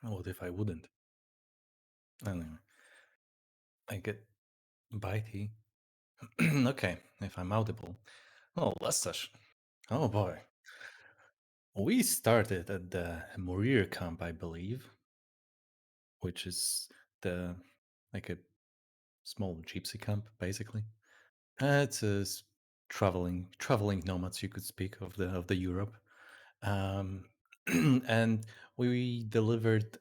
What if I wouldn't? Anyway, I get bitey. Okay, if I'm audible. Oh, Lessash. Oh boy. We started at the Morir camp, I believe, which is the like a small gypsy camp, basically. It's traveling nomads, you could speak of the Europe, um, and we delivered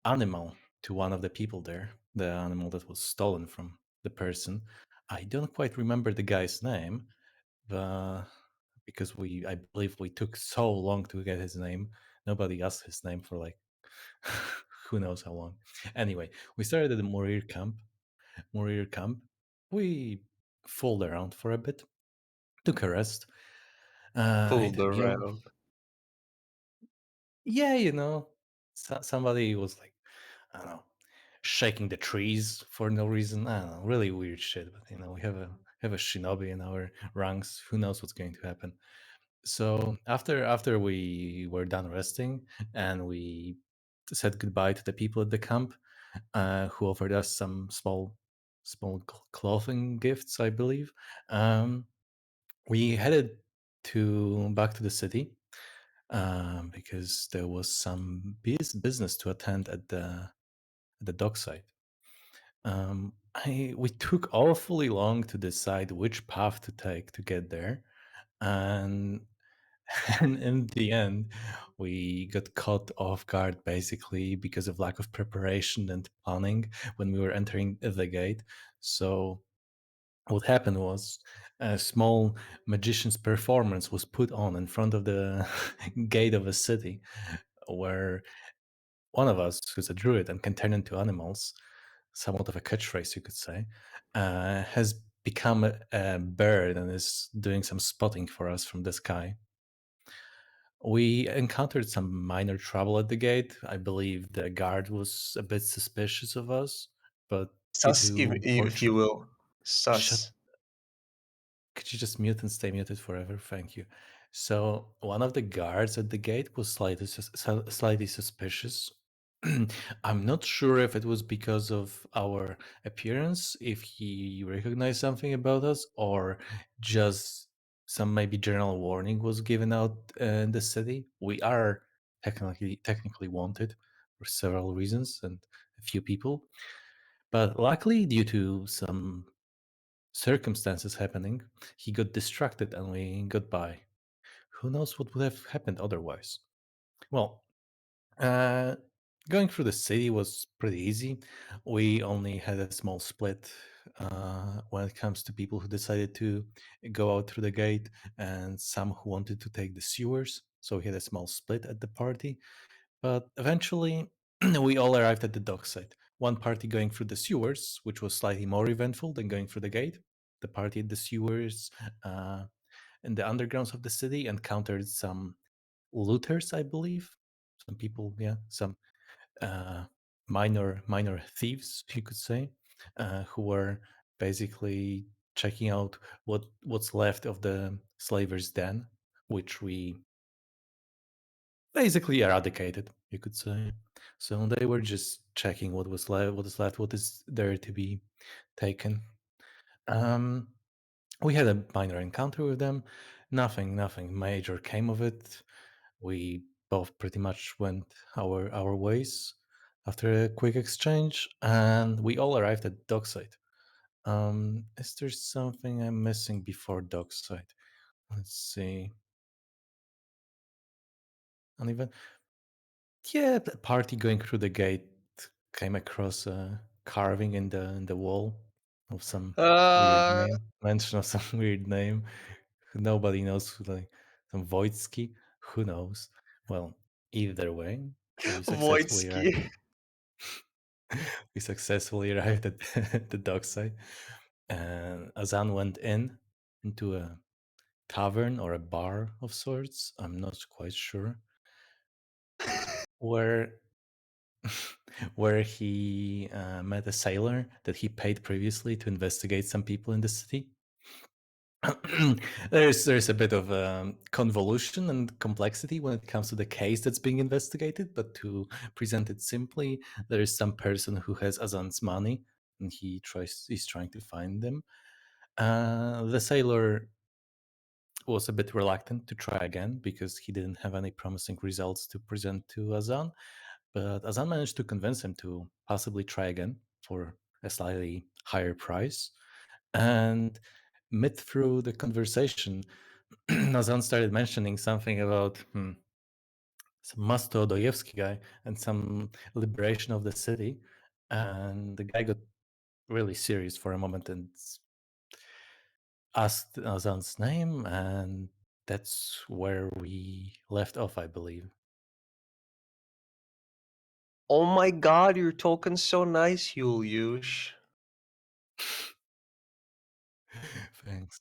animal to one of the people there. The animal that was stolen from the person. I don't quite remember the guy's name, because I believe we took so long to get his name. Nobody asked his name for like who knows how long. Anyway, we started at the Morir camp. We fooled around for a bit, took a rest. Fooled You know, around. yeah, somebody was like, I don't know, shaking the trees for no reason. I don't know, really weird shit. But we have a shinobi in our ranks. Who knows what's going to happen? So after we were done resting and we said goodbye to the people at the camp, who offered us some small clothing gifts, I believe. We headed to back to the city, because there was some business to attend at the dockside. We took awfully long to decide which path to take to get there, and and in the end, we got caught off guard basically because of lack of preparation and planning when we were entering the gate. So what happened was a small magician's performance was put on in front of the gate of a city where one of us, who's a druid and can turn into animals, somewhat of a catchphrase, you could say, has become a bird and is doing some spotting for us from the sky. We encountered some minor trouble at the gate. I believe the guard was a bit suspicious of us, but due Sus, to if you fortune, will. shut Sus. could you just mute and stay muted forever? Thank you. So one of the guards at the gate was slightly suspicious. I'm not sure if it was because of our appearance, if he recognized something about us, or just some maybe general warning was given out in the city. We are technically wanted for several reasons and a few people, but luckily, due to some circumstances happening, he got distracted and we got by. Who knows what would have happened otherwise? Well, uh, going through the city was pretty easy. We only had a small split when it comes to people who decided to go out through the gate and some who wanted to take the sewers. So we had a small split at the party. But eventually, we all arrived at the dockside. One party going through the sewers, which was slightly more eventful than going through the gate. The party at the sewers, uh, in the undergrounds of the city, encountered some looters, I believe. Some people, yeah, some uh, minor thieves, you could say, who were basically checking out what's left of the slavers' den, which we basically eradicated, you could say. So they were just checking what is there to be taken. Um, we had a minor encounter with them. Nothing major came of it. We both pretty much went our ways after a quick exchange, and we all arrived at dockside. Is there something I'm missing before dockside? Let's see. Uneven. Yeah, the party going through the gate came across a carving in the wall of some weird Uh, name. Mention of some weird name. Nobody knows who, like some Voitsky. Who knows? Well, either way, we successfully arrived. Wojtski. We successfully arrived at the dockside, and Azan went into a tavern or a bar of sorts. I'm not quite sure where where he met a sailor that he paid previously to investigate some people in the city. There's a bit of convolution and complexity when it comes to the case that's being investigated, but to present it simply, there is some person who has Azan's money, and he's trying to find them. The sailor was a bit reluctant to try again because he didn't have any promising results to present to Azan, but Azan managed to convince him to possibly try again for a slightly higher price. And mid through the conversation, Azan started mentioning something about some Mastodoyevsky guy and some liberation of the city. And the guy got really serious for a moment and asked Azan's name, and that's where we left off, I believe. Oh my god, you're talking so nice, Juliusz. Thanks.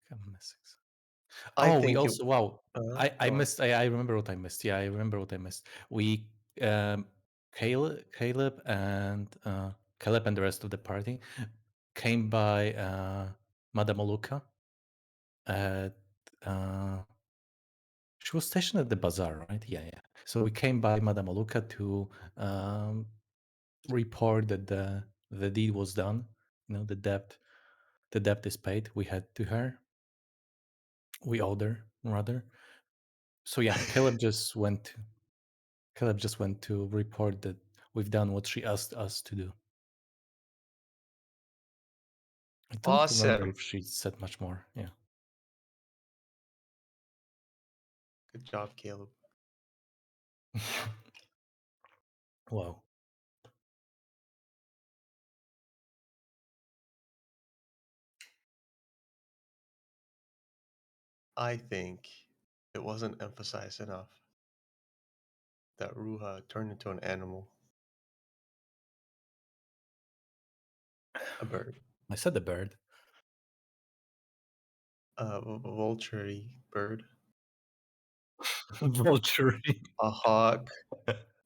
Come missing. I Oh, we think you. also wow. I Go on. missed. I remember what I missed. Yeah, I remember what I missed. We Caleb and the rest of the party came by Madame Luca at she was stationed at the bazaar, right? Yeah, yeah. So we came by Madame Luca to um, report that the deed was done. You know, the debt is paid. We had to her. We owed her rather. So yeah, Caleb just went to report that we've done what she asked us to do. I don't remember Awesome. if she said much more. Yeah. Good job, Caleb. Wow. I think it wasn't emphasized enough that Ruha turned into an animal, a bird, I said the bird. a vulture bird, Vulture. a hawk.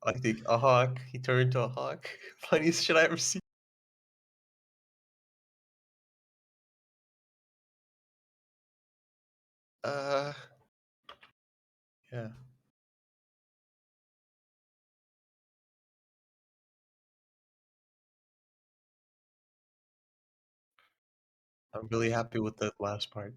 I think a hawk. He turned into a hawk. Funniest shit I ever seen. Uh, yeah. I'm really happy with the last part.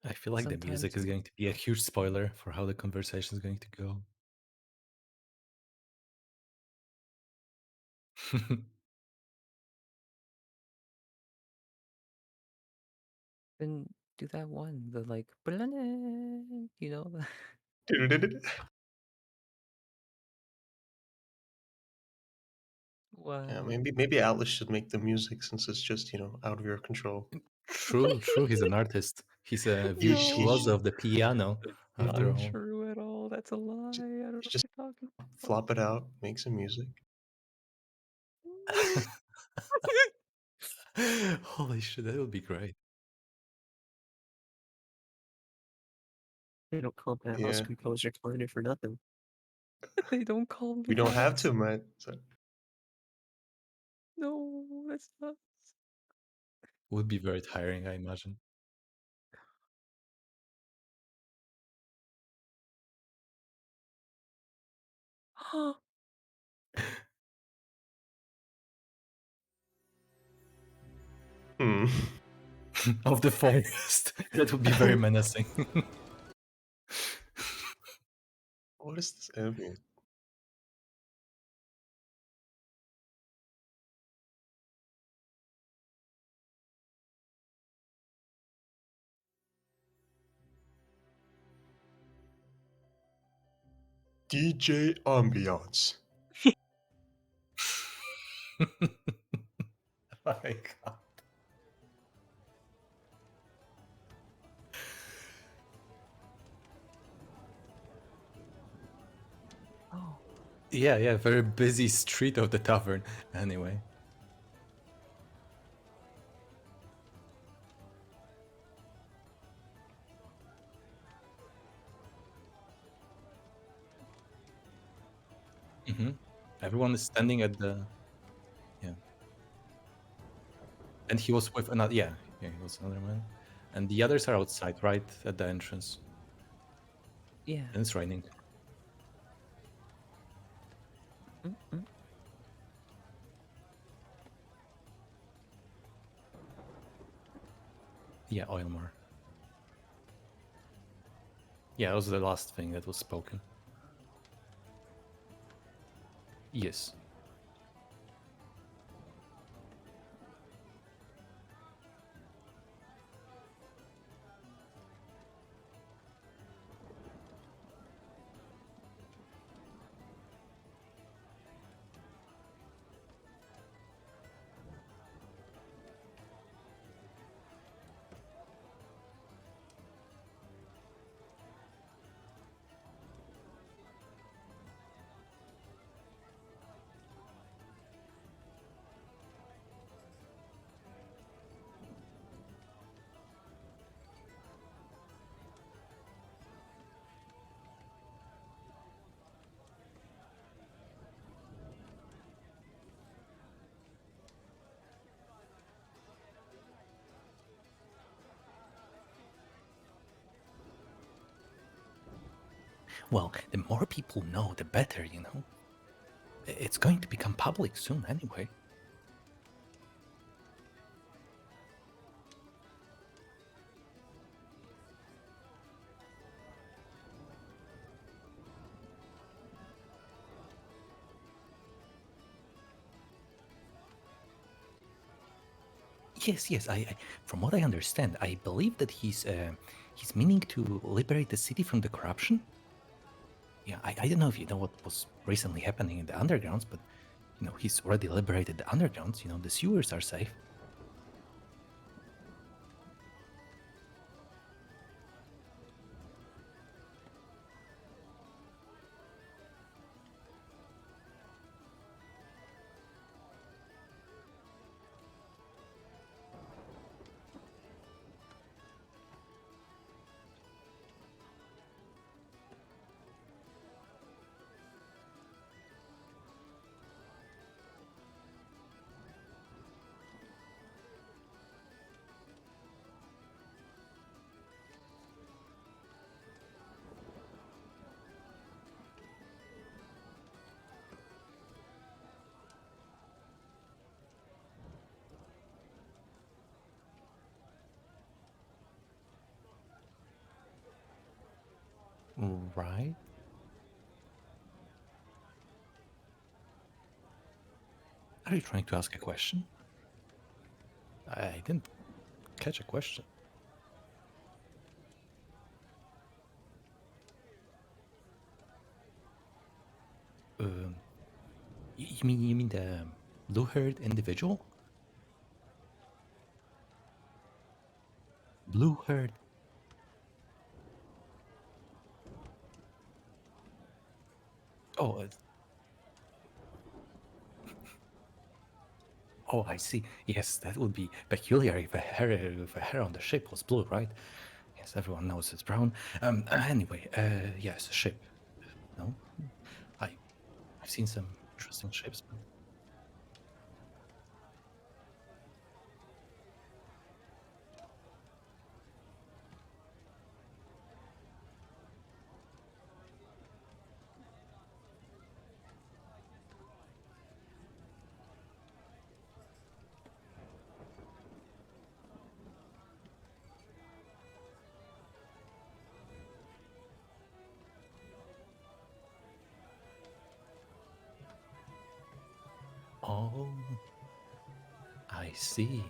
I feel like the music Sometimes is going to be a huge spoiler for how the conversation is going to go. then do that one, the like, you know, Yeah, wow. maybe Atlas should make the music since it's just out of your control. True, true. He's an artist. He's a You sh- you sh- virtuoso of the piano, It's after not mhm. all. true at all. That's a lie. J- I don't know what Just you're talking about. flop it out, make some music. Holy shit, that would be great. They don't call that house Yeah, composer corner for nothing. They don't call me we don't have that. to, man. So, No, that's not. Would be very tiring, I imagine. hmm. Of the forest. That would be very menacing. What is this ambient? DJ ambiance. My God. Oh, Yeah, very busy street of the tavern. Anyway. hmm Everyone is standing at the yeah, and he was with another yeah, he was another man, and the others are outside, right at the entrance, yeah. and it's raining. Mm-mm. Yeah, Oilmar. Yeah, it was the last thing that was spoken. Yes. Well, the more people know, the better, you know. It's going to become public soon anyway. Yes, I from what I understand, I believe that he's meaning to liberate the city from the corruption. Yeah, I don't know if you know what was recently happening in the undergrounds, but you know, he's already liberated the undergrounds. You know, the sewers are safe. Right? Are you trying to ask a question? I didn't catch a question. Um, you mean the blue-haired individual? Blue-haired. Oh, oh, I see. Yes, that would be peculiar if a hair on the ship was blue, right? Yes, everyone knows it's brown. Anyway, yes, a ship. No, I I've seen some interesting ships, but oh, I see.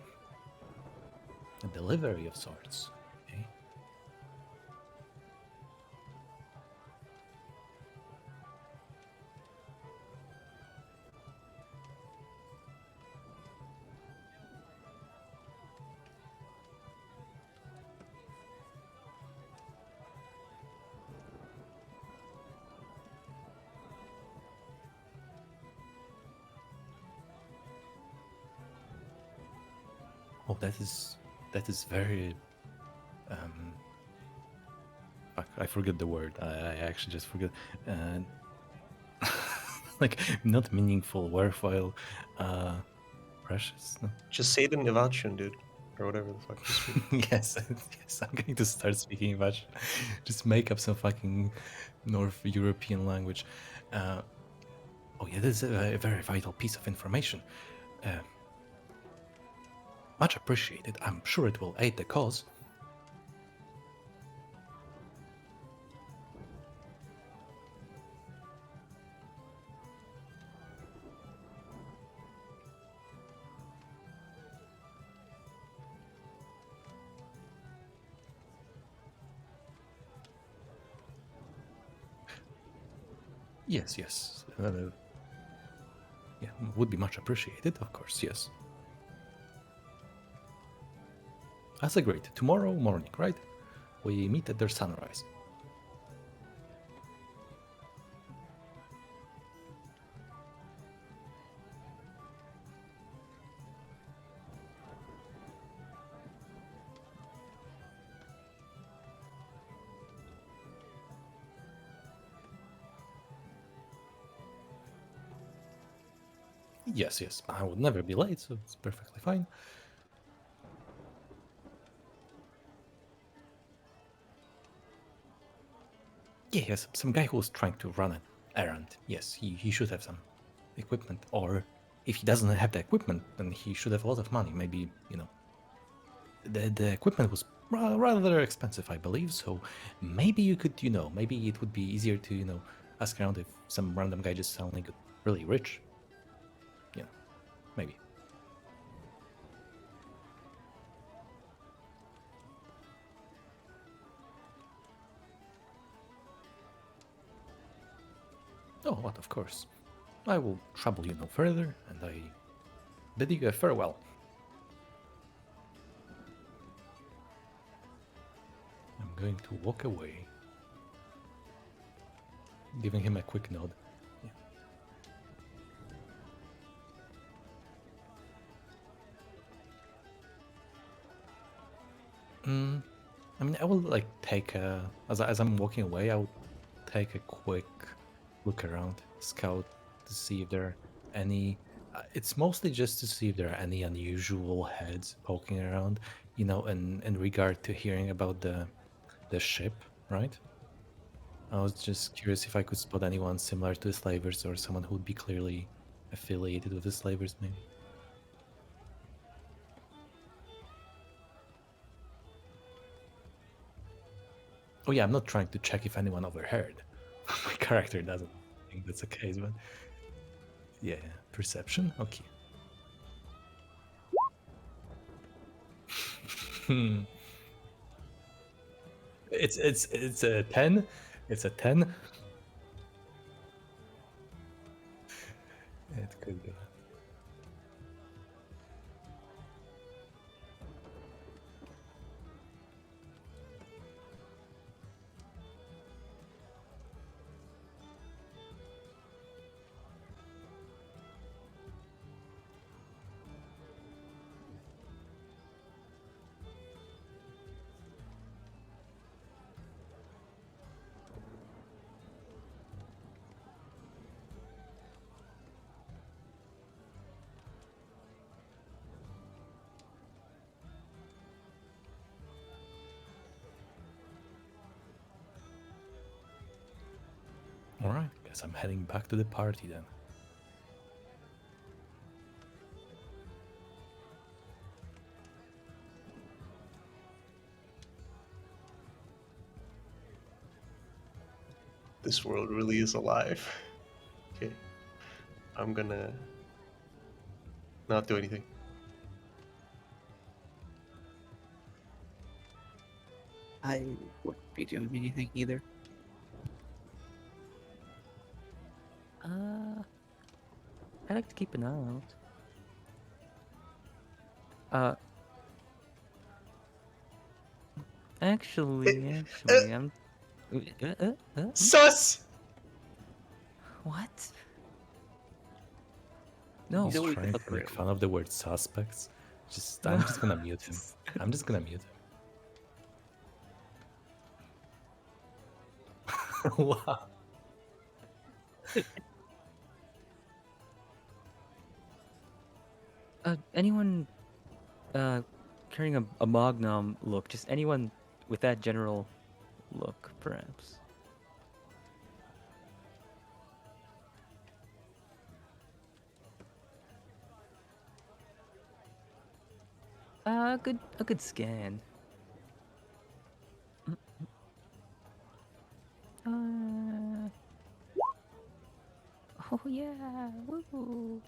A delivery of sorts. Okay. Oh, that is very. Fuck, I forget the word. I actually just forget. Like not meaningful, worthwhile, precious. No? Just say it in Evacuation, dude. Or whatever the fuck you speak. Yes, yes. I'm going to start speaking Dutch. Just make up some fucking North European language. Oh yeah, this is a very vital piece of information. Much appreciated. I'm sure it will aid the cause. Yes, yes. Yeah, would be much appreciated, of course, yes. That's agreed. Tomorrow morning, right? We meet at their sunrise. Yes, yes. I would never be late, so it's perfectly fine. Yeah, yes, some guy who was trying to run an errand. Yes, he should have some equipment. Or if he doesn't have the equipment, then he should have a lot of money. Maybe, the equipment was rather expensive, I believe. So maybe you could, maybe it would be easier to, ask around if some random guy just sounding really rich. Maybe. Oh, what, of course. I will trouble you no further, and I bid you a farewell. I'm going to walk away, giving him a quick nod. Yeah. I mean, I will like take as I'm walking away, I will take a quick look around, scout to see if there are any. It's mostly just to see if there are any unusual heads poking around, in regard to hearing about the ship, right? I was just curious if I could spot anyone similar to the slavers or someone who would be clearly affiliated with the slavers, maybe. Oh yeah, I'm not trying to check if anyone overheard. My character doesn't think that's the case, but yeah, perception. Okay. It's a 10. It's a 10. It could be. All right, guess I'm heading back to the party then. This world really is alive. Okay. I'm gonna not do anything. I wouldn't be doing anything either. I like to keep an eye out. Actually, I'm. Sus! What? No. He's No, we trying got to make through. fun of the word suspects. I'm just gonna mute him. I'm just gonna mute him. Wow. Anyone carrying a Magnum look? Just anyone with that general look, perhaps. A good scan. Uh, oh yeah, woo!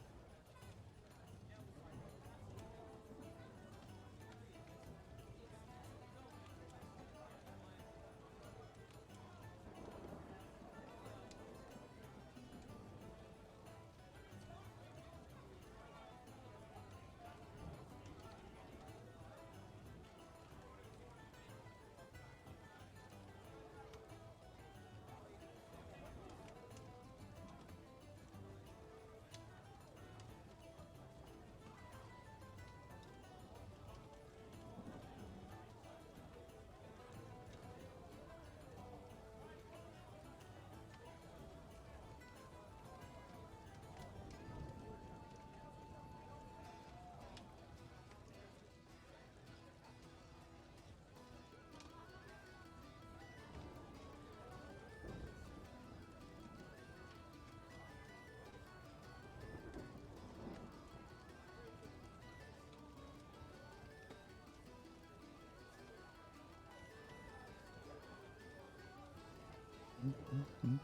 Mhm.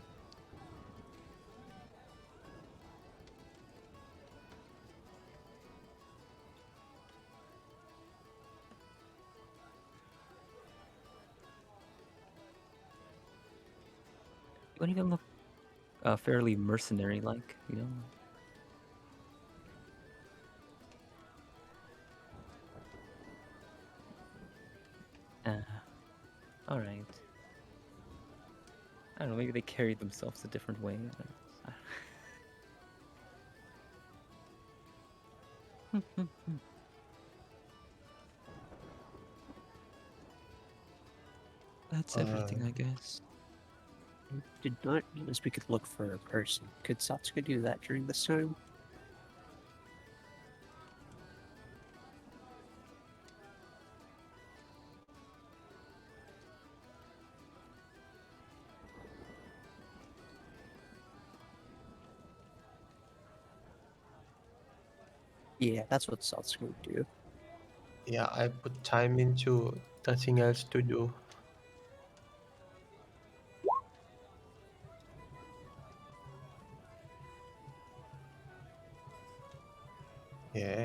You don't even look fairly mercenary-like, you know? All right. I don't know. Maybe they carried themselves a different way. That's Uh, everything, I guess. I did not realize we could look for a person. Could Satsuka do that during this time? Yeah, that's what Satsuka would do. yeah, I put time into nothing else to do.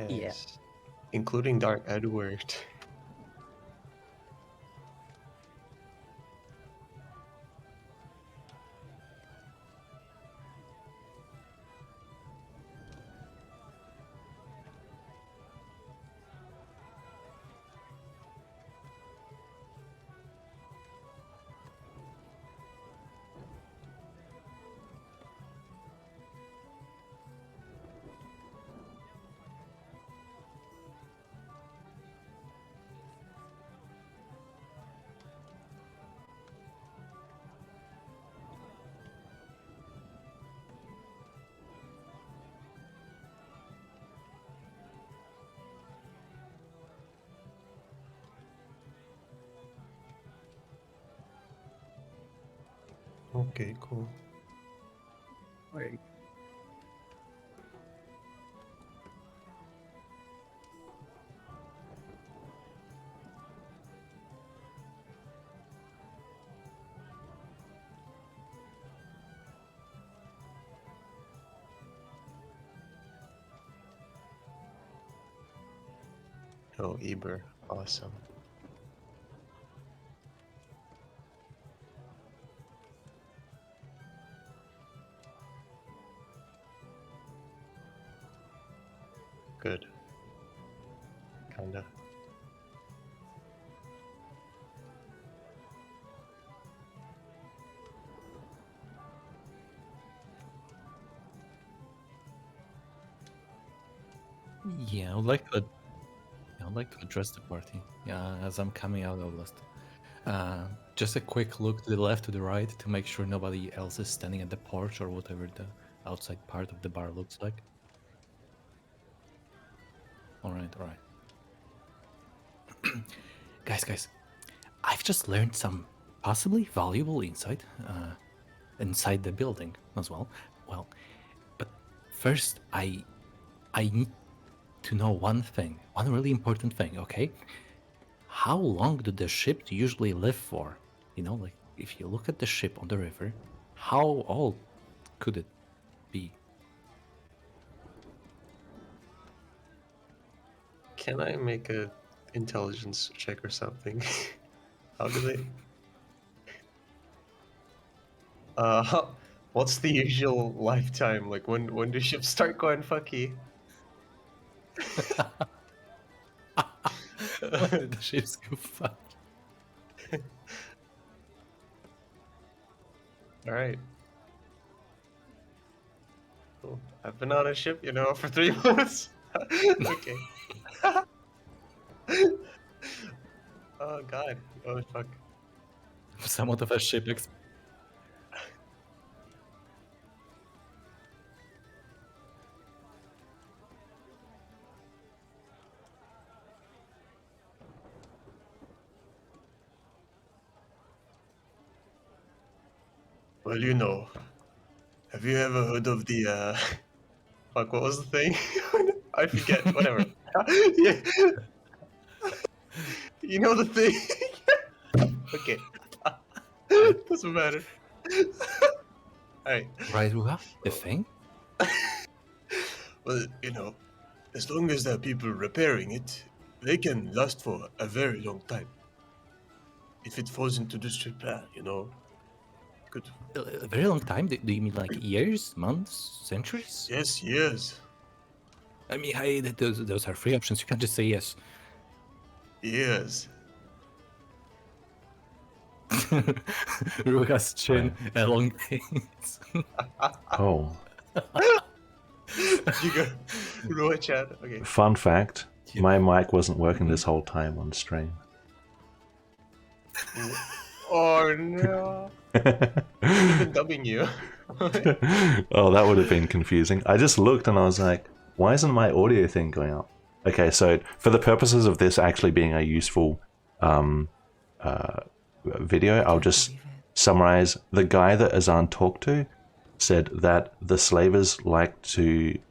Yes, including Dark Edward. Okay, cool. Right. Oh, Eber, awesome. Good. Kinda. Yeah, I would like to like to address the party. Yeah, as I'm coming out of Lust. Just a quick look to the left, to the right, to make sure nobody else is standing at the porch or whatever the outside part of the bar looks like. All right. Guys, I've just learned some possibly valuable insight inside the building as well. Well, but first, I need to know one thing, one really important thing, okay? How long do the ships usually live for? You know, like if you look at the ship on the river, how old could it be? Can I make a intelligence check or something? How do they? What's the usual lifetime? Like when do ships start going fucky? When did the ships go fuck? All right. Cool. I've been on a ship, for 3 months. Okay. Oh God. Oh fuck. Somewhat of a ship Well, have you ever heard of the fuck, what was the thing? I forget, whatever. Yeah. You know the thing? Okay. Doesn't matter. Alright. Right, Ruha? The thing? Well, as long as there are people repairing it, they can last for a very long time. If it falls into disrepair, good. A very long time? Do you mean like years, months, centuries? Yes, years. I mean, hey, those are free options. You can't just say yes. Years. Ruha's chin, elongates. Oh, You go. Roy chat. Okay. fun fact: Yeah. my mic wasn't working this whole time on stream. Oh no. I've been dubbing you. Oh, that would have been confusing. I just looked and I was like, why isn't my audio thing going up? Okay, so for the purposes of this actually being a useful video, I'll just summarize. The guy that Azan talked to said that the slavers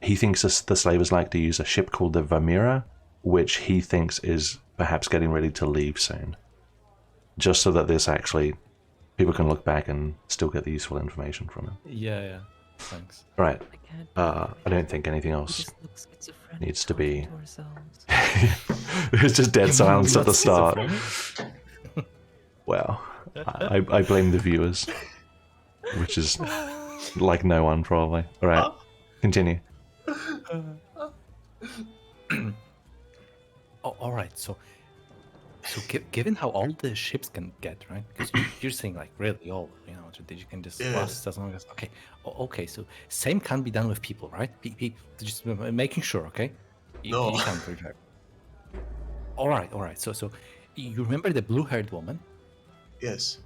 he thinks the slavers like to use a ship called the Vamira, which he thinks is perhaps getting ready to leave soon. Just so that this actually, people can look back and still get the useful information from him. Yeah. Thanks. Right. I can't. I don't think anything We else just look schizophrenic needs to talking be. to ourselves. It's just dead silence at the Not start. schizophrenic. Wow. I blame the viewers, which is like no one probably. All right, continue. All right. So given how old the ships can get, right? Because you're saying like really old, that you can just Yeah. last as long as. Okay. Okay. So same can be done with people, right? Just making sure. Okay. No. You can't reject. All right. So you remember the blue-haired woman? Yes.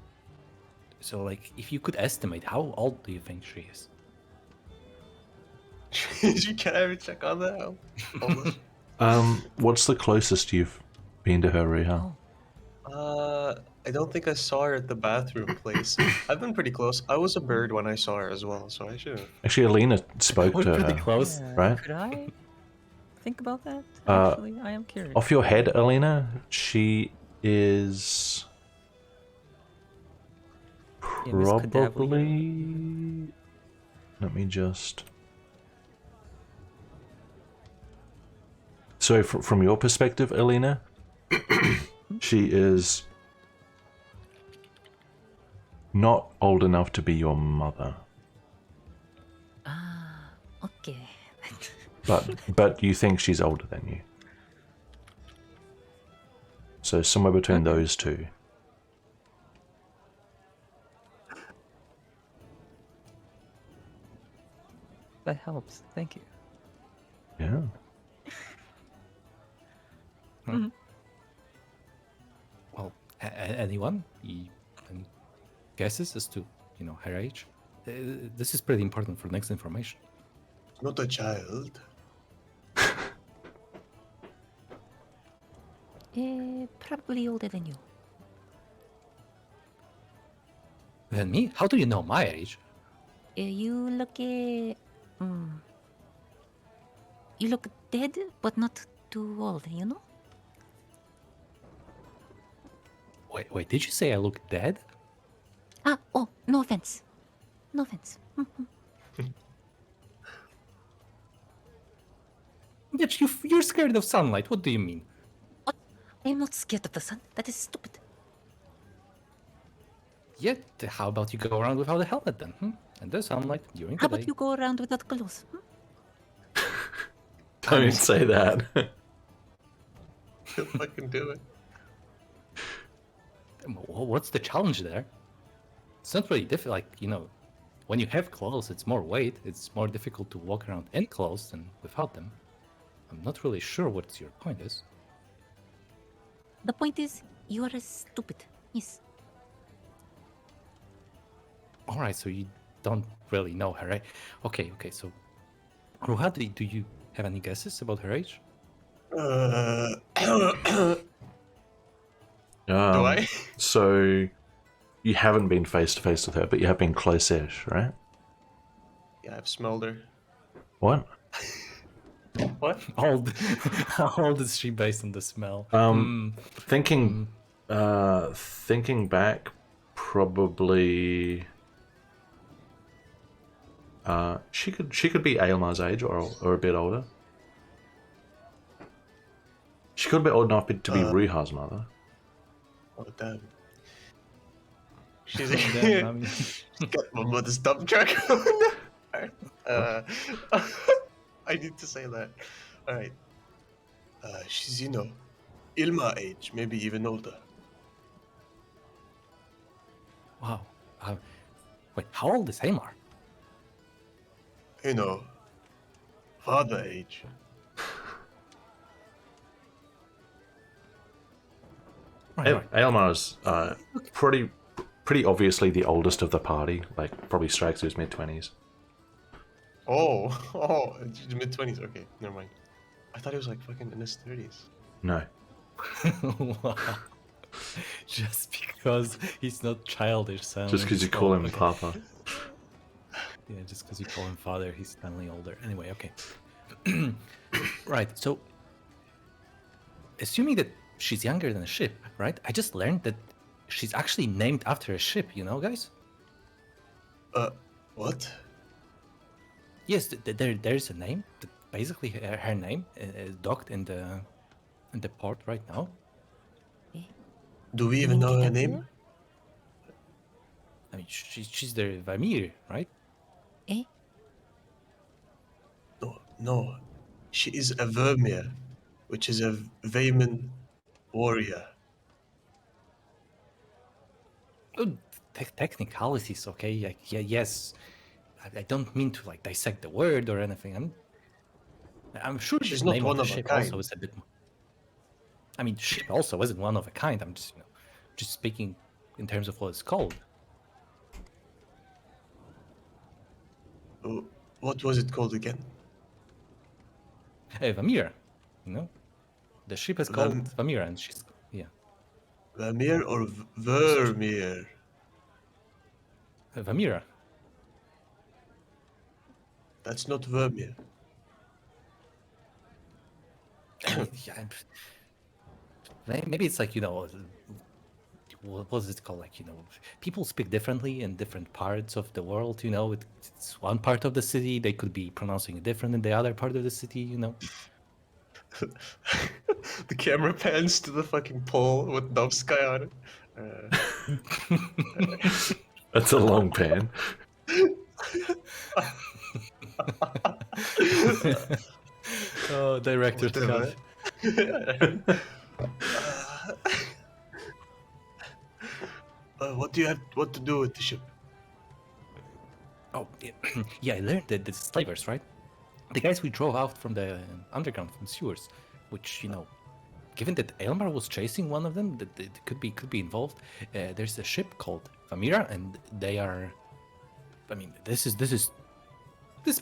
So like, if you could estimate, how old do you think she is? Can I ever check on that? Almost. What's the closest you've been to her, Riha? Oh, I don't think I saw her at the bathroom place. I've been pretty close. I was a bird when I saw her as well, so I should have. Actually, Alina spoke We're to pretty her. close. yeah. right? Could I think about that? Uh, Actually, I am curious. Off your head, Alina, she is Yeah, Miss Cadavlia. probably. Let me just. So, from your perspective, Alina, she is not old enough to be your mother, Ah, okay. but you think she's older than you. So somewhere between Okay. those two. That helps. Thank you. Yeah. Mhm. Well, anyone? Any guesses as to, her age? This is pretty important for next information. Not a child. Probably older than you. Than me? How do you know my age? You look you look dead, but not too old, you know? Wait, did you say I look dead? Oh, no offense. No offense. Yet you're scared of sunlight. What do you mean? What? I am not scared of the sun. That is stupid. Yet, how about you go around without a helmet then? And the sunlight during How the about day? you go around without clothes? Don't say that. He'll fucking do it. What's the challenge there? It's not really difficult. Like, when you have clothes, it's more weight. It's more difficult to walk around in clothes than without them. I'm not really sure what your point is. The point is, you are stupid. Yes. All right, so you don't really know her, right? Okay. So, Ruha, do you have any guesses about her age? Do I? So you haven't been face to face with her, but you have been close-ish, right? Yeah, I've smelled her. What? What? How old is she based on the smell? Thinking back, probably she could be Aelmar's age or a bit older. She could be old enough to be Ruha's mother. Oh, damn. She's Then, I mean, got my mother's dump truck on. Alright. I need to say that. Alright. She's, Ilma age, maybe even older. wow. Wait, how old is Hamar? Father age. Right. Aelmar's pretty obviously the oldest of the party. Like probably strikes to his mid-20s. Oh, mid-20s. Okay, never mind. I thought he was like fucking in his 30s. No. Wow. Just because he's not childish, suddenly Just because you he's call old. him Okay. Papa. Yeah, just because you call him father, he's suddenly older. Anyway, okay. Right, so assuming that she's younger than a ship, right? I just learned that she's actually named after a ship, guys? What? Yes, there's a name. Basically, her name is docked in the port right now. Do we even know her Captain? name? I mean, she's the Vamir, right? Eh? No. She is a Vermeer, which is a Vayman warrior. Oh, technicalities, okay? Yeah, yes. I don't mean to dissect the word or anything. I'm sure She's the not name one of of the a ship also kind. is a bit. I mean, ship also isn't one of a kind. I'm just speaking in terms of what it's called. What was it called again? Vamira, the ship is called Vam- Vamira, and she's Vermeer or Vermeer? Vamira. That's not Vermeer. Yeah, maybe it's what was it called? People speak differently in different parts of the world. It's one part of the city. They could be pronouncing it different in the other part of the city. The camera pans to the fucking pole with Dove Sky on it. That's a long pan. Oh, director's Whatever. cut. What do you have? What to do with the ship? Oh, yeah, I learned that the slavers, right? The guys we drove out from the underground, from sewers, which, given that Elmar was chasing one of them, that it could be involved. There's a ship called Famira, and they are. I mean, this is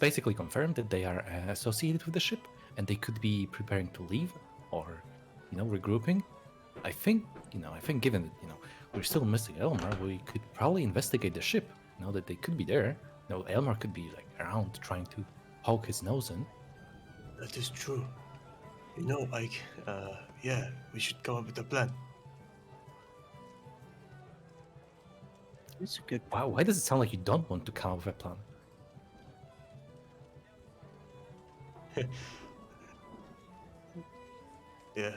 basically confirmed that they are associated with the ship, and they could be preparing to leave, or regrouping. I think given that we're still missing Elmar, we could probably investigate the ship. Now that they could be there. Elmar could be like around trying to poke his nose in. That is true. Yeah, we should come up with a plan. It's a good. Wow, why does it sound like you don't want to come up with a plan? Yeah.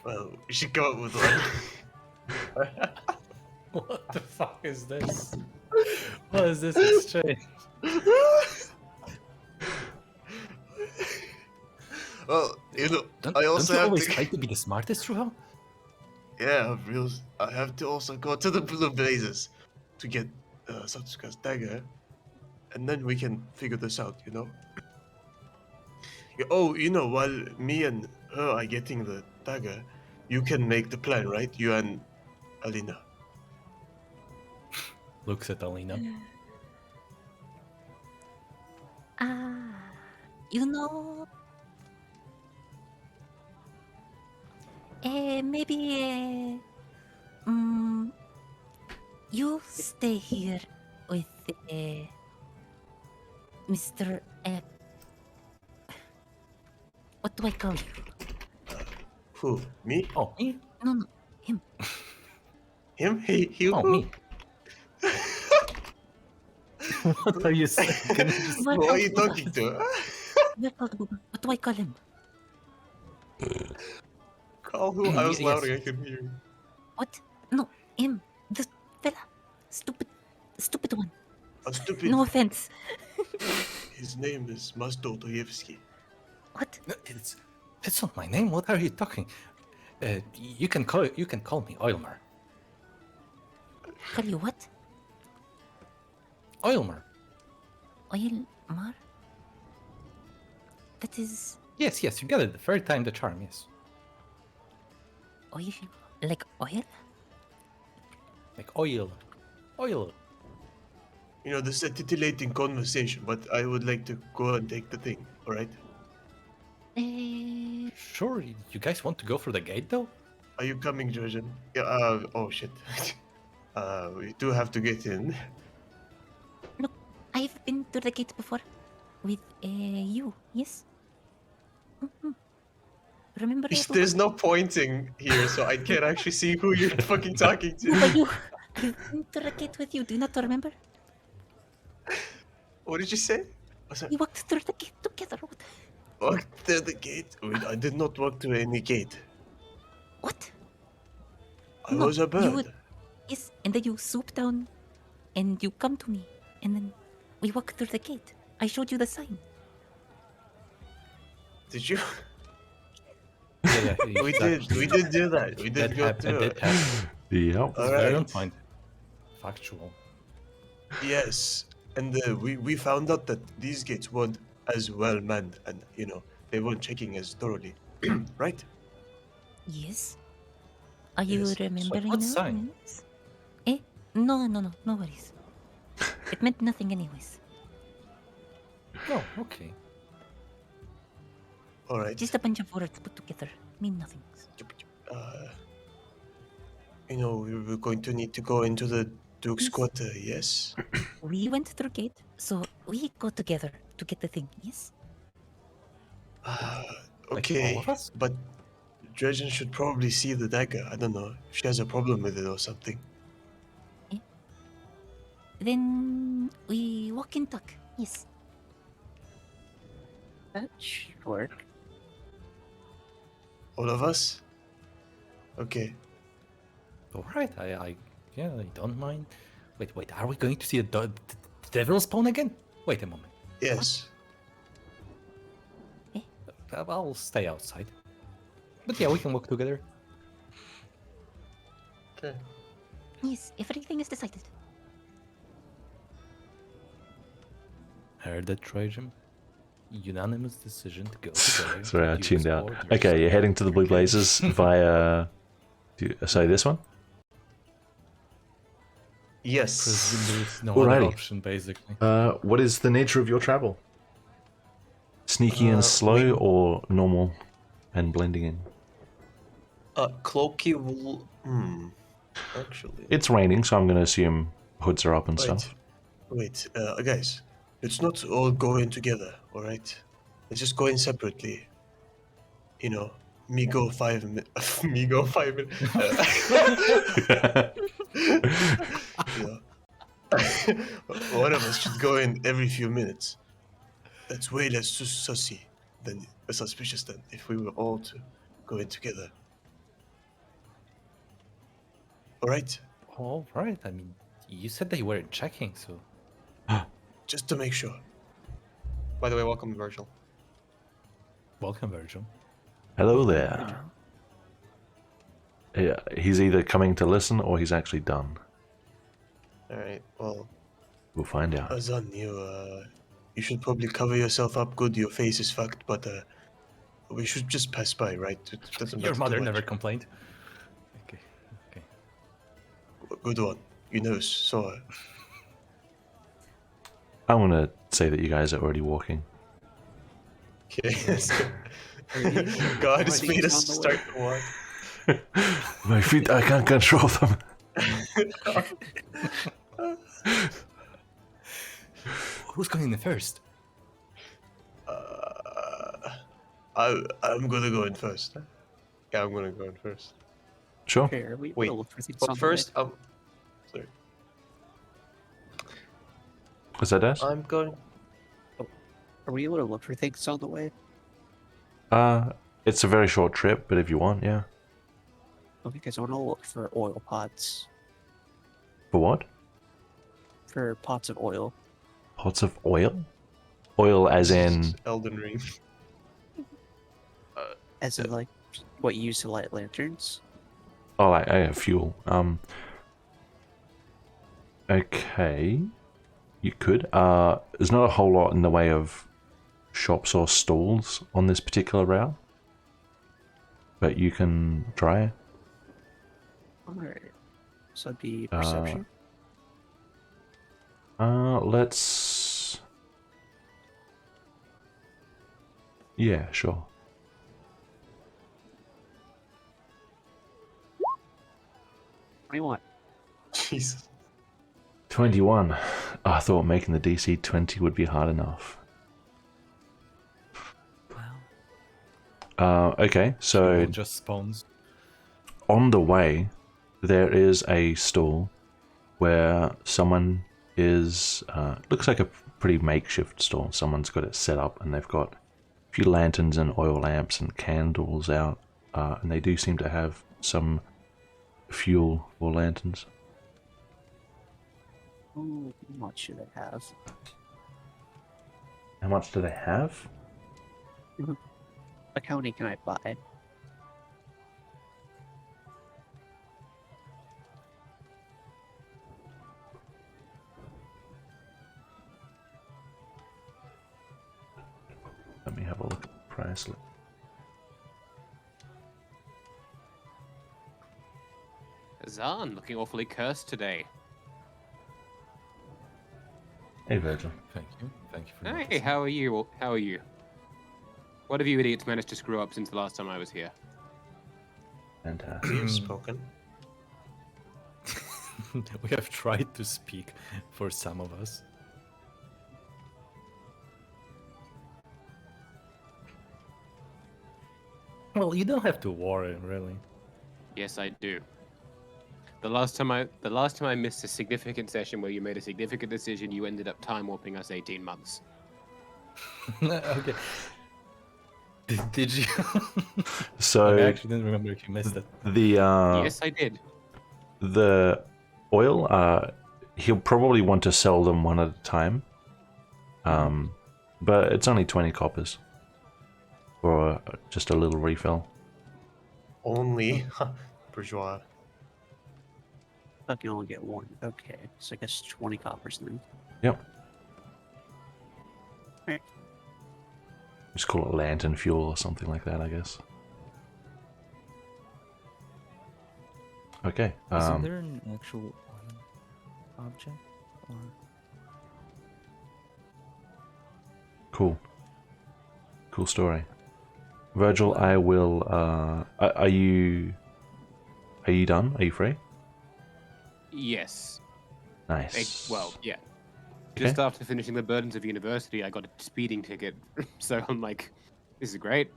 Well, we should come up with one. What the fuck is this? What is this exchange? Well, Don't, I also don't you have always to. try to be the smartest, Ruhal? Yeah, I have to also go to the Blue Blazes to get Satsuka's dagger, and then we can figure this out. Oh, while me and her are getting the dagger, you can make the plan, right? You and Alina. Looks at Alina. You know, maybe, you stay here with Mr. What do I call you? Who? Me? Oh, me? No, him. Him? He? Oh, Who? me. What are you saying? Can you just... Who are you talking to? What do I call him? Call who? I was Yes. louder. I can hear you. What? No, him. The fella. Stupid one. A stupid. No offense. His name is Mastodoyevsky. What? No, it's not my name. What are you talking? You can call me Oilmar. Call you what? Oilmar. Oilmar? That is Yes, you got it. The third time the charm. Yes, oil, like oil? like oil. This is a titillating conversation, but I would like to go and take the thing. All right? Sure. You guys want to go through the gate though? Are you coming, Georgian? Yeah. Oh shit. We do have to get in. Look, I've been to the gate before with you. Yes. Remember? There's no pointing here, so I can't actually see who you're fucking talking No, but to. you. I've been to the gate with you. Do you not remember? What did you say? Was We walked through the gate together. walk through the gate? Wait, I did not walk through any gate. What? I No, was a bird. you would- Yes, and then you swoop down, and you come to me, and then we walk through the gate. I showed you the sign. Did you? Yeah, We did do that. We did go through it. Yep. All Very on right. point. Factual. Yes, and we found out that these gates weren't as well manned, and they weren't checking as thoroughly, right? Yes. Are you Yes. remembering what now? sign? Yes? No worries. It meant nothing anyways. Oh, okay. All right. Just a bunch of words put together. Mean nothing. We were going to need to go into the Duke's Yes. quarter. Yes. We went through gate, so we go together to get the thing, yes? Like Okay, all of us? but Dredgen should probably see the dagger. I don't know if she has a problem with it or something. Then we walk and talk, yes. That should work. All of us. Okay. All right. I don't mind. Wait. Are we going to see the devil spawn again? Wait a moment. Yes. I'll stay outside. But yeah, we can walk together. Okay. Yes, everything is decided. Heard that, Trajan? unanimous decision to go together. Sorry, I to tuned use out. orders. Okay, you're heading to the Blue Blazes via. Sorry, this one? Yes. Presume there is no Alrighty. other option, basically. What is the nature of your travel? Sneaky and slow, or normal and blending in? Cloaky will. Actually. It's raining, so I'm going to assume hoods are up and Wait. stuff. Wait, guys. Let's not all go in together, alright? Let's just go in separately. You know, me go 5 minutes. Me go 5 minutes. You know. One of us should go in every few minutes. That's way less sussy than suspicious than if we were all to go in together. Alright? All right. I mean, you said they weren't checking, so Just to make sure. By the way, welcome, Virgil. welcome, Virgil. Hello there. Yeah, he's either coming to listen or he's actually done. Alright, well, We'll find out. Azan, you should probably cover yourself up good. Your face is fucked, but we should just pass by, right? It doesn't Your matter too mother much. never complained. Okay. Good one. You know, so I'm going to say that you guys are already walking. okay. God has Everything's made us on the start to walk. My feet, I can't control them. Who's going in first? I'm gonna go in first. Yeah, I'm gonna go in first. Sure. Okay, are we Wait, gonna look for things But on first, Sorry. Was that us? I'm going. the way? Are we able to look for things on the way? It's a very short trip, but if you want, yeah. Okay, because I want to look for oil pots. For what? For pots of oil. Pots of oil? Oil as in... Elden Ring. As in, like, what you use to light lanterns? Oh, I have fuel. Okay. You could. There's not a whole lot in the way of shops or stalls on this particular route. But you can try it. Alright. So it'd be perception. Let's... Yeah, sure. 21. Jesus. 21. Oh, I thought making the DC 20 would be hard enough. Well, Okay, so It just spawns. on the way, there is a stall where someone is... looks like a pretty makeshift stall. Someone's got it set up and they've got a few lanterns and oil lamps and candles out. And they do seem to have some fuel for lanterns. Ooh, how much should I have? How much do they have? Like, how many can I buy? Let me have a look at the price list. Zan, looking awfully cursed today. Hey, Virgil. Thank you. Thank you for Hey, noticing. how are you? How are you? What have you idiots managed to screw up since the last time I was here? Fantastic. You've spoken. We have tried to speak for some of us. Well, you don't have to worry, really. Yes, I do. The last time I missed a significant session where you made a significant decision, you ended up time warping us 18 months. Okay. Did you? So I actually didn't remember if you missed it. the Yes, I did. the oil, he'll probably want to sell them one at a time. But it's only 20 coppers for just a little refill. Only. Bourgeois. I can only get one. Okay, so I guess 20 coppers then. Yep. Just call it lantern fuel or something like that, I guess. Okay. Isn't there an actual object? Or... Cool. Cool story. Virgil, I will. Are you done? Are you free? Yes. Nice. Well, yeah. Okay. Just after finishing the burdens of university, I got a speeding ticket. So I'm like, this is great.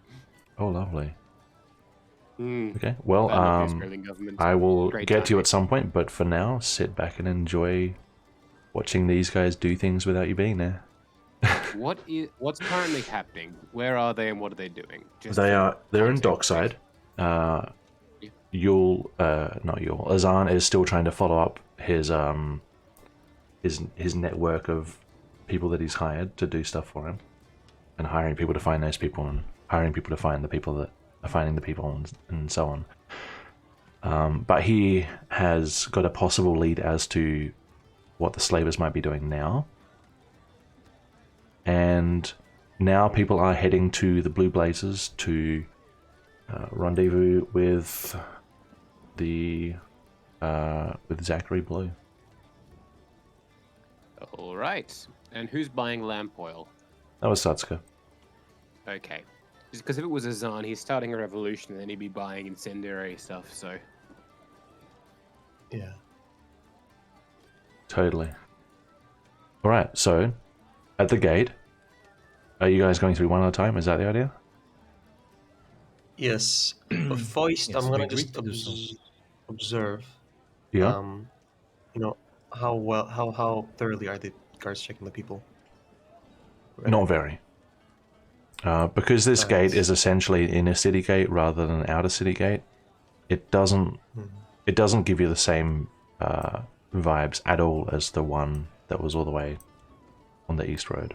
Oh, lovely. Hmm. Okay. Well, I love the Australian government. I will Great get to you timing. at some point, but for now, sit back and enjoy watching these guys do things without you being there. What's currently happening? Where are they and what are they doing? Just They're for in context sake. dockside. Yeah. Azan is still trying to follow up his network of people that he's hired to do stuff for him, and hiring people to find those people, and hiring people to find the people that are finding the people, and so on. But he has got a possible lead as to what the slavers might be doing now. And now people are heading to the Blue Blazes to rendezvous with Zachary Blue. All right. And who's buying lamp oil? That was Satsuka. Okay. Just because if it was Azan, he's starting a revolution, and then he'd be buying incendiary stuff. So Yeah. Totally. All right. So, at the gate, are you guys going through one at a time? Is that the idea? Yes. But first, Yes, I'm we gonna agreed just to do so. observe. Yeah. You know, how thoroughly are the guards checking the people? Right. Not very. Because this Right. gate is essentially inner city gate rather than an outer city gate, it doesn't give you the same vibes at all as the one that was all the way on the east road.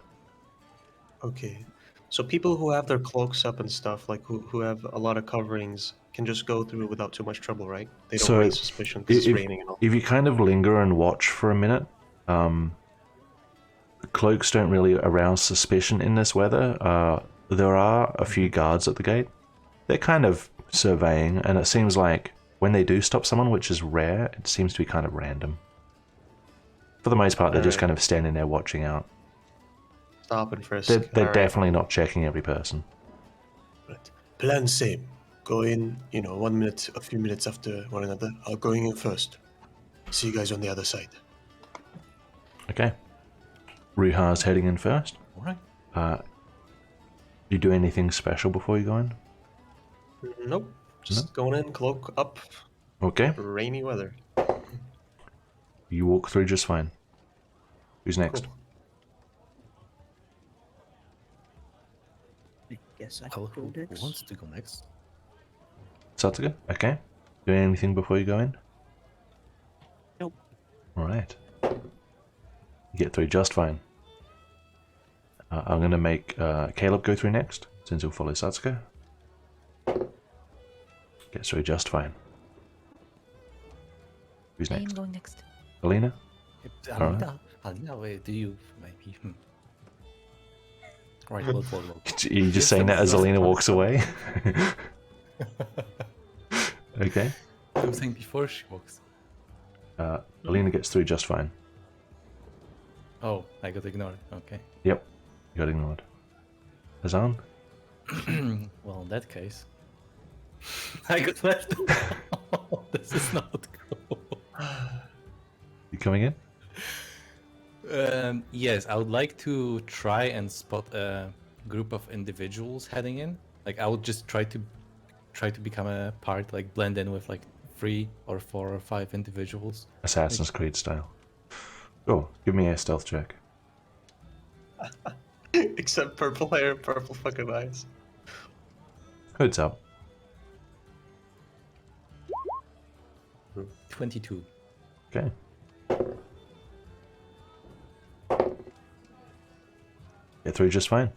Okay. So people who have their cloaks up and stuff, like who have a lot of coverings, can just go through without too much trouble, right? They don't So, raise suspicion because it's if, raining and all. if you kind of linger and watch for a minute, cloaks don't really arouse suspicion in this weather. There are a few guards at the gate. They're kind of surveying, and it seems like when they do stop someone, which is rare, it seems to be kind of random. For the most part, they're just Alright. kind of standing there watching out. Stop and frisk. They're Alright. definitely not checking every person. Right. Plan same. Go in, a few minutes after one another. I'll go in first. See you guys on the other side. Okay. Ruha's heading in first. All right. You do anything special before you go in? Nope. Just going in, cloak up, Okay. rainy weather. You walk through just fine. Who's next? Cool. I guess I Well, can who go next. wants to go next? Satsuka? Okay. Doing anything before you go in? Nope. Alright. You get through just fine. I'm going to make Caleb go through next, since he'll follow Satsuka. Gets through just fine. Who's I am next? going next. Alina? Alina, wait, do you maybe? Right, look. You just Yes, saying I'm that as first. Alina walks away? Okay. I'm saying before she walks. Alina gets through just fine. Oh, I got ignored. Okay. Yep. You got ignored. Azan? Well, in that case, I got left. This is not cool. You coming in? Yes, I would like to try and spot a group of individuals heading in. Like, I would just try to become a part, like blend in with like 3 or 4 or 5 individuals. Assassin's Creed style. Oh, give me a stealth check. Except purple hair, purple fucking eyes. Hood's up. 22. Okay. Get through just fine.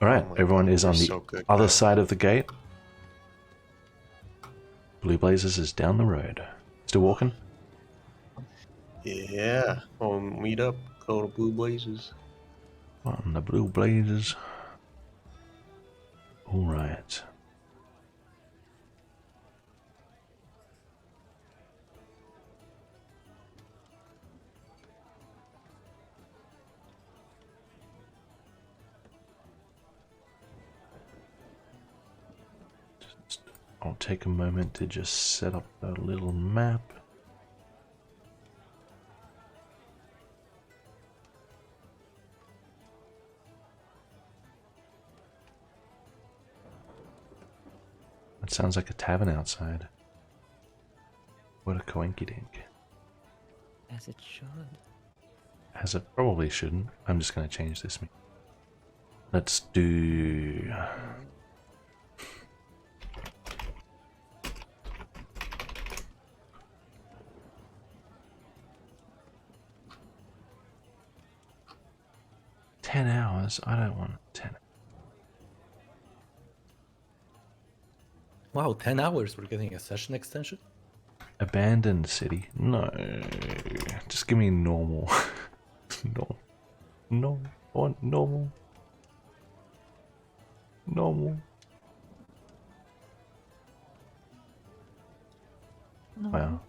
Alright, Oh my everyone God, is on we're the so good, other guys. side of the gate. Blue Blazers is down the road. Still walking? Yeah. Well, meet up. Go to Blue Blazes. On the blue blazes. All right. I'll take a moment to just set up a little map. It sounds like a tavern outside. What a coinky dink. As it should. As it probably shouldn't. I'm just going to change this. Let's do... $10. I don't want 10. Wow, 10 hours. We're getting a session extension? Abandoned city. No. Just give me normal. No. No. I want normal. Normal. No. Wow.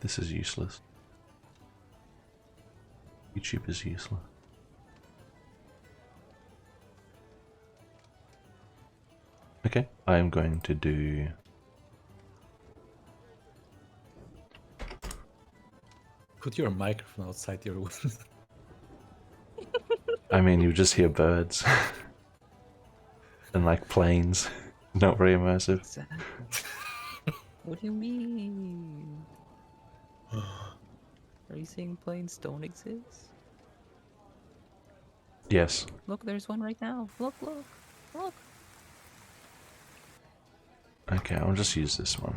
This is useless. YouTube is useless. Okay, I am going to do... Put your microphone outside your window. I mean, you just hear birds. And like planes. Not very immersive. Exactly. What do you mean? Are you saying planes don't exist? Yes. Look, there's one right now. Look, look, look. Okay, I'll just use this one.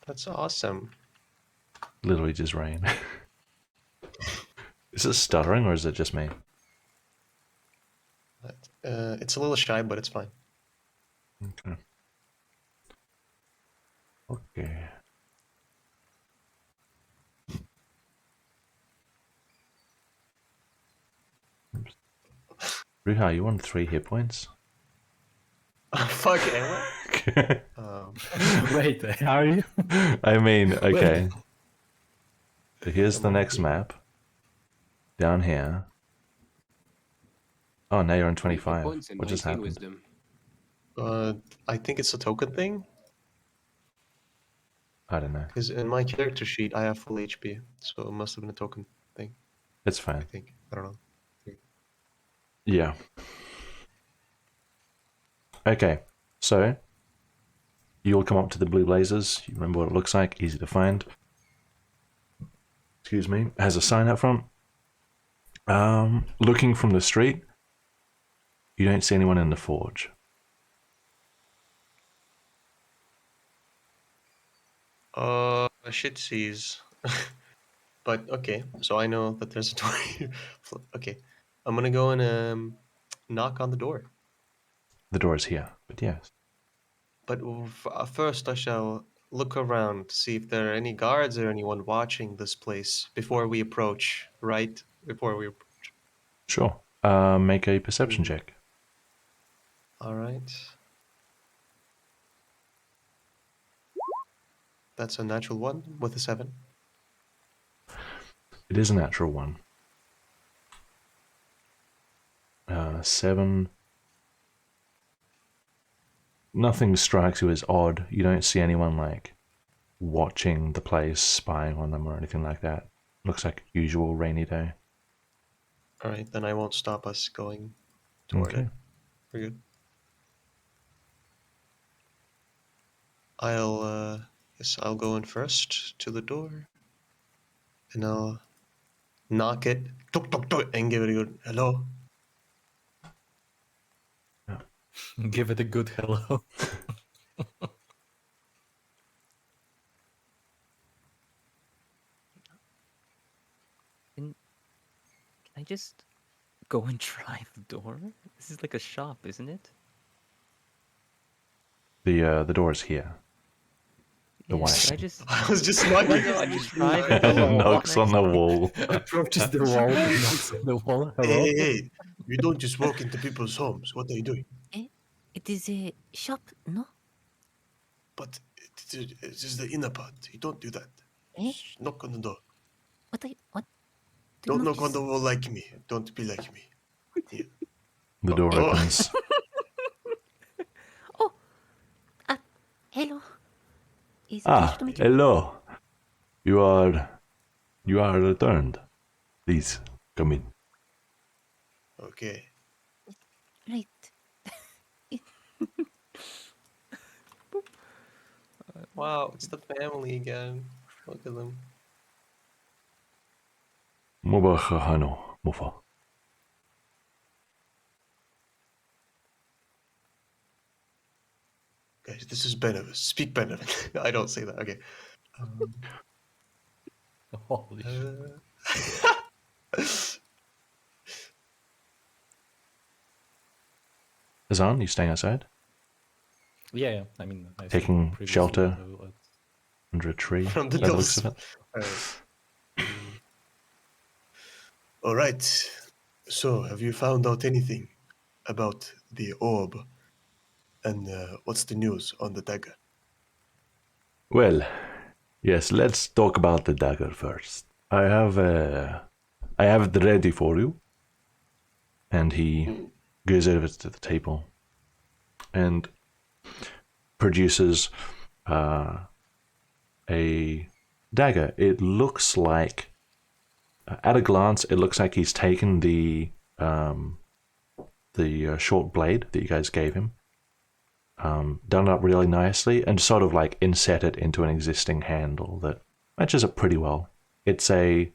That's awesome. Literally just rain. Is it stuttering or is it just me? It's a little shy, but it's fine. Okay. Okay. Oops. Ruha, you want 3 hit points? Fuck, am I? Wait, how are you? I mean, okay. Wait. So here's the next map. Down here. Oh, now you're on 25. Points and What just 19 happened? wisdom. I think it's a token thing. I don't know. Because in my character sheet, I have full HP, so it must have been a token thing. It's I fine. think. I don't know. Yeah. Okay, so you'll come up to the blue blazers. You remember what it looks like, easy to find. Excuse me. It has a sign up front. Looking from the street, you don't see anyone in the forge. Shit sees. But okay, so I know that there's a door here. Okay, I'm gonna go and knock on the door. The door is here, but yes. But first, I shall look around to see if there are any guards or anyone watching this place before we approach. Right before we. Sure. Make a perception check. All right. That's a natural one with a 7. It is a natural one. 7. Nothing strikes you as odd. You don't see anyone like watching the place, spying on them or anything like that. Looks like a usual rainy day. All right, then I won't stop us going toward Okay. it. We're good. I'll go in first to the door, and I'll knock it, tuk, tuk, tuk, and give it a good hello. Give it a good hello. Can I just go and try the door? This is like a shop, isn't it? The door is here. The Yeah, white can I thing. just I was just can I knocking. go and just try the door? Knocks on the wall. Approaches the wall, knocks on the wall. Hey, Hello? hey, hey! You don't just walk into people's homes. What are you doing? Eh? It is a shop, no? But it is the inner part. You don't do that. Eh? Shh, knock on the door. What do you Don't knock on notice? the wall like me. Don't be like me. Here. The door Oh. opens. Oh, hello. It's a pleasure to meet you. Hello. You are returned. Please come in. Okay. Right. Wow, it's the family again. Look at them. Mubahano Mufa. Guys, this is Benevin. Speak Benevin. I don't say that. Okay. Holy shit. Azan, you staying outside? Yeah. I mean, I said Taking previously, shelter? let's- Under a tree? From the by the looks of dogs. it. All right. So, have you found out anything about the orb? And what's the news on the dagger? Well, yes, let's talk about the dagger first. I have it ready for you. And he goes over to the table and produces a dagger. It looks like, at a glance, it looks like he's taken the short blade that you guys gave him, done it up really nicely, and sort of like inset it into an existing handle that matches it pretty well. It's sort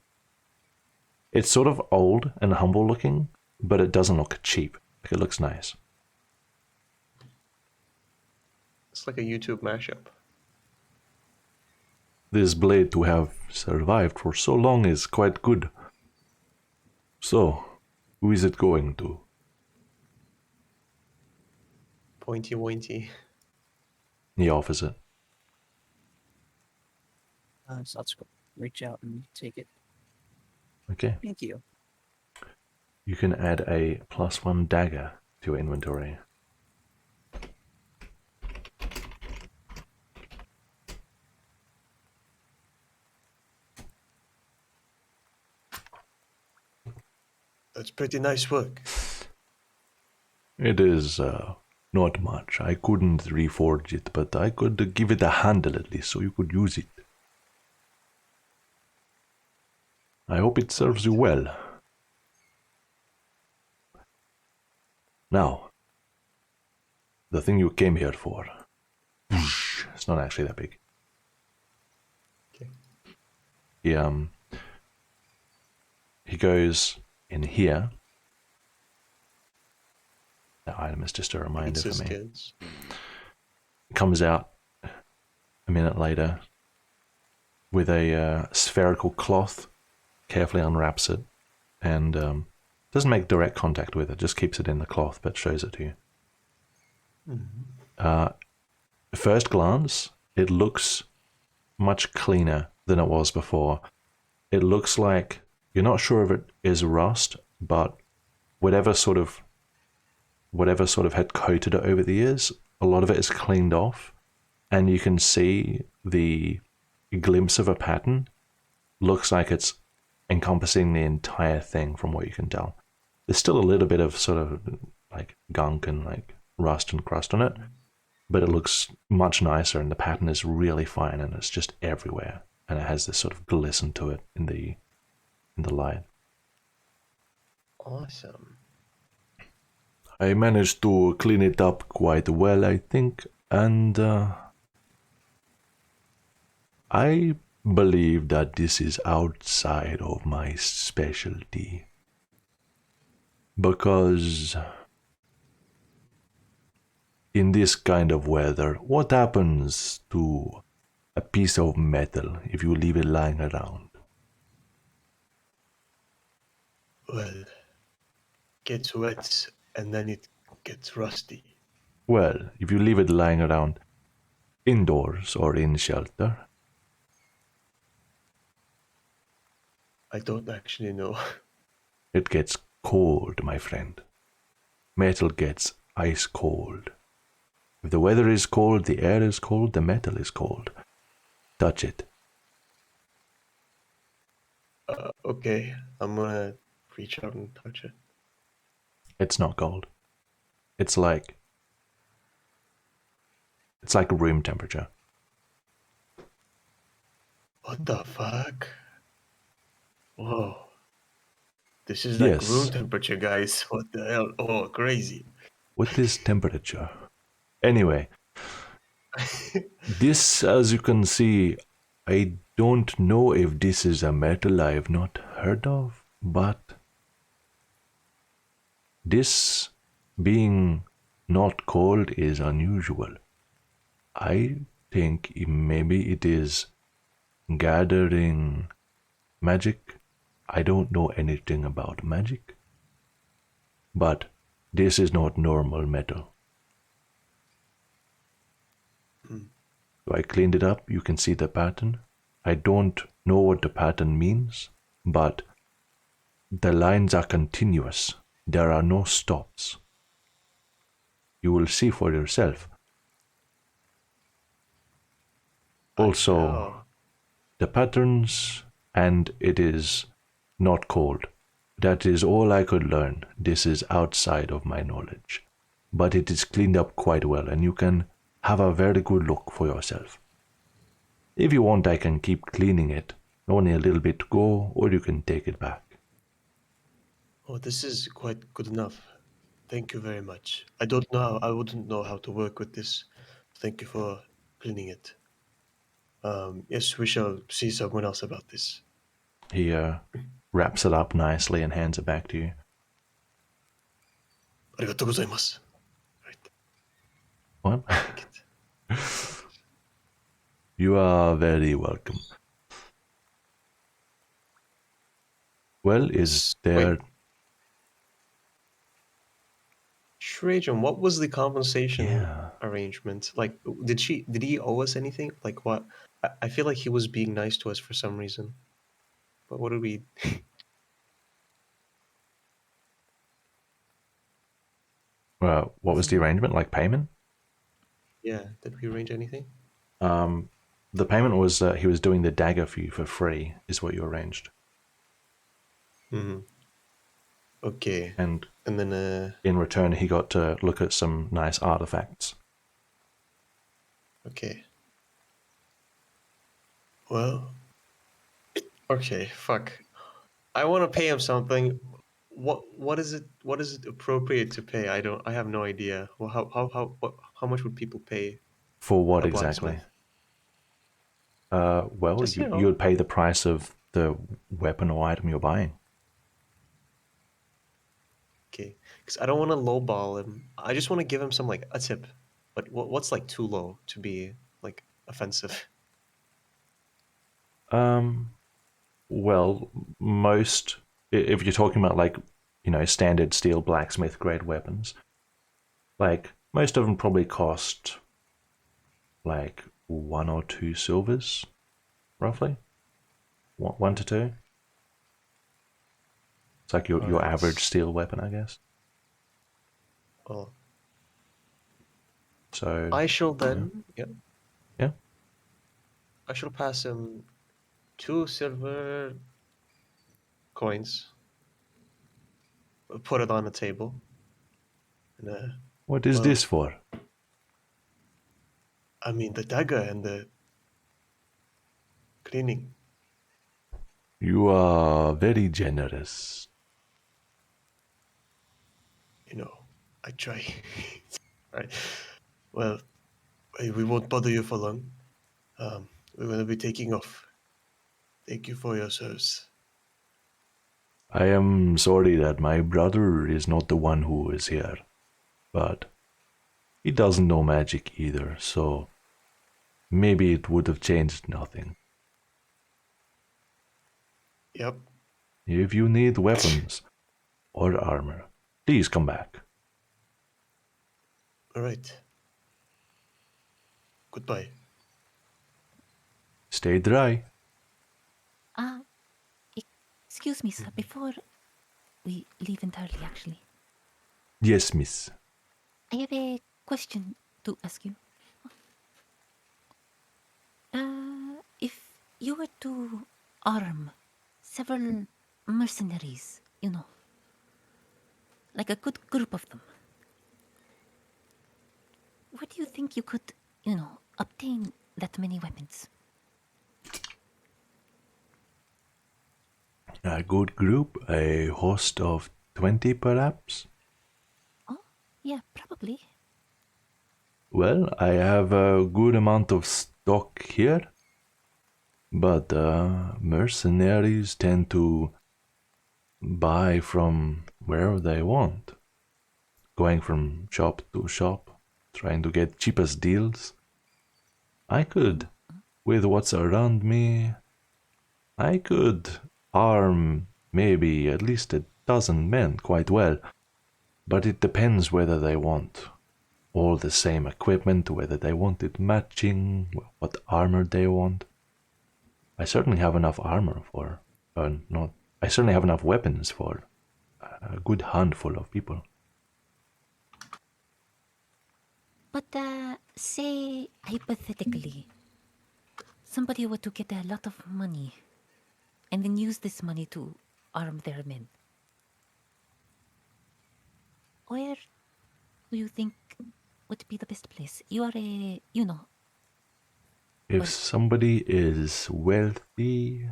of old and humble looking, but it doesn't look cheap. Like, it looks nice. It's like a YouTube mashup. This blade to have survived for so long is quite good. So, who is it going to? Pointy pointy. He offers it. Satsuko, reach out and take it. Okay. Thank you. You can add a +1 dagger to your inventory. That's pretty nice work. It is not much. I couldn't reforge it, but I could give it a handle at least, so you could use it. I hope it serves you well. Now, the thing you came here for. It's not actually that big. Okay. He goes in here. That item is just a reminder It's for me. kids. Comes out a minute later with a spherical cloth, carefully unwraps it, and doesn't make direct contact with it, just keeps it in the cloth but shows it to you. First glance, it looks much cleaner than it was before. It looks like, you're not sure if it is rust, but whatever sort of had coated it over the years, a lot of it is cleaned off, and you can see the glimpse of a pattern. Looks like it's encompassing the entire thing from what you can tell. There's still a little bit of sort of like gunk and like rust and crust on it, but it looks much nicer, and the pattern is really fine, and it's just everywhere, and it has this sort of glisten to it in the light. Awesome. I managed to clean it up quite well, I think, and I believe that this is outside of my specialty. Because in this kind of weather, what happens to a piece of metal if you leave it lying around? Well, gets wet and then it gets rusty. Well, if you leave it lying around indoors or in shelter, I don't actually know. it gets cold, my friend. Metal gets ice cold. If the weather is cold, the air is cold, the metal is cold. Touch it. Okay, I'm gonna reach out and touch it. It's not cold. It's like room temperature. What the fuck? Whoa. This is like room Yes, temperature, guys. What the hell? Oh, crazy. with this temperature. Anyway, this, as you can see, I don't know if this is a metal I have not heard of, but this being not cold is unusual. I think maybe it is gathering magic. I don't know anything about magic, but this is not normal metal. So I cleaned it up. You can see the pattern. I don't know what the pattern means, but the lines are continuous. There are no stops. You will see for yourself. Also, Oh, the patterns, and it is not cold. That is all I could learn. This is outside of my knowledge. But it is cleaned up quite well, and you can have a very good look for yourself. If you want, I can keep cleaning it. Only a little bit to go, or you can take it back. oh, this is quite good enough. Thank you very much. I wouldn't know how to work with this. Thank you for cleaning it. Yes, we shall see someone else about this. He wraps it up nicely and hands it back to you. Arigatou gozaimasu. Right, What? take it. You are very welcome. Well, is there... Wait. Shrejan, what was the compensation Yeah. arrangement? Like, did he owe us anything? Like, what? I feel like he was being nice to us for some reason. But what did we? What was the arrangement? Like payment? Yeah, did we arrange anything? The payment was he was doing the dagger for you for free, is what you arranged. Mm-hmm. Okay. And And then, in return, he got to look at some nice artifacts. okay. Well, okay, fuck. I want to pay him something. What is it? What is it appropriate to pay? I have no idea. Well, how much would people pay For what a exactly? blacksmith? Well, Just, you would pay the price of the weapon or item you're buying. Okay, because I don't want to lowball him. I just want to give him some like a tip. But what's like too low to be like offensive? Well, most, if you're talking about like, standard steel blacksmith grade weapons, like most of them probably cost like 1 or 2 silvers, roughly. 1 to 2. It's like your Alright. average steel weapon, I guess. Well, So I shall then. Yeah. Yeah. I shall pass him 2 silver coins. Put it on the table. And what is well, this for? I mean the dagger and the cleaning. You are very generous. I try. Right. Well, we won't bother you for long. We're going to be taking off. Thank you for your service. I am sorry that my brother is not the one who is here, but he doesn't know magic either, so maybe it would have changed nothing. Yep. If you need weapons or armor, Please come back. All right. Goodbye. Stay dry. Uh, excuse me, sir, before we leave entirely, actually. Yes, miss. I have a question to ask you. If you were to arm several mercenaries, like a good group of them, where do you think you could, obtain that many weapons? A good group, a host of 20 perhaps? Oh, yeah, probably. Well, I have a good amount of stock here, but mercenaries tend to buy from wherever they want, going from shop to shop, trying to get cheapest deals. I could, with what's around me, I could arm maybe at least a dozen men quite well, but it depends whether they want all the same equipment, whether they want it matching, what armor they want. I certainly have enough armor for, not, I certainly have enough weapons for a good handful of people. But, say, hypothetically, somebody were to get a lot of money and then use this money to arm their men. Where do you think would be the best place? You are a, If Well- somebody is wealthy,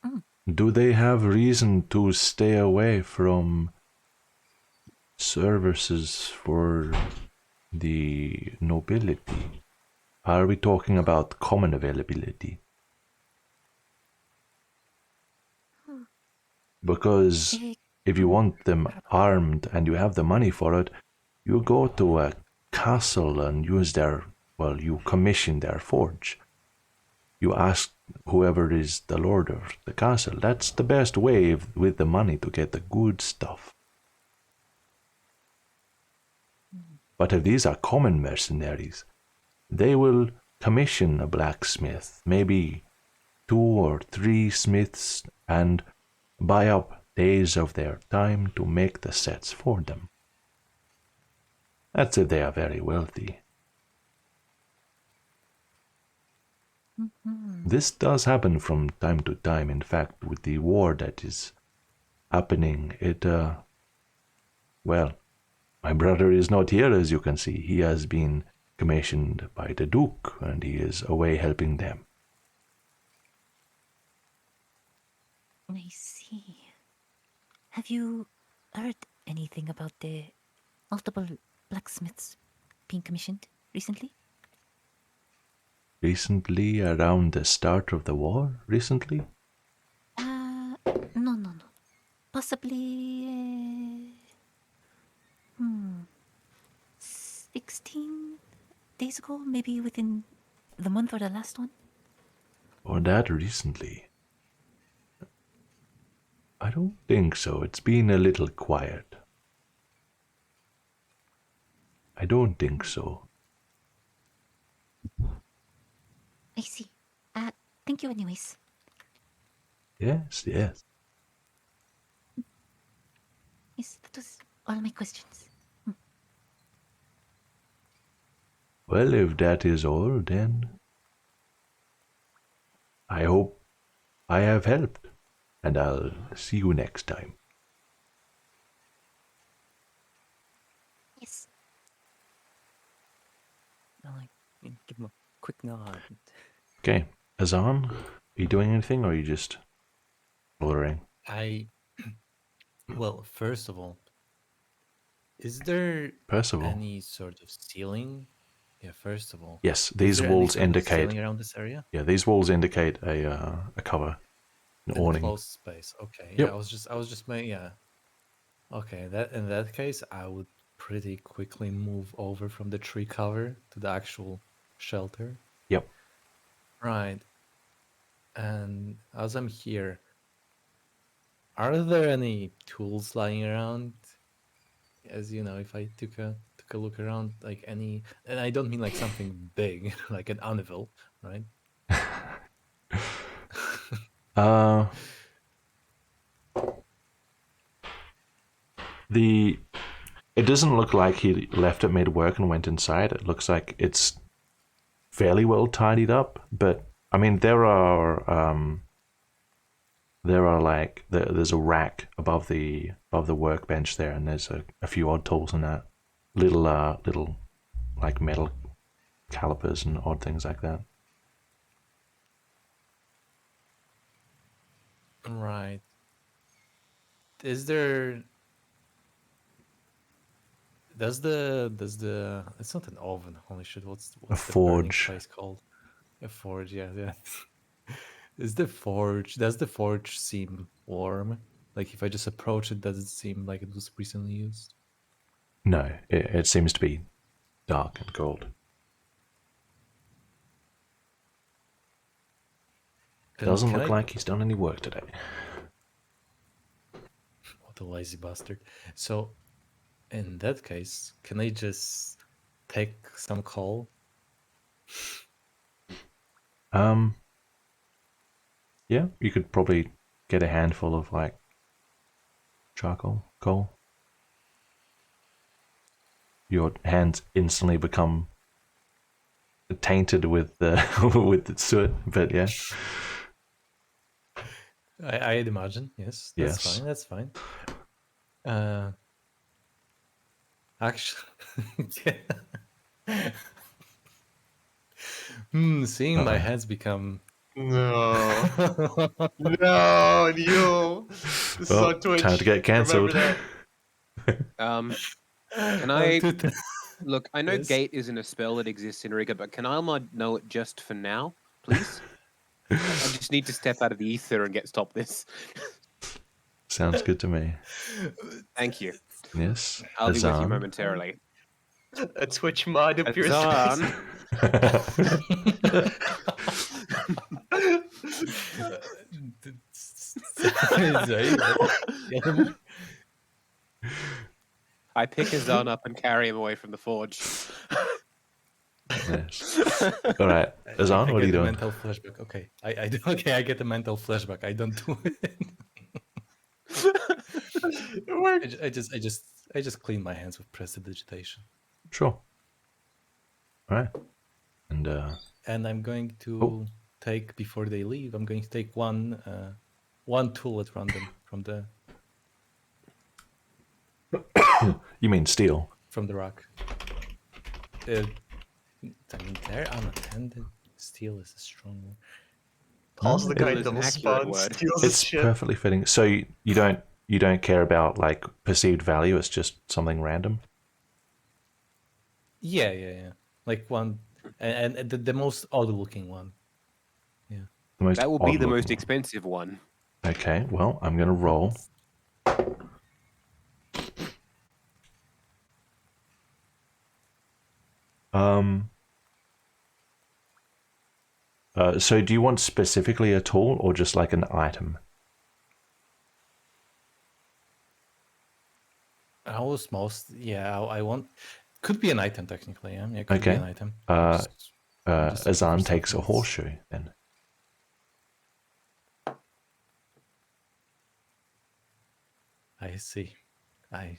Mm. do they have reason to stay away from services for the nobility? Are we talking about common availability? Because eh, if you want them armed and you have the money for it, you go to a castle and use you commission their forge. You ask whoever is the lord of the castle. That's the best way with the money to get the good stuff. But if these are common mercenaries, they will commission a blacksmith, maybe 2 or 3 smiths, and buy up days of their time to make the sets for them. That's if they are very wealthy. This does happen from time to time. In fact, with the war that is happening, my brother is not here, as you can see. He has been commissioned by the Duke, and he is away helping them. I see. Have you heard anything about the multiple blacksmiths being commissioned recently? Recently, around the start of the war, recently? No. Possibly, 16 days ago, maybe within the month or the last one? Or that recently? I don't think so. It's been a little quiet. I don't think so. I see. Thank you anyways. Yes. Yes, that was all my questions. Well, if that is all, then I hope I have helped, and I'll see you next time. Yes. I'll give him a quick nod. Okay, Azan, are you doing anything, or are you just ordering? Well, first of all, is there Percival? any sort of ceiling? Yeah, first of all. Yes, Is these there any walls sort of indicate. ceiling around this area? Yeah, these walls indicate a cover, an An awning. enclosed space. Okay. Yep. Yeah, I was just making, yeah. Okay, that in that case, I would pretty quickly move over from the tree cover to the actual shelter. Yep. Right. And as I'm here, are there any tools lying around? as you know, if I took a look around, like any, and I don't mean like something big, like an anvil, right? Uh, it doesn't look like he left it mid-work and went inside. It looks like it's fairly well tidied up, but I mean there are like there's a rack above the workbench there, and there's a few odd tools in that, little like metal calipers and odd things like that. Right. Is there? Does the? It's not an oven. Holy shit! What's the burning forge. place called? A forge. Yeah, yeah. Does the forge seem warm? Like if I just approach it, does it seem like it was recently used? No, it seems to be dark and cold. Doesn't look like he's done any work today. What a lazy bastard. So, in that case, can I just take some coal? Yeah, you could probably get a handful of like charcoal, coal. Your hands instantly become tainted with the with the soot, but yeah. I'd imagine, yes. That's Yes. fine, that's fine. Actually, seeing my hands become... No. No, you. This is Well, on Twitch. time to get cancelled. Remember Can I Oh, look? I know Yes. gate isn't a spell that exists in Riiga, but can Alma know it just for now, please? I just need to step out of the ether and get stop this. Sounds good to me. Thank you. Yes. I'll be with you Azan. momentarily. that? A Twitch mod appears. Azan. I pick Azan up and carry him away from the forge. Yes. All right, Azan, what are you doing? Mental flashback. Okay, I okay. I get a mental flashback. I don't do it. It worked. I just clean my hands with prestidigitation. Sure. All right. And I'm going to take, before they leave, I'm going to take one tool at random from the You mean steel? from the rack. I mean, they're unattended. Steel is a strong word. Also, the guy Steel is an double accurate spawns, word. steals his It's shit. perfectly fitting. So you don't care about like perceived value. It's just something random. Yeah. Like one, and the most odd-looking one. Yeah. The most That will be the most odd-looking expensive one. one. Okay. Well, I'm gonna roll. So do you want specifically a tool or just like an item? I want. Could be an item technically. Yeah, it could be Okay. an item. Just Azan for takes a something horseshoe then. I see. I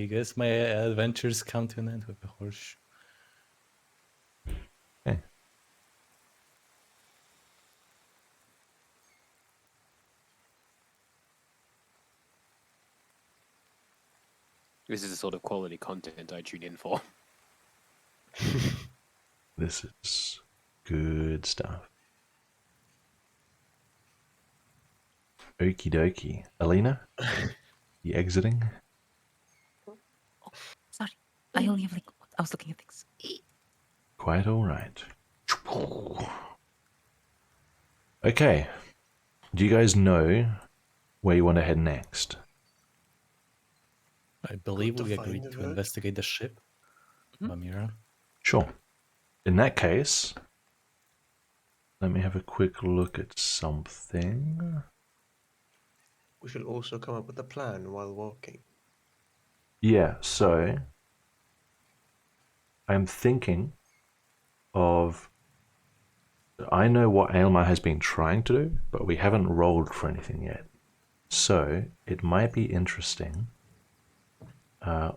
guess my adventures come to an end with a horseshoe. Okay. This is the sort of quality content I tune in for. This is good stuff. Okie dokie. Alina, you exiting? Sorry, I only have like. I was looking at things. Quite all right. Okay. Do you guys know where you want to head next? I believe to we find agreed the to road? investigate the ship, Mamira. Sure. In that case, let me have a quick look at something. we should also come up with a plan while walking. Yeah, so I'm thinking of. I know what Aylmar has been trying to do, but we haven't rolled for anything yet. So it might be interesting.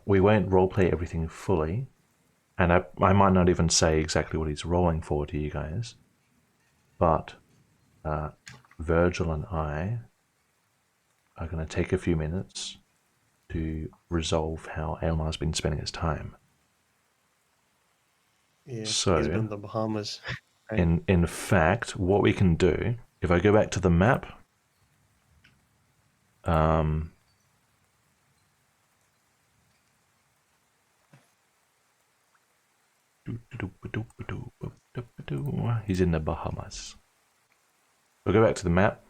We won't roleplay everything fully, and I might not even say exactly what he's rolling for to you guys, but Virgil and I are going to take a few minutes to resolve how Aylmar's been spending his time. Yeah, So, he's been in the Bahamas. Right? in fact, what we can do, if I go back to the map, he's in the Bahamas. We'll go back to the map.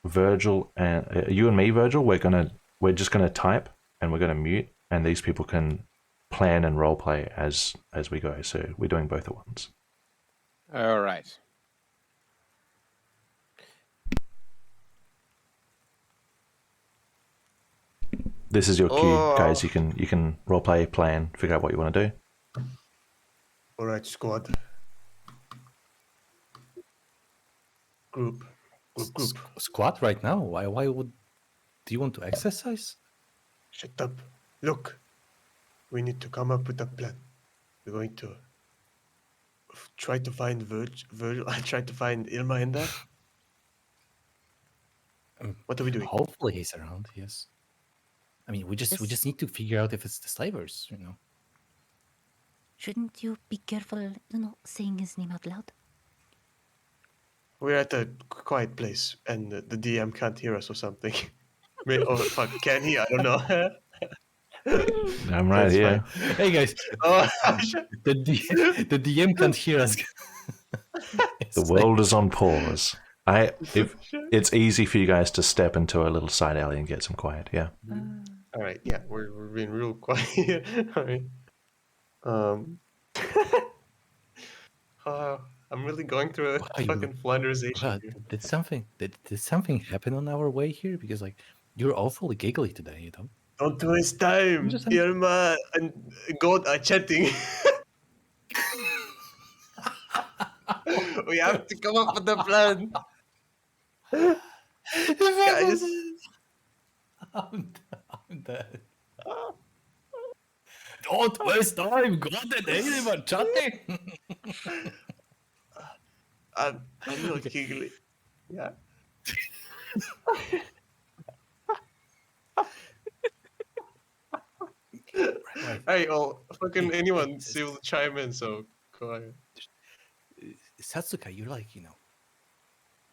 Virgil and you and me, Virgil, we're just gonna type and we're gonna mute, and these people can plan and roleplay as we go. So we're doing both at once. All right. This is your cue, guys. You can roleplay, plan, figure out what you want to do. All right, squad. Group. Squat right now? Why would... Do you want to exercise? Shut up. Look, we need to come up with a plan. We're going to try to find Virgil. I tried to find Irma in there. What are we doing? Hopefully he's around, yes. I mean, we just need to figure out if it's the slavers, you know. Shouldn't you be careful, saying his name out loud? We're at a quiet place, and the DM can't hear us or something. Oh, fuck, can he? I don't know. I'm right here. Fine. Hey guys, Oh, the DM can't hear us. The world is on pause. If it's easy for you guys to step into a little side alley and get some quiet, yeah. all right, yeah, we're being real quiet. All right. I'm really going through a fucking Flanderization here. Did something happen on our way here? Because like you're awfully giggly today, you know. Don't waste time. Irma and God are chatting. We have to come up with a plan. Guys. I'm dead. Don't waste time. God and Aiden are chatting. I'm not giggly. Yeah. Right. Hey, well, fucking anyone will chime in, so go ahead. Satsuka, you're like,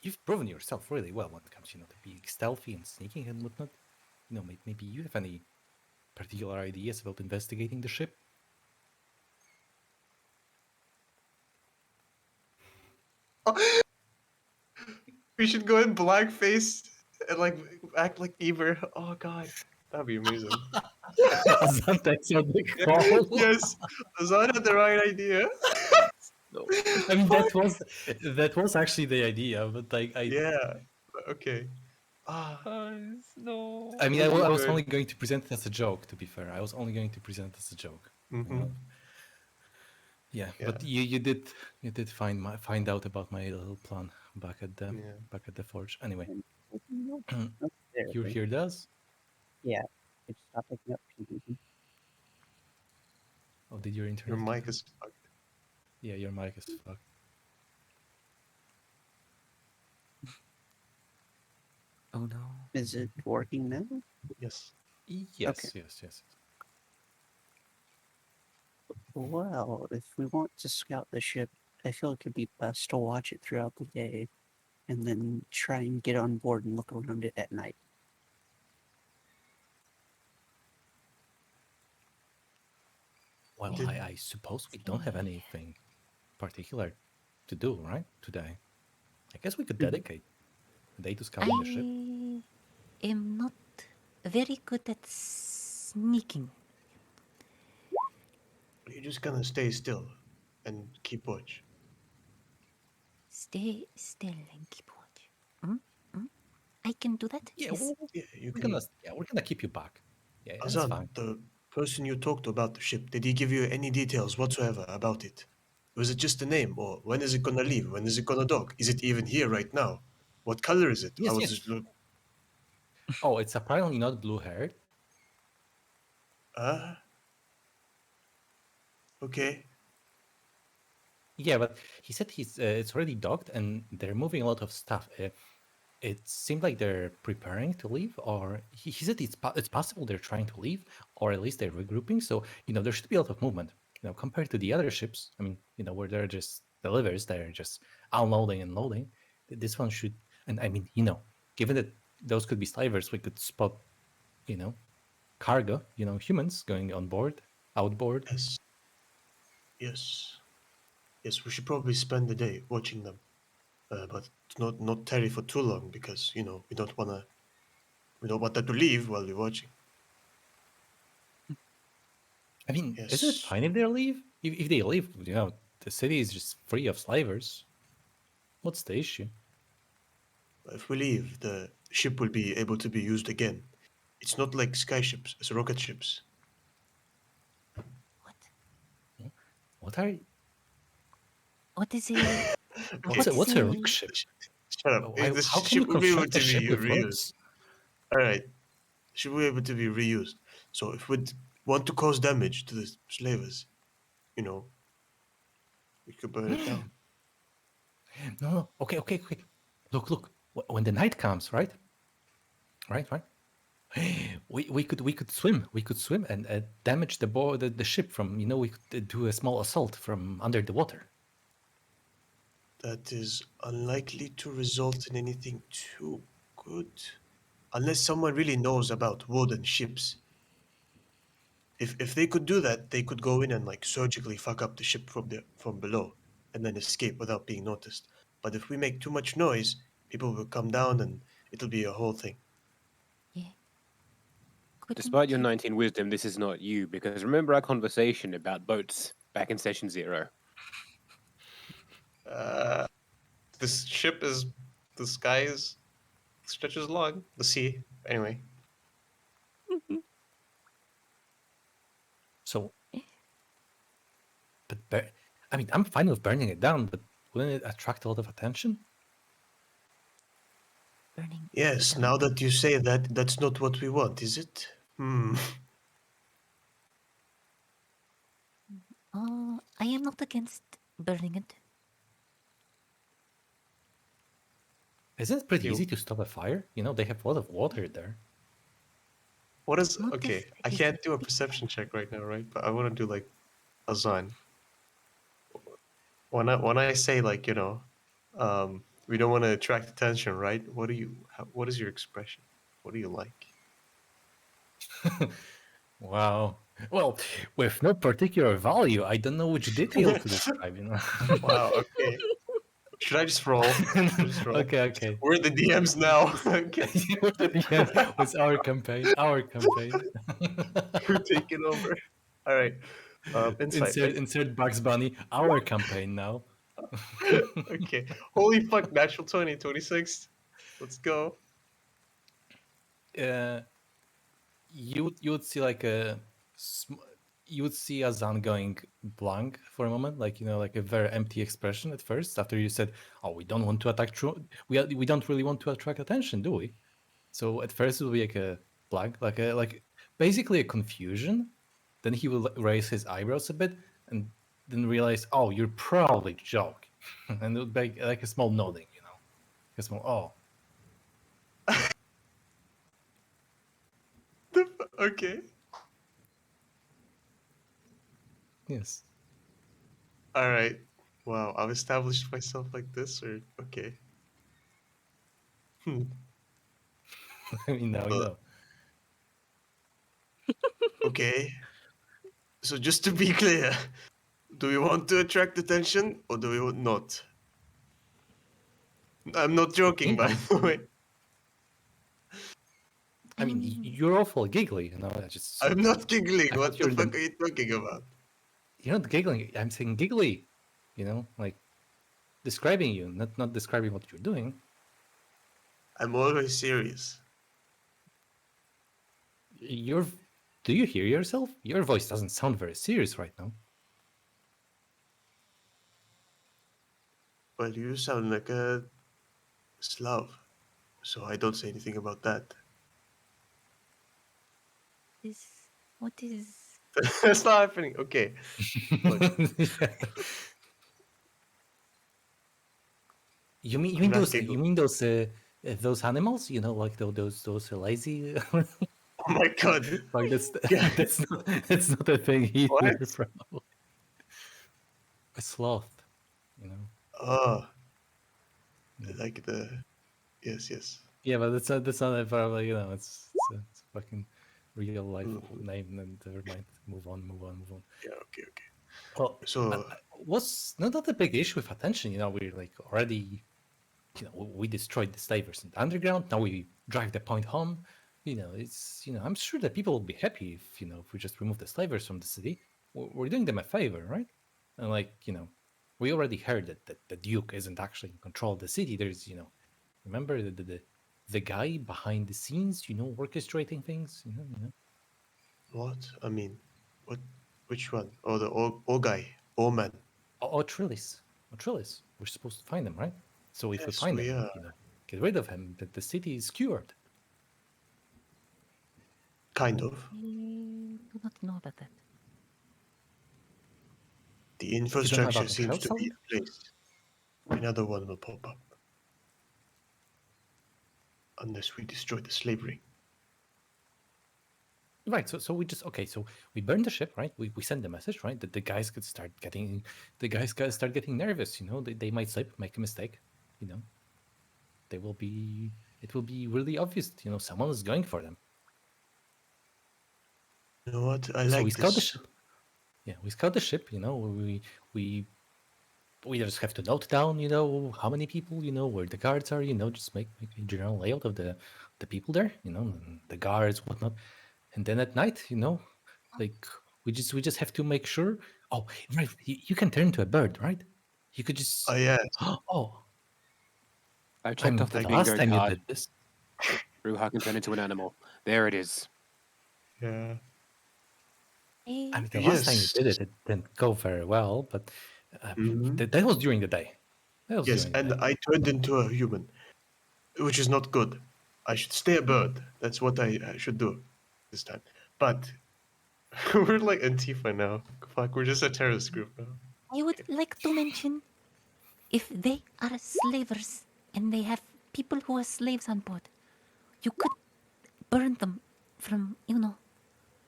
you've proven yourself really well when it comes, to being stealthy and sneaking and whatnot. Maybe you have any particular ideas about investigating the ship? We should go in blackface and like act like Eber. Oh god, that'd be amazing. That's what they call. Yes, Azan had the right idea. No. I mean that was actually the idea, but like Yeah. Okay. No. I mean, I Really was good. only going to present it as a joke. To be fair, I was only going to present it as a joke. Mhm. Yeah, Yeah. but you did find out about my little plan back at the forge. Anyway, you hear those? Yeah, it stopped picking up for some reason. Oh, did your internet? Your mic is fucked. Yeah, your mic is fucked. Oh no. Is it working now? Yes. Yes, Okay. yes. Well, if we want to scout the ship, I feel it could be best to watch it throughout the day and then try and get on board and look around it at night. Well, I suppose we don't have anything particular to do, right? Today, I guess we could dedicate a day to scouting the ship. I am not very good at sneaking. You're just gonna stay still and keep watch. Stay still and keep watch. I can do that? Yeah, Yes. Yeah, you we're can. gonna keep you back. Yeah, that's Azan, fine. the person you talked to about the ship, did he give you any details whatsoever about it? Was it just a name, or when is it gonna leave? When is it gonna dock? Is it even here right now? What color is it? I Yes, was yes. just look. Oh, it's apparently not blue-haired. Ah, okay. Yeah, but he said it's already docked and they're moving a lot of stuff. It seemed like they're preparing to leave, or he said it's possible they're trying to leave, or at least they're regrouping. So there should be a lot of movement. Compared to the other ships, I mean, where they're just delivers, they're just unloading and loading. This one should, and I mean, given that those could be slavers, we could spot, cargo, humans going on board, outboard. Yes, yes, yes. We should probably spend the day watching them, but not tarry for too long because we don't want them to leave while we're watching. I mean, isn't it Yes. fine if they leave? If they leave, the city is just free of slavers. What's the issue? If we leave, the ship will be able to be used again. It's not like sky ships, it's rocket ships. What? What are What is a Okay, what is what's a a rook ship? shut up. Why? The How can you ship will be able construct a to be ship with reused. rooks? All right, ship will be able to be reused. So if we want to cause damage to the slavers, you know, we could burn it down. No. Okay. Look. When the night comes, right? Right. We could swim. We could swim and damage the ship from. We could do a small assault from under the water. That is unlikely to result in anything too good, unless someone really knows about wooden ships. If they could do that, they could go in and like surgically fuck up the ship from below, and then escape without being noticed. But if we make too much noise, people will come down, and it'll be a whole thing. yeah? Couldn't Despite your you? 19 wisdom, this is not you, because remember our conversation about boats back in session 0. This ship is the skies stretches long. The sea. Anyway. So, but I mean, I'm fine with burning it down, but wouldn't it attract a lot of attention? Burning. Yes, down? now that you say that, that's not what we want, is it? I am not against burning it. Isn't it pretty You- easy to stop a fire? They have a lot of water there. What is Not okay? as I easy. can't do a perception check right now, right? But I want to do like Azan. When I say like we don't want to attract attention, right? What is your expression? What do you like? Wow. Well, with no particular value, I don't know which detail to describe. Wow. Okay. Should I just roll? Should I just roll? Okay. We're the DMs now. Okay. It's our campaign. Our campaign. We're taking over. All right. Insight, right? Insert Bugs Bunny. Our campaign now. Okay. Holy fuck! Natural 20, 26. Let's go. You would see like you would see Azan going blank for a moment, like like a very empty expression at first. After you said, "Oh, we don't want to attack. We don't really want to attract attention, do we?" So at first it will be like a blank, like basically a confusion. Then he will raise his eyebrows a bit and then realize, "Oh, you're probably joking," and it would be like a small nodding, a small "Oh." Okay. Yes. All right. Wow. I've established myself like this, or okay. I mean, now you Uh, know. Okay. So just to be clear, do we want to attract attention or do we not? I'm not joking, by the way. I mean, you're awful giggly, I just. I'm not giggling. I What thought the you're fuck are you talking about? You're not giggling. I'm saying giggly. Like describing you, not describing what you're doing. I'm always serious. Do you hear yourself? Your voice doesn't sound very serious right now. Well, you sound like a Slav, so I don't say anything about that. What is? That's not happening. Okay. Look. Yeah. You mean I'm not those giggling. those animals? You know, like those lazy. Oh my god. Like Yeah. that's not a thing either. What? Probably a sloth. You know. Oh, Yeah. like the. Yes. Yeah, but that's not a probably, you know, it's a fucking real life name. And never mind. Move on. Yeah, okay. Well, So, was not a big issue with attention. You know, we're like already, you know, we destroyed the slavers in the underground. Now we drive the point home. You know, it's, you know, I'm sure that people will be happy if, you know, if we just remove the slavers from the city. We're doing them a favor, right? And like, you know, we already heard that the Duke isn't actually in control of the city. There's, you know, remember the guy behind the scenes, you know, orchestrating things, you know. what? I mean, what? Which one? Oh, the old guy. Old man. Or Trillis. We're supposed to find him, right? So if we Yes, find we him, are. you know, get rid of him, the city is cured. Kind of. I do not know about that. The You don't know infrastructure about the seems to be household? in place. Another one will pop up. Unless we destroy the slavery. Right. So we just so we burn the ship, right? We send the message, right? That the guys gotta start getting nervous, you know, they might slip, make a mistake, you know. It will be really obvious, you know, someone is going for them. You know what? I So we like scout the this. ship. Yeah, we scout the ship, you know, we just have to note down, you know, how many people, you know, where the guards are, you know, just make a general layout of the people there, you know, and the guards, whatnot. And then at night, you know, like we just have to make sure. Oh, right, you can turn into a bird, right? You could just. Oh, yes. Oh, I I checked mean, off the the bingo last time you card. did this, Ruha can turn into an animal. There it is. Yeah. I mean, the last time you Yes. did it, it didn't go very well. But Mhm. that was during the day. That was Yes, during the and day. I turned into a human, which is not good. I should stay a bird. That's what I should do this time. But we're like Antifa now. Fuck, we're just a terrorist group now. I would like to mention, if they are slavers and they have people who are slaves on board, you could burn them from, you know.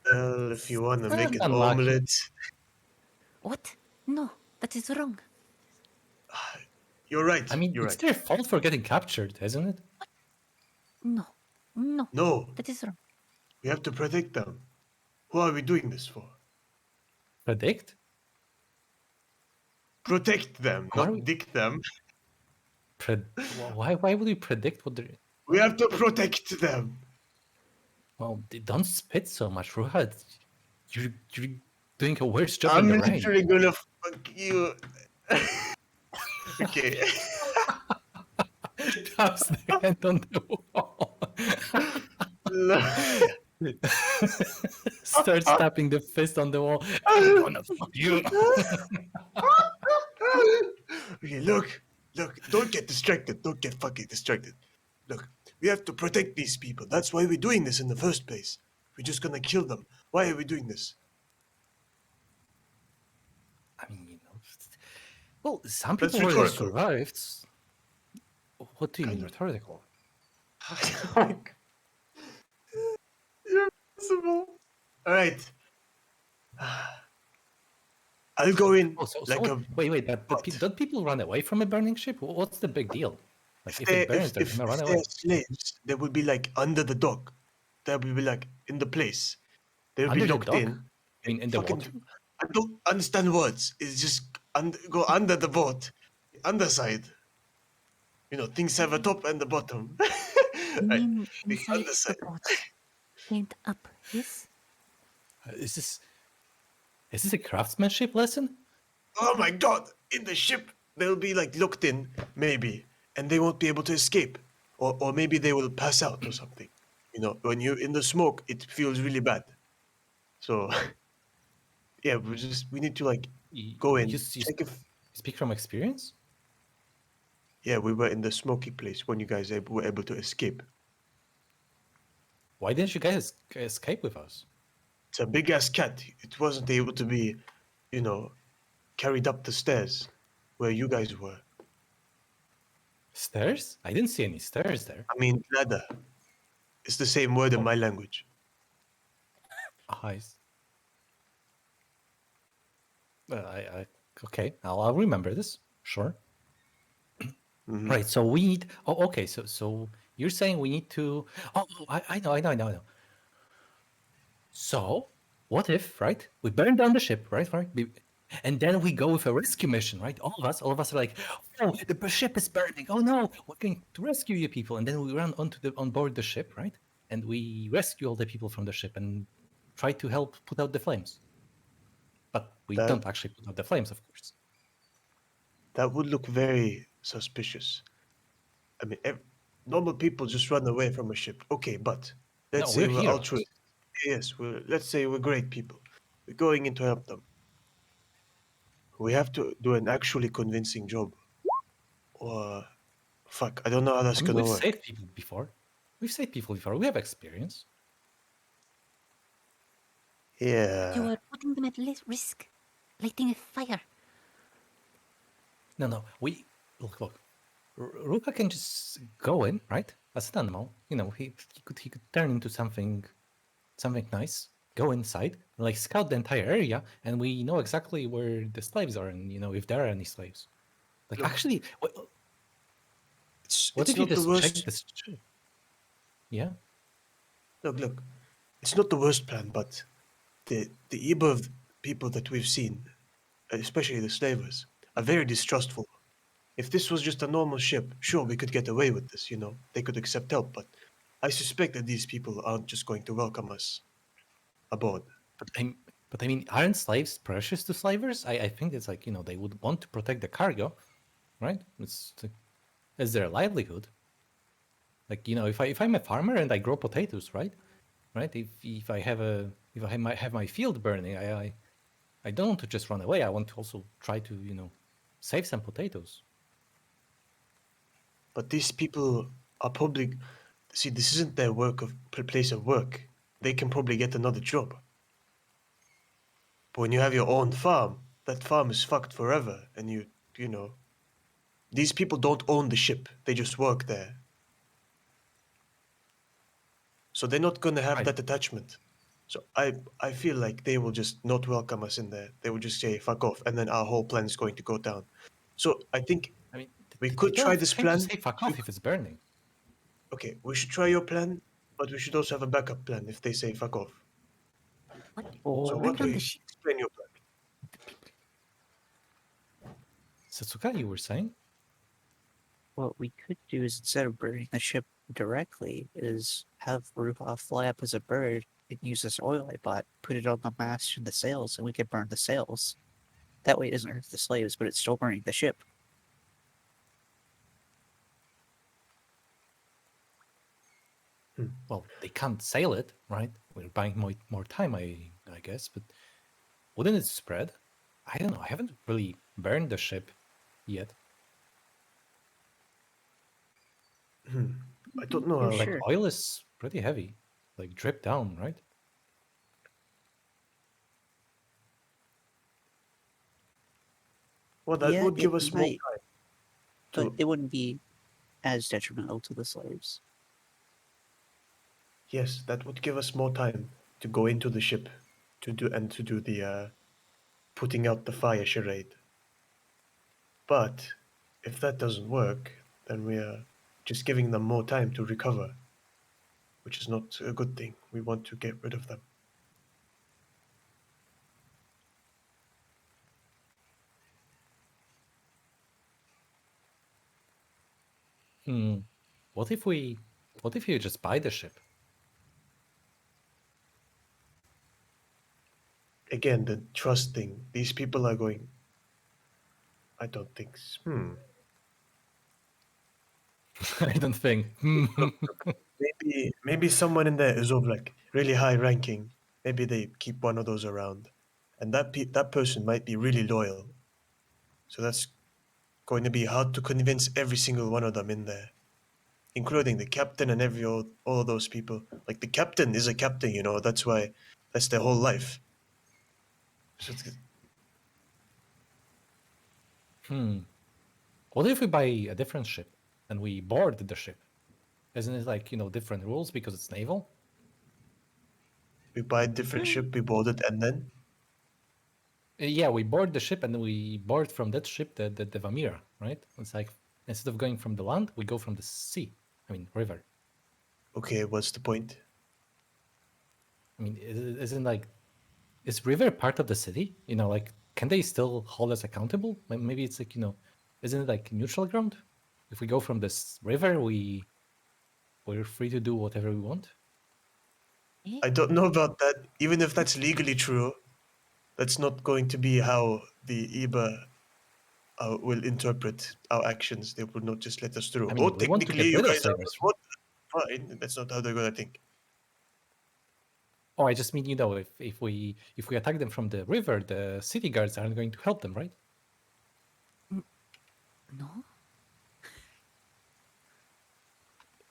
Well, if you want to make an Unlucky. omelette, What? No, that is wrong. you're right. I mean, You're it's right. their fault for getting captured, isn't it? No, No, that is wrong. we have to protect them. Who are we doing this for? Predict? Protect them, Why are not we? dick them. Why would we predict what they're? We have to protect them. Well, don't spit so much, Ruhad. You're doing a worse job in I'm the rain. literally gonna fuck you. Okay. Taps the hand on the wall. Starts tapping the fist on the wall. I'm gonna fuck you. Okay, look. Don't get distracted. Don't get fucking distracted. Look, we have to protect these people. That's why we're doing this in the first place. We're just gonna kill them. Why are we doing this? I mean, you know. Well, some That's people already rhetorical. survived. What do you Kind mean of. rhetorical? You're impossible. All right. I'll go in Oh, so like a. wait, but What? don't people run away from a burning ship? What's the big deal? Like, if it burns, they're gonna run If away. they're slaves, they would be like under the dock. They would be like in the place. They would be Under the locked dock? in. I mean, in the Fucking. water? I don't understand words. It's just go under the boat, underside. You know, things have a top and a bottom. You Right, mean the inside the underside. boat? Paint up, yes? Is this a craftsmanship lesson? Oh my god! In the ship, they'll be like locked in, maybe, and they won't be able to escape. or maybe they will pass out or something. You know, when you're in the smoke, it feels really bad. So yeah, we need to like go in, You check if speak from experience? yeah, we were in the smoky place when you guys were able to escape. Why didn't you guys escape with us? It's a big ass cat. It wasn't able to be, you know, carried up the stairs where you guys were. Stairs? I didn't see any stairs there. I mean, ladder. It's the same word in Oh. my language. Eyes. Okay, I'll remember this. Sure. Mhm. Right. So we need. Oh, okay. So you're saying we need to. I know. So what if, right? We burn down the ship, right? And then we go with a rescue mission, right? All of us are like, oh, the ship is burning. Oh no, we're going to rescue you people. And then we run on board the ship, right? And we rescue all the people from the ship and try to help put out the flames. But we That don't actually put out the flames, of course. that would look very suspicious. I mean, normal people just run away from a ship. Okay, but let's No, say we're we're heroes. altruists. Yes, let's say we're great people. We're going in to help them. We have to do an actually convincing job. Or fuck, I don't know how that's I mean, gonna we've work. saved people before. We've saved people before. We have experience. You Yeah. are putting them at risk, lighting a fire. No. We look. Ruka can just go in, right? As an animal, you know, he could turn into something nice. Go inside, like scout the entire area, and we know exactly where the slaves are, and you know if there are any slaves. Like, Look, actually, what it's if you not the just check worst. this? Yeah. Look. It's not the worst plan, but the evil of people that we've seen, especially the slavers, are very distrustful. If this was just a normal ship, sure, we could get away with this, you know. They could accept help, but I suspect that these people aren't just going to welcome us aboard. But I mean, aren't slaves precious to slavers? I think it's like, you know, they would want to protect the cargo, right? It's their livelihood. Like, you know, if I'm a farmer and I grow potatoes, right? Right? If I have my field burning, I don't want to just run away. I want to also try to, you know, save some potatoes. But these people are probably see this isn't their place of work. They can probably get another job. But when you have your own farm, that farm is fucked forever, and you know, these people don't own the ship. They just work there. So they're not gonna have Right. that attachment. So I feel like they will just not welcome us in there. They will just say fuck off, and then our whole plan is going to go down. So I think I mean, we they could don't try have this time to plan. say fuck off if it's burning. Okay, we should try your plan, but we should also have a backup plan if they say fuck off. What? So Or Burn what down we the ship. explain your plan? Satsuka, you were saying? what we could do is instead of burning the ship directly, is have Ruha fly up as a bird and use this oil I bought, put it on the mast and the sails, and we could burn the sails. That way it doesn't hurt the slaves, but it's still burning the ship. Well, they can't sail it, right? We're buying more time, I guess. But wouldn't it spread? I don't know. I haven't really burned the ship yet. I don't know Yeah, how. Like, sure. oil is pretty heavy. Like, drip down, right? Well, that Yeah, would it give us more might, time but to. it wouldn't be as detrimental to the slaves. Yes, that would give us more time to go into the ship to do the putting out the fire charade. But if that doesn't work, then we are just giving them more time to recover, which is not a good thing. We want to get rid of them. Hmm. What if you just buy the ship? Again, the trust thing. These people are going. I don't think. I don't think. Maybe someone in there is of like really high ranking. Maybe they keep one of those around, and that person might be really loyal. So that's going to be hard to convince every single one of them in there, including the captain and all of those people. Like the captain is a captain, you know. That's why that's their whole life. So What if we buy a different ship and we board the ship? Isn't it like, different rules because it's naval? we buy a different ship, we board it, and then Yeah, we board the ship and then we board from that ship the Vamira, right? It's like instead of going from the land, we go from the sea. I mean, river. okay, what's the point? I mean, isn't like is river part of the city? Like can they still hold us accountable? Maybe it's like isn't it like neutral ground? If we go from this river, we're free to do whatever we want. I don't know about that. Even if that's legally true, that's not going to be how the IBA will interpret our actions. They will not just let us through. I Oh, mean, we want to technically, get you rid of guys are slavers. what? Fine. That's not how they're gonna think. Oh, I just mean if we attack them from the river, the city guards aren't going to help them, right? No?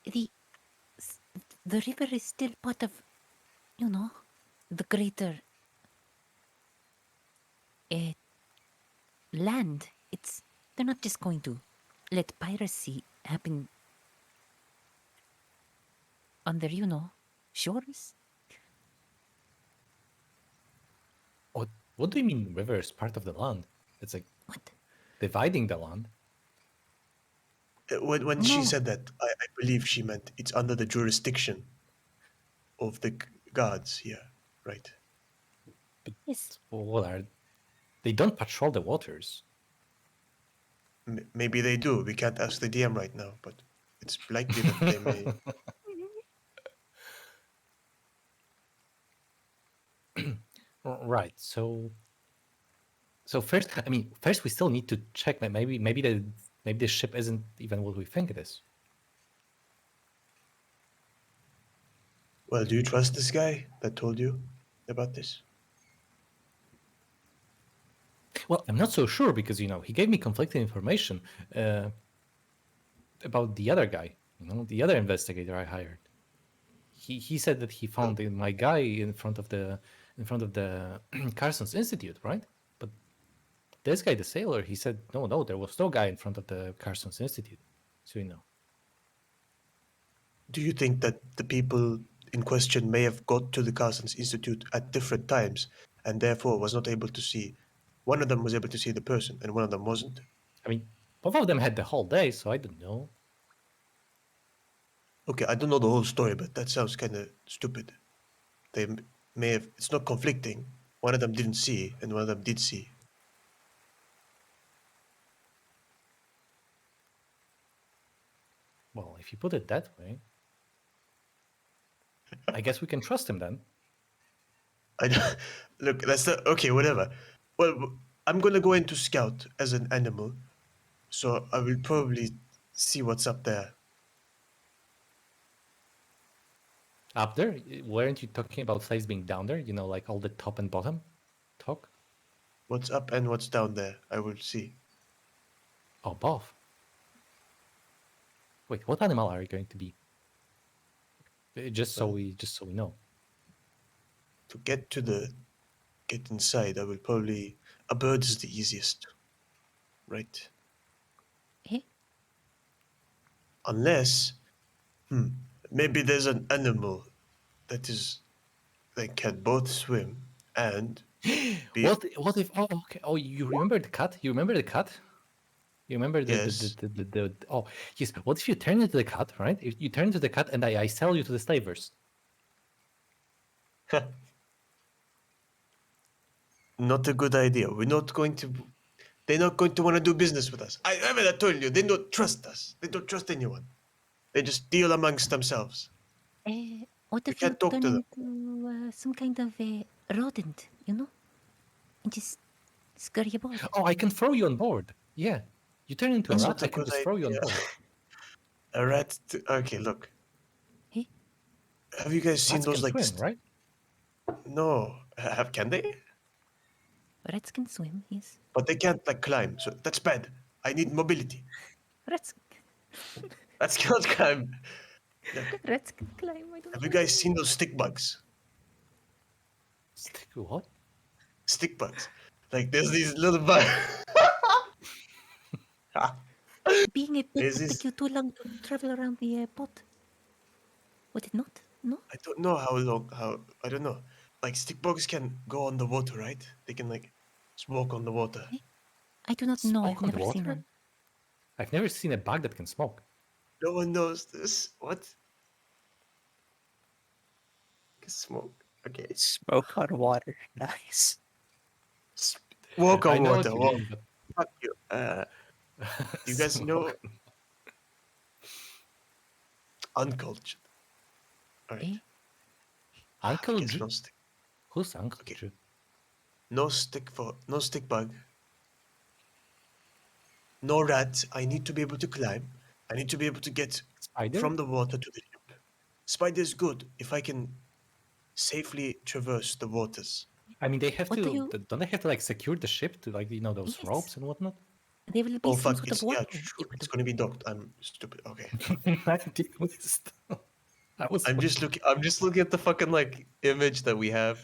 The, the river is still part of, the greater land. They're not just going to let piracy happen on their, shores. What do you mean river is part of the land? It's like What? dividing the land. When she No. said that, I believe she meant it's under the jurisdiction of the gods here, right? Yes. What are they? Don't patrol the waters. Maybe they do. We can't ask the DM right now, but it's likely that they may. Right. So first, first we still need to check. Maybe the ship isn't even what we think it is. Well, do you trust this guy that told you about this? Well, I'm not so sure because he gave me conflicting information about the other guy. The other investigator I hired. He said that he found my guy in front of the Carson's Institute, right? But this guy, the sailor, he said no, there was no guy in front of the Carson's Institute. So Do you think that the people in question may have got to the Carson's Institute at different times and therefore was not able to see? One of them was able to see the person and one of them wasn't. both of them had the whole day, so I don't know. Okay, I don't know the whole story, but that sounds kind of stupid. They may have. It's not conflicting. One of them didn't see and one of them did see. Well, if you put it that way, I guess we can trust him then. Look, that's the okay. Whatever. Well, I'm gonna go into scout as an animal, so I will probably see what's up there. Up there, weren't you talking about slaves being down there? Like all the top and bottom talk. What's up and what's down there, I will see. Oh, both. Wait, what animal are you going to be? Just so we know. To get inside, I will probably a bird is the easiest, right? Eh? Unless, maybe there's an animal that can both swim and be. What if? Oh, okay. Oh, you remember the cat? You remember the cat? You remember Yes. the oh yes. What if you turn into the cat, right? If you turn into the cat and I sell you to the slavers. Not a good idea. We're not going to. They're not going to want to do business with us. I told you, they don't trust us. They don't trust anyone. They just deal amongst themselves. What We if you can't talk turn to them. into some kind of a rodent, and just scurry about? Oh, I can throw you on board. Yeah, you turn into a That's rat. not a I can good just throw you on idea. board. A rat. Okay, look. Hey, Have you guys seen Rats can those like? swim, right? No. Can they? rats can swim, yes. But they can't like climb. So that's bad. I need mobility. Rats, Rats cannot climb. Look. rats can climb. I don't Have you know. guys seen those stick bugs? Stick what? Stick bugs. Like there's these little bugs. Being a pet There's would this. take you too long to travel around the airport. Would it not? No? I don't know how long. How I don't know. Like stick bugs can go on the water, right? They can like just walk on the water. I do not know. Smoke I've on never seen water? one. I've never seen a bug that can smoke. No one knows this. What? Smoke. Okay. Smoke on water. Nice. Walk I on know water. what you Walk. mean, but Fuck you. You guys know smoke. uncultured. All right. Eh? Uncle Guess Ju? no stick. Who's Uncle Okay. Ju? No stick bug. No rat. I need to be able to climb. I need to be able to get Spider? from the water to the ship. Spider is good if I can safely traverse the waters. I mean, they have What do to. you- Don't they have to like secure the ship to like those Yes. ropes and whatnot? There will be Oh some fuck! sort It's of water. yeah, you true. could It's gonna be docked. I'm stupid. Okay. I did list. I was. I'm just looking. I'm just looking at the fucking like image that we have,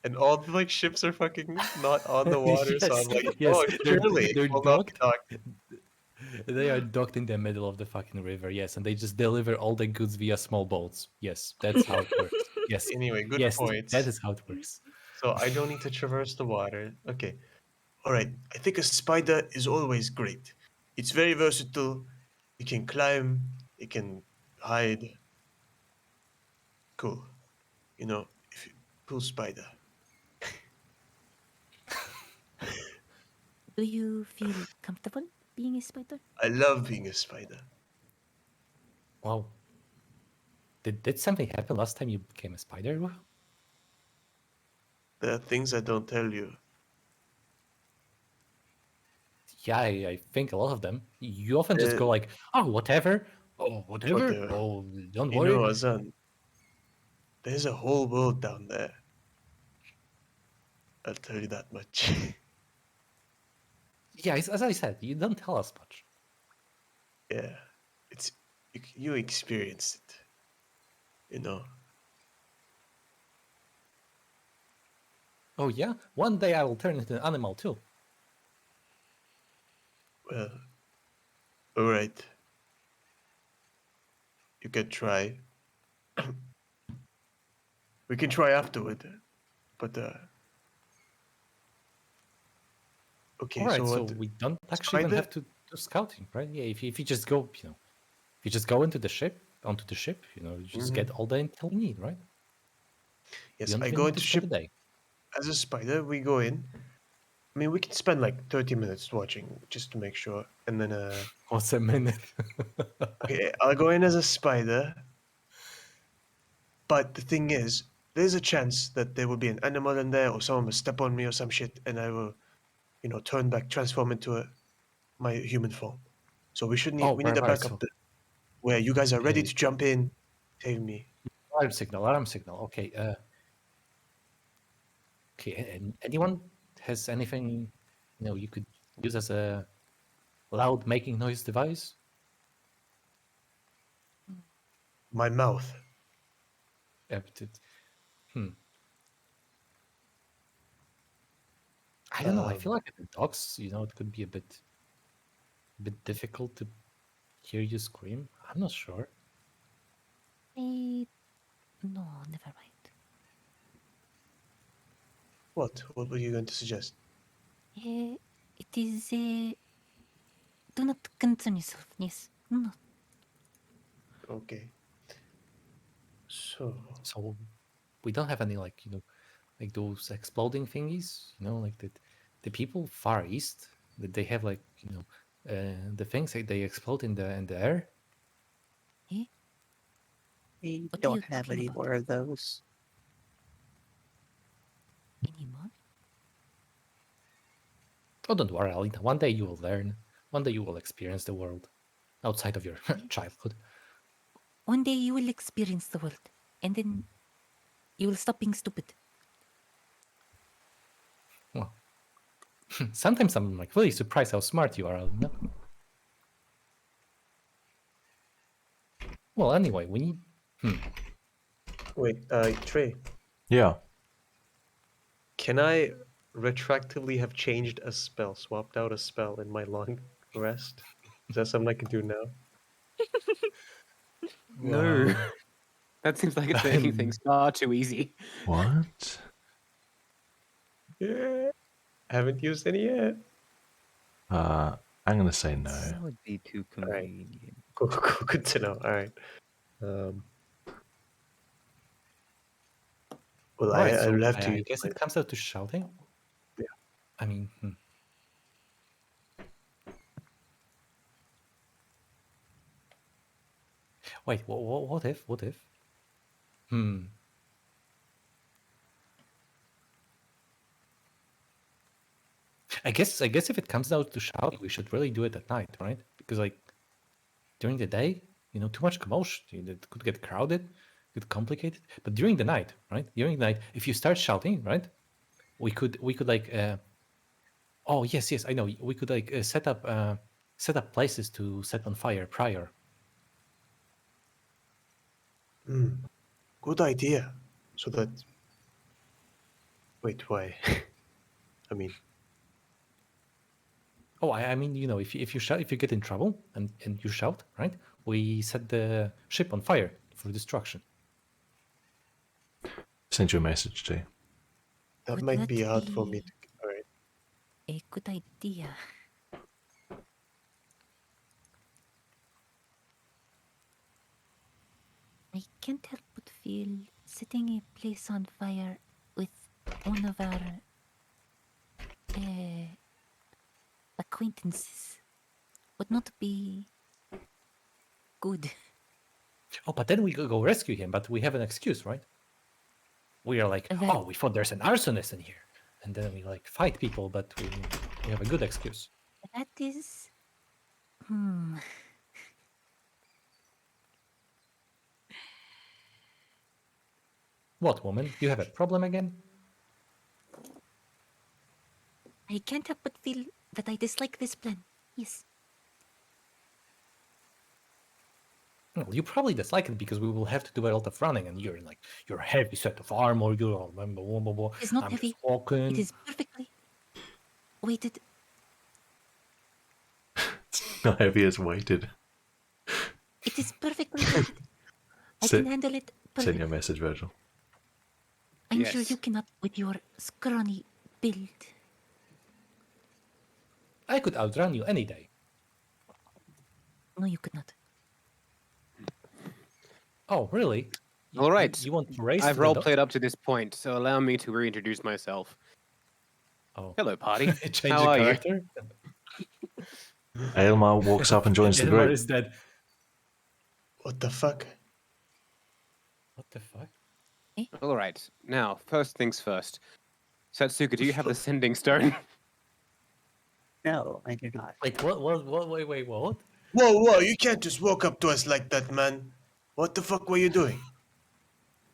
and all the like ships are fucking not on the water. So I'm Yes, like, yes, oh, they're- surely it they're will not be docked. docked. They are docked in the middle of the fucking river. Yes, and they just deliver all the goods via small boats. Yes, that's how it works. Yes. Anyway, good Yes, point. that is how it works. So I don't need to traverse the water. Okay. All right. I think a spider is always great. It's very versatile. It can climb. It can hide. Cool. You know, if you, cool spider. Do you feel comfortable being a spider? I love being a spider. Wow. Did something happen last time you became a spider? Will? There are things I don't tell you. Yeah, I think a lot of them. You often just go Uh, like, "Oh, whatever. Oh, whatever. Whatever. Oh, don't You worry." know, Azan, there's a whole world down there. I'll tell you that much. Yeah, as I said, you don't tell us much. Yeah. It's you experienced it. You know. Oh yeah, one day I will turn into an animal too. Well, all right. You can try. We can try afterward. But okay, All right, so so what? we don't actually even Spider? have to do scouting, right? Yeah, if you just go, if you just go onto the ship, you just get all the intel you need, right? Yes, You don't I even go need to into spend ship a day. as a spider. We go in. I mean, we can spend like 30 minutes watching just to make sure, and then What's a minute? okay, I'll go in as a spider. But the thing is, there's a chance that there will be an animal in there, or someone will step on me or some shit, and I will, turn back, transform into my human form. So we need a right. backup So where you guys are ready uh, to jump in, save me. alarm signal. Okay. Okay. Anyone has anything, you could use as a loud making noise device? My mouth. Yeah, but hmm. I don't know. I feel Um, like at the docks, it could be a bit difficult to hear you scream. I'm not sure. No, never mind. what? What were you going to suggest? It is do not concern yourself. Yes. No. Okay. So, So we don't have any like like those exploding thingies. Like the people far east that they have like the things that they explode in the air. Eh? We What are don't you have talking any about? more of those. Anymore? Oh, don't worry, Alina. One day you will learn. One day you will experience the world. outside of your childhood. One day you will experience the world, and then you will stop being stupid. Well, sometimes I'm like really surprised how smart you are, Alina. Well, anyway, we need. Wait, Trey, Yeah. can I retroactively have changed a spell, swapped out a spell in my long rest? Is that something I can do now? No. Wow. That seems like it's making things far too easy. What? Yeah. Haven't used any yet. I'm gonna say no. That would be too Alright. convenient. Cool, cool, cool. Good to know. All right. Well, Right, I so will have I, to I use guess my... it comes out to shouting. Yeah. I mean, wait, what if? What if? I guess if it comes down to shouting, we should really do it at night, right? Because like during the day, too much commotion. It could get crowded, could complicate it. But during the night, right? During the night, if you start shouting, right? We could like oh yes, I know. We could like set up places to set on fire prior. Good idea. So that... Wait, why? I mean... Oh, I mean, if you shout, if you get in trouble and you shout, right? We set the ship on fire for destruction. Send you a message too. That Would might be that hard for me be- to... All right. A good idea. I can't help but feel setting a place on fire with one of our acquaintances would not be good. Oh, but then we could go rescue him, but we have an excuse, right? We are like, That- oh, we thought there's an arsonist in here. And then we like fight people, but we have a good excuse. That is... What, woman? You have a problem again? I can't help but feel that I dislike this plan. Yes. Well, you probably dislike it because we will have to do a lot of running, and you're in like your heavy set of armor. You're all blah, blah, blah, blah. It's not I'm heavy. just walking. It is perfectly weighted. Not heavy as weighted. It is perfectly weighted. I Se- can handle it Send perfectly. your message, Virgil. I'm sure Yes. you cannot with your scrawny build. I could outrun you any day. No, you could not. Oh, really? All right. You want to race? I've to the role do- played up to this point, so allow me to reintroduce myself. Oh, Hello, party. change How the are you? character. Aelmar walks up and joins the Elmar group. is dead. What the fuck? What the fuck? All right. Now, first things first. Satsuka, do you have the sending stone? No, I do not. Wait, what? Wait, what? Whoa! You can't just walk up to us like that, man. What the fuck were you doing?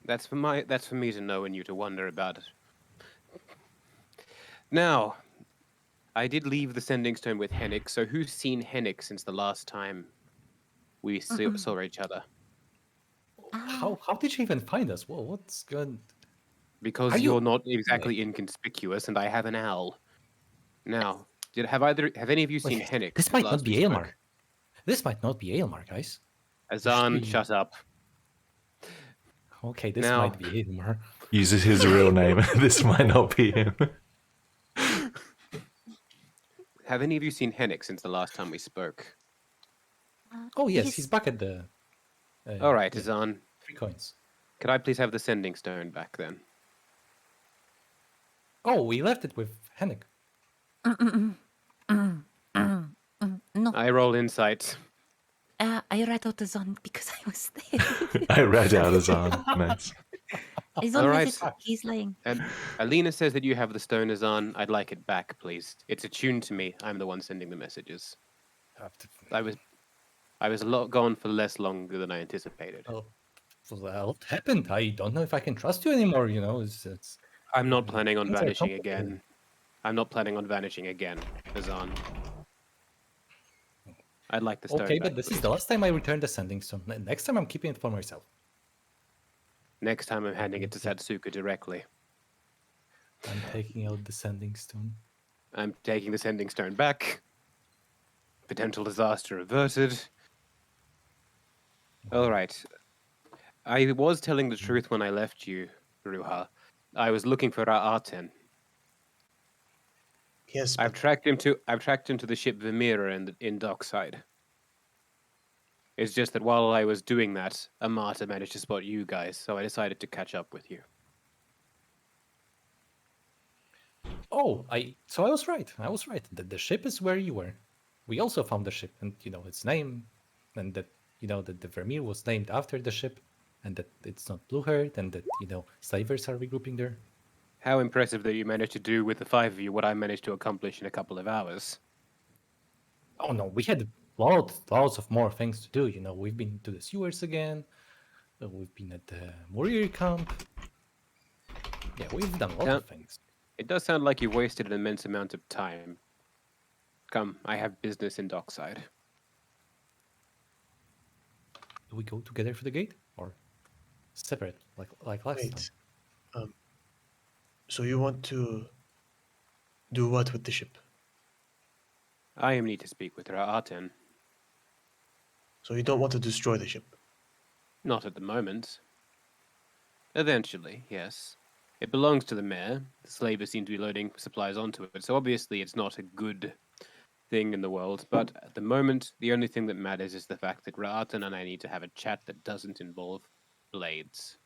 That's for me to know and you to wonder about it. Now, I did leave the sending stone with Hennick, so who's seen Hennick since the last time we saw each other? How did you even find us? Whoa, what's good? Because Are you- you're not exactly inconspicuous, and I have an owl. Now, have any of you seen Wait, Hennick? this since might last not be we spoke? Aelmar. This might not be Aelmar, guys. Azan, She- shut up. Okay, this Now- might be Aelmar. Uses his real name. This might not be him. Have any of you seen Hennick since the last time we spoke? Oh yes, he's back at the. All right, yeah, Azan. 3 coins. Could I please have the sending stone back then? Oh, we left it with Hennick. No, I roll insight. I read out the zone because I was there. I read out Azan. Nice. Azon All has right. it. He's lying. And Alina says that you have the stone, Azan. I'd like it back, please. It's attuned to me. I'm the one sending the messages. I was gone for less longer than I anticipated. Oh, well, what happened? I don't know if I can trust you anymore. You know, it's I'm not planning on things are vanishing complicated. again. I'm not planning on vanishing again, Azan. I'd like the stone Okay, back, but this is please. the last time I return the sending stone. Next time I'm keeping it for myself. Next time I'm handing it to Okay. Satsuka directly. I'm taking out the sending stone. I'm taking the sending stone back. Potential disaster averted. All right. I was telling the truth when I left you, Ruha. I was looking for our Arten. Yes, I've but tracked him to the ship Vimira in dockside. It's just that while I was doing that, Amata managed to spot you guys, so I decided to catch up with you. Oh, so I was right. I was right. The ship is where you were. We also found the ship, and its name, and that that the Vermeer was named after the ship, and that it's not Blueherd, and that slavers are regrouping there. How impressive that you managed to do with the 5 of you what I managed to accomplish in a couple of hours. Oh no, we had lots of more things to do. We've been to the sewers again. We've been at the Murir camp. Yeah, we've done a lot of things. It does sound like you've wasted an immense amount of time. Come, I have business in dockside. Do we go together for the gate or separate, like last time? wait. So you want to do what with the ship? I need to speak with Ra'aten. So you don't want to destroy the ship? Not at the moment. Eventually, yes. It belongs to the mayor. The slavers seem to be loading supplies onto it, so obviously it's not a good thing in the world. But at the moment, the only thing that matters is the fact that Ra'aten and I need to have a chat that doesn't involve blades.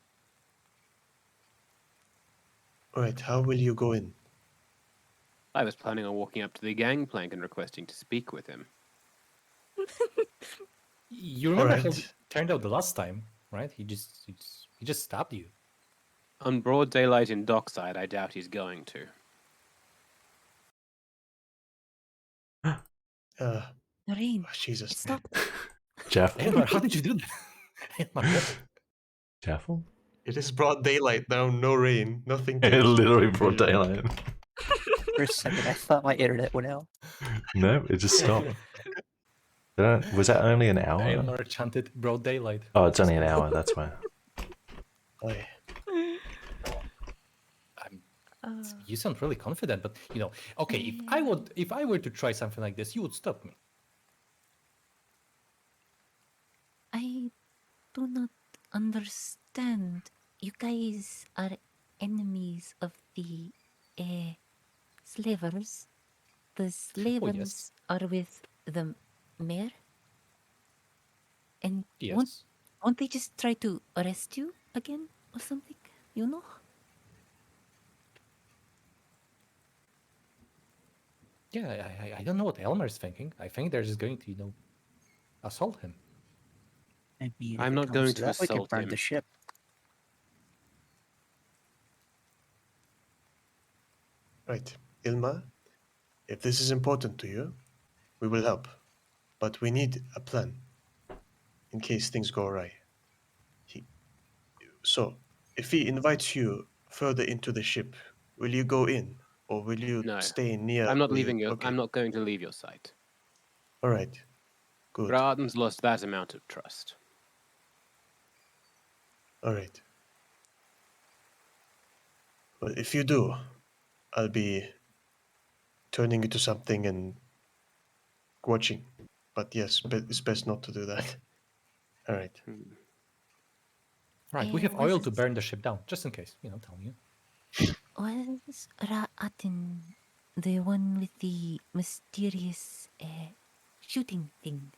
Alright, how will you go in? I was planning on walking up to the gangplank and requesting to speak with him. You remember how Alright. it turned out the last time, right? He just stabbed you. On broad daylight in dockside, I doubt he's going to. Noreen, Jesus. it stopped. Jaffel? Elmar, how did you do that? Elmar, what? Jaffel? It is broad daylight now, no rain, nothing to It literally to brought measure. daylight. For a second, I thought my internet went out. No, it just stopped. Was that only an hour? Elmar chanted broad daylight. Oh, it's only an hour, that's why. Aye. You sound really confident, but okay. If I were to try something like this, you would stop me. I do not understand. You guys are enemies of the slavers. The slavers are with the mayor. And Yes. won't they just try to arrest you again or something? You know? Yeah, I don't know what Elmar's thinking. I think they're just going to assault him. I mean, I'm if it not comes going to to that, we can assault burn him. the ship. Right. Ilma, if this is important to you, we will help. But we need a plan in case things go awry. So, if he invites you further into the ship, will you go in? Or will you No. stay near I'm not where you... leaving your. Okay. I'm not going to leave your sight. Alright. Good. Ra'aten's lost that amount of trust. Alright. Well, if you do, I'll be turning into something and watching. But yes, it's best not to do that. Alright. Right, we have oil to burn the ship down, just in case. Tell me. Was Ra'atin the one with the mysterious shooting thing?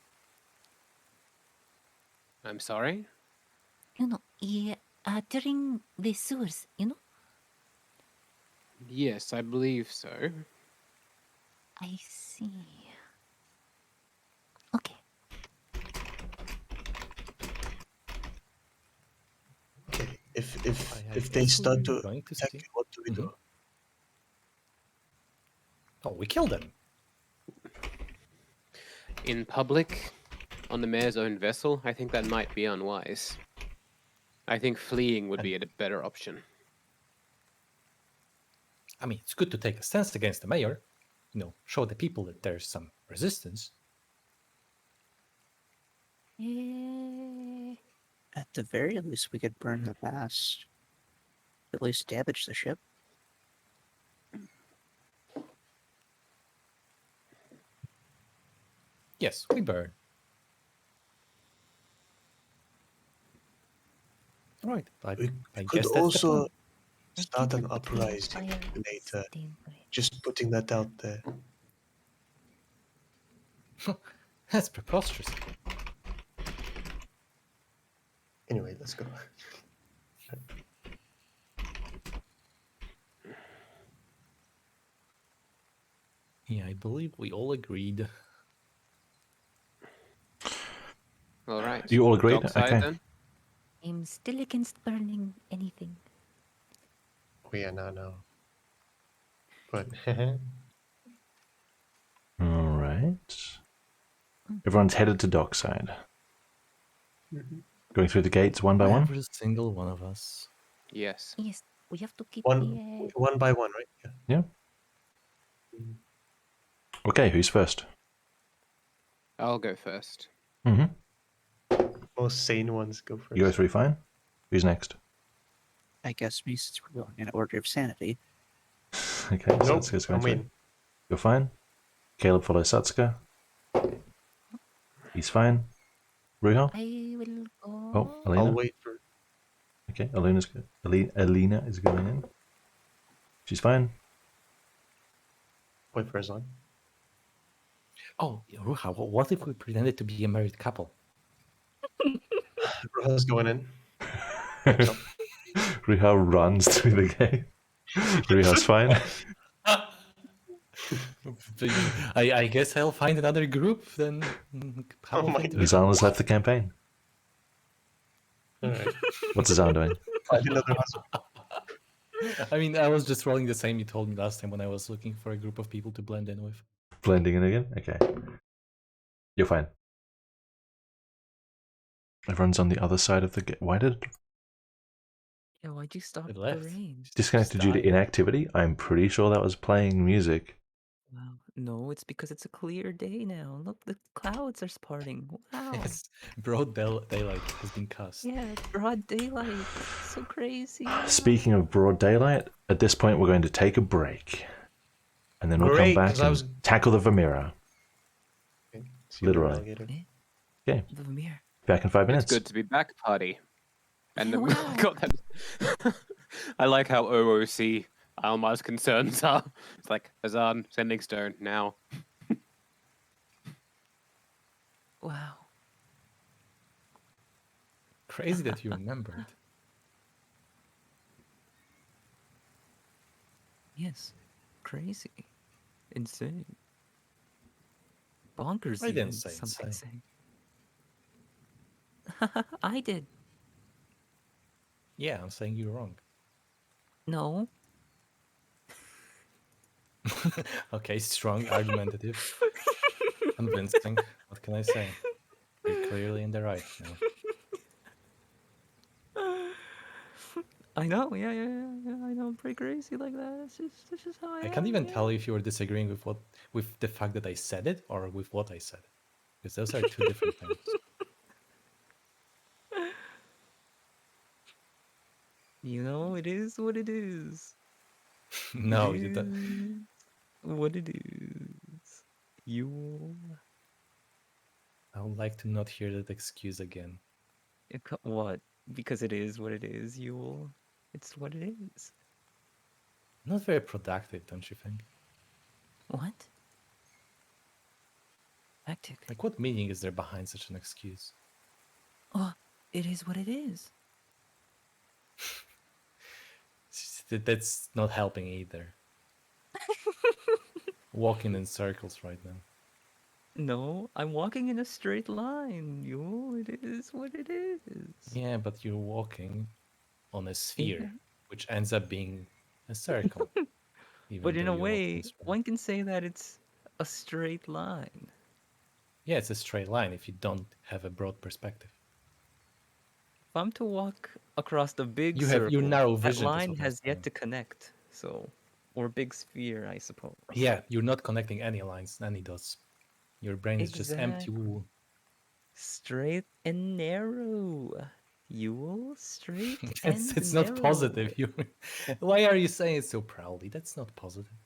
I'm sorry? During the sewers, Yes, I believe so. I see. Okay. Okay. If I they guess start we're to going to attack see. you, what do we do? Oh, we killed them. In public, on the mayor's own vessel, I think that might be unwise. I think fleeing would be a better option. I mean, it's good to take a stance against the mayor. Show the people that there's some resistance. Eh, At the very least, we could burn the mast. At least damage the ship. Yes, we burn. Right, We I could guess that's the also plan. start an But between uprising fire later. steam bridge. Just putting that out there. That's preposterous. Anyway, let's go. Yeah, I believe we all agreed. All right. You all agreed? Dockside, Okay. then? I'm still against burning anything. We are now. But All right. Everyone's headed to dockside. Going through the gates one by one. Every single one of us. Yes. Yes, we have to keep one by one, right? Yeah. Okay, who's first? I'll go first. Mm-hmm. Most sane ones go first. You go through fine. Who's next? I guess me, since we're going in order of sanity. Okay, Nope, Satsuka's I'm going through. in. You're fine. Caleb follows Satsuka. He's fine. Ruha? I will go. Oh, Alina. I'll wait for. Okay, Alina is going in. She's fine. Wait for Azan. Oh, Ruha, what if we pretended to be a married couple? Ruha's going in. Ruha runs through the gate. Ruha's fine. I guess I'll find another group then. Oh my God. Azan has left the campaign. Alright. What's Azan doing? Find another husband. I mean, I was just rolling the same you told me last time when I was looking for a group of people to blend in with. Blending in again? Okay. You're fine. Everyone's on the other side of the gate. Why did it Yeah, why'd you stop It the left. rain? disconnected you to died. inactivity? I'm pretty sure that was playing music. Wow. No, it's because it's a clear day now. Look, the clouds are parting. Wow. Yes, broad daylight has been cast. Yeah, it's broad daylight. So crazy. Speaking of broad daylight, at this point we're going to take a break. And then we'll Great, come back 'cause I and was- tackle the Vamira. See Literally. the alligator. Okay, The Vermeer. back in 5 minutes. It's good to be back, party. And then we Wow. got that. I like how OOC Almar's concerns are. It's like, Azan, sending stone now. Wow. Crazy that you remembered. Yes. Crazy. Insane. Bonkers. I didn't even, say some might insane. say. I did. Yeah, I'm saying you're wrong. No. Okay, strong, argumentative, convincing. What can I say? You're clearly in the right now. I know. Yeah. I know. I'm pretty crazy like that. It's just how I I am. can't even yeah. tell if you were disagreeing with the fact that I said it or with what I said, because those are two different things. You know, it is what it is. No, It you don't. is what it is. You. I would like to not hear that excuse again. What? Because it is what it is. You. It's what it is. Not very productive, don't you think? What? Hectic. Like, what meaning is there behind such an excuse? Oh, it is what it is. That's not helping either. Walking in circles right now. No, I'm walking in a straight line. You. It is what it is. Yeah, but you're walking on a sphere, Yeah. which ends up being a circle. Even But in though a you're walking way, straight. one can say that it's a straight line. Yeah, it's a straight line if you don't have a broad perspective. If I'm to walk across the big You have your circle, narrow that vision. That's line what I'm has saying. yet to connect. So, or big sphere, I suppose. Yeah, you're not connecting any lines, any dots. Your brain is just empty. Exactly. Straight and narrow. Yule, straight and It's not narrow. positive. You, why are you saying it so proudly? That's not positive.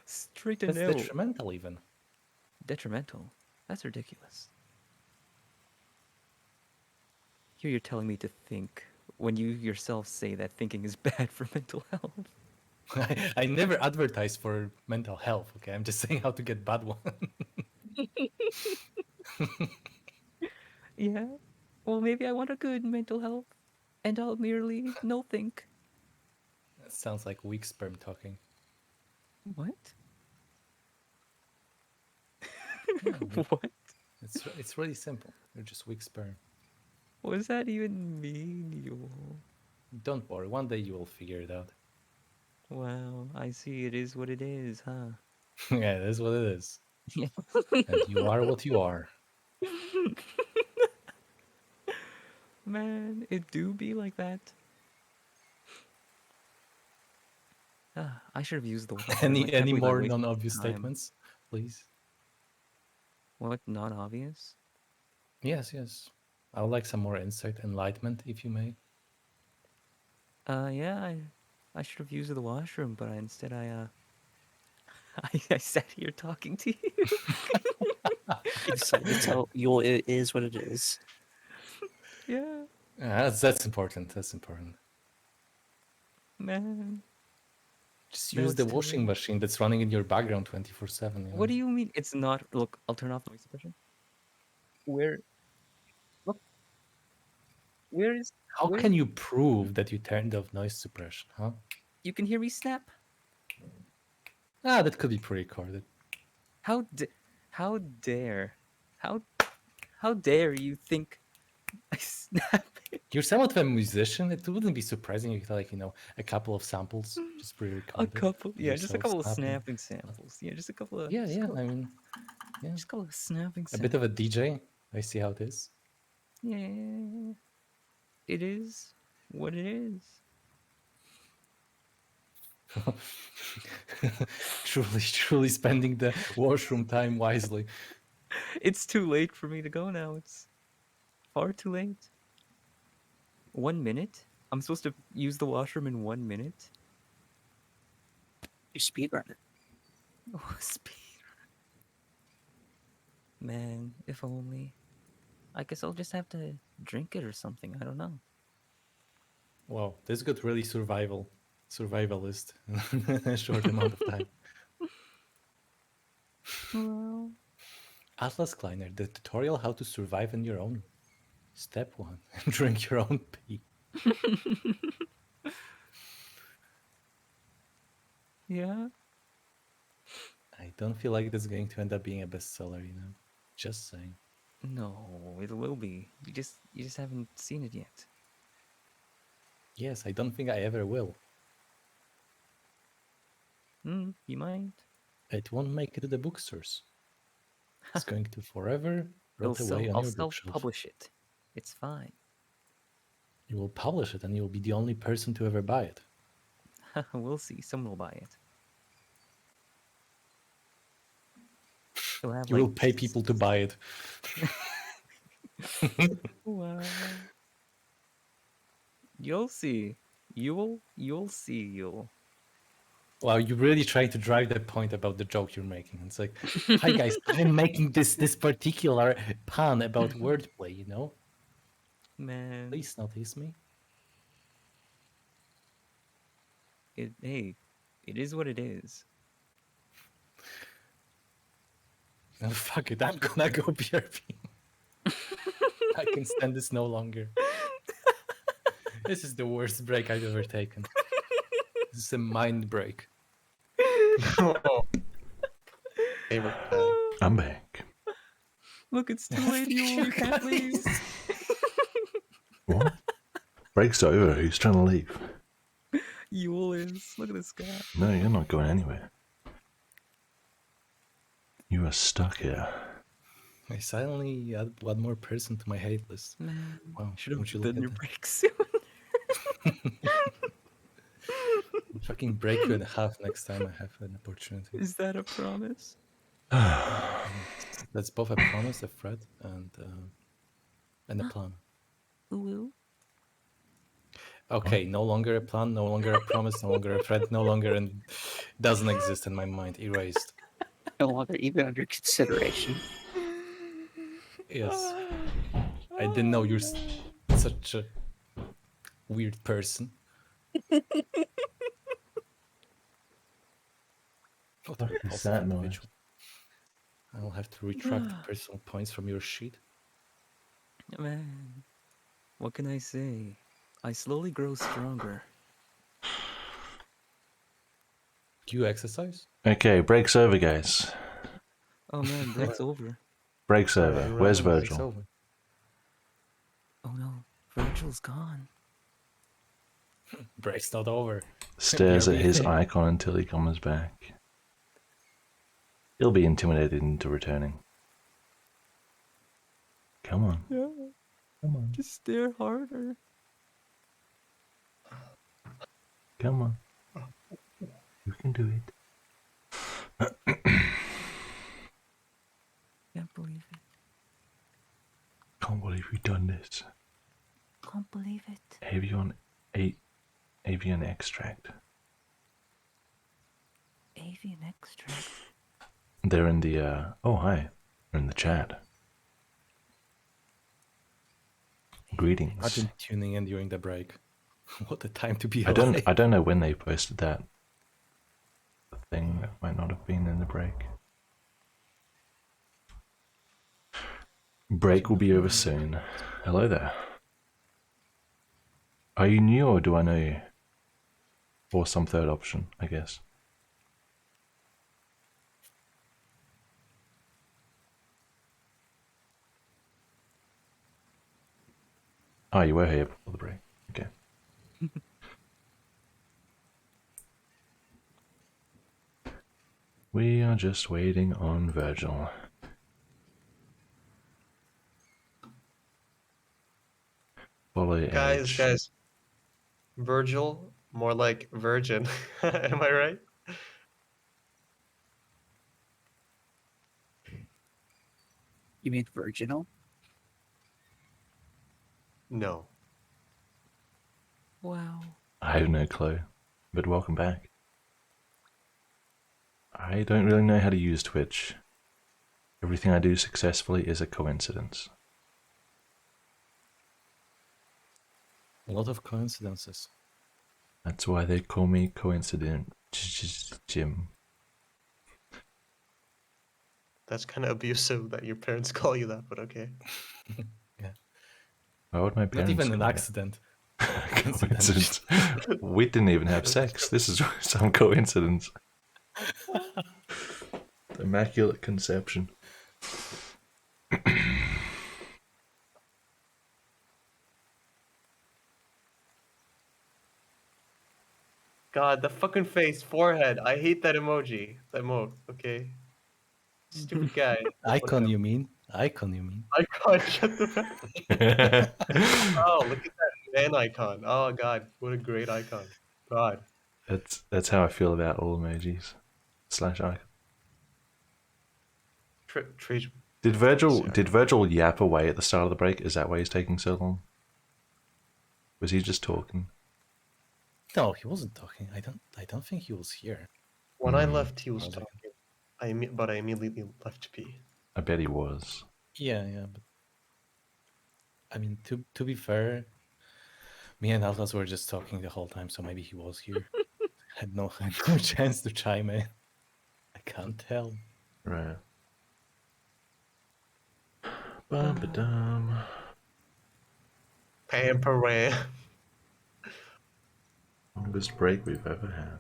Straight and That's narrow. detrimental, even. Detrimental. That's ridiculous. Here you're telling me to think when you yourself say that thinking is bad for mental health. I never advertise for mental health. Okay, I'm just saying how to get bad one. Yeah. Well, maybe I want a good mental health, and I'll merely no think. That sounds like weak sperm talking. What? Yeah, What? it's really simple. You're just weak sperm. What does that even mean, Yule? Don't worry. One day you will figure it out. Wow, I see it is what it is, huh? Yeah, that's what it is. Yeah. And you are what you are. Man, it do be like that. I should have used the washroom. I can't Any believe I more wasted non-obvious time. statements, please? What? Not obvious? Yes, yes. I would like some more insight, enlightenment, if you may. Yeah, I should have used the washroom, but instead I sat here talking to you. You decided to tell Yule it is what it is. Yeah, That's important. That's important. man. Just Now use the it's too washing late. machine that's running in your background 24/7. You know. What do you mean it's not? Look, I'll turn off noise suppression. Where? Look, where is? How Where? can you prove that you turned off noise suppression, huh? You can hear me snap. That could be pre-recorded. How dare, how dare you think I snap? You're somewhat of a musician. It wouldn't be surprising if, like, a couple of samples just A pre-recorded. couple, yeah, just a yourself couple of snapping. snapping samples. Yeah, just a couple of. Yeah, just yeah. couple, I mean, yeah, just a couple of snapping a samples. bit of a DJ. I see how it is. Yeah, it is what it is. Truly spending the washroom time wisely. It's too late for me to go now. It's far too late. 1 minute? I'm supposed to use the washroom in 1 minute? You speedrun it. Oh, speed. Man, if only. I guess I'll just have to drink it or something. I don't know. Wow, this got really survivalist in a short amount of time. Well, Atlas Kleiner, the tutorial how to survive on your own. Step 1, drink your own pee. yeah. I don't feel like this is going to end up being a bestseller, Just saying. No, it will be. You just haven't seen it yet. Yes, I don't think I ever will. You might. It won't make it to the bookstores. It's going to forever rot I'll away on your bookshelf. self-publish it. It's fine. You will publish it and you will be the only person to ever buy it. We'll see. Someone will buy it. You'll have You will pay people to buy it. Wow. You'll see. You'll see. You'll. Wow, you're really trying to drive the point about the joke you're making. It's like, hi guys, I'm making this particular pun about wordplay, Man. Please notice me. Hey, it is what it is. Oh, fuck it, I'm gonna go BRB. I can stand this no longer. This is the worst break I've ever taken. This is a mind break. Favorite time. I'm back. Look, it's too late. You can't leave. What? Break's over. Who's trying to leave? Yule is. Look at this guy. No, you're not going anywhere. You are stuck here. I suddenly add one more person to my hate list. Man, Wow, should would have you look done at your that? break soon. Fucking break you in half next time I have an opportunity. Is that a promise? That's both a promise, a threat, and a plan. Ooh. Okay, no longer a plan, no longer a promise, no longer a threat, no longer and doesn't exist in my mind. Erased. No longer even under consideration. Yes. I didn't know you're such a weird person. What a What is repulsive that noise? individual. I'll have to retract the personal points from your sheet. Man, what can I say? I slowly grow stronger. Do you exercise? Okay, break's over, guys. Oh man, break's over. Break's Why are over. you Where's running? Break's Virgil? over. Oh no, Virgil's gone. Break's not over. Stares at his BRB. icon until he comes back. He'll be intimidated into returning. Come on. Yeah, Come on. just stare harder. Come on. You can do it. Can't believe it. Can't believe you've done this. Can't believe it. Avian extract. Avian extract. They're in the oh hi. They're in the chat. Greetings. Imagine tuning in during the break. What a time to be I alive. don't know when they posted that thing. That might not have been in the break. Break will be over soon. Hello there. Are you new or do I know you? Or some third option, I guess. Oh, you were here before the break. Okay. We are just waiting on Virgil. Follow Guys, Edge. guys. Virgil, more like virgin. Am I right? You mean virginal? No. Wow. I have no clue, but welcome back. I don't really know how to use Twitch. Everything I do successfully is a coincidence. A lot of coincidences. That's why they call me Coincident Jim. That's kind of abusive that your parents call you that, but okay. Why would my Not parents even an call me accident. that? Coincidence. We didn't even have sex. This is some coincidence. Immaculate conception. God, the fucking face, forehead. I hate that emoji. That emote, okay? Stupid guy. Icon, you mean? Icon, you mean? Icon, shut the fuck. Oh, look at that man icon. Oh god, what a great icon. God. That's how I feel about all emojis. Slash icon. Did Virgil yap away at the start of the break? Is that why he's taking so long? Was he just talking? No, he wasn't talking. I don't think he was here. When I left, he was I was like- talking. But I immediately left to pee. I bet he was. Yeah, but I mean, to be fair, me and Atlas were just talking the whole time, so maybe he was here. had no chance to chime in. I can't tell. Right. Bum-ba-dum. Pamperan. Longest break we've ever had.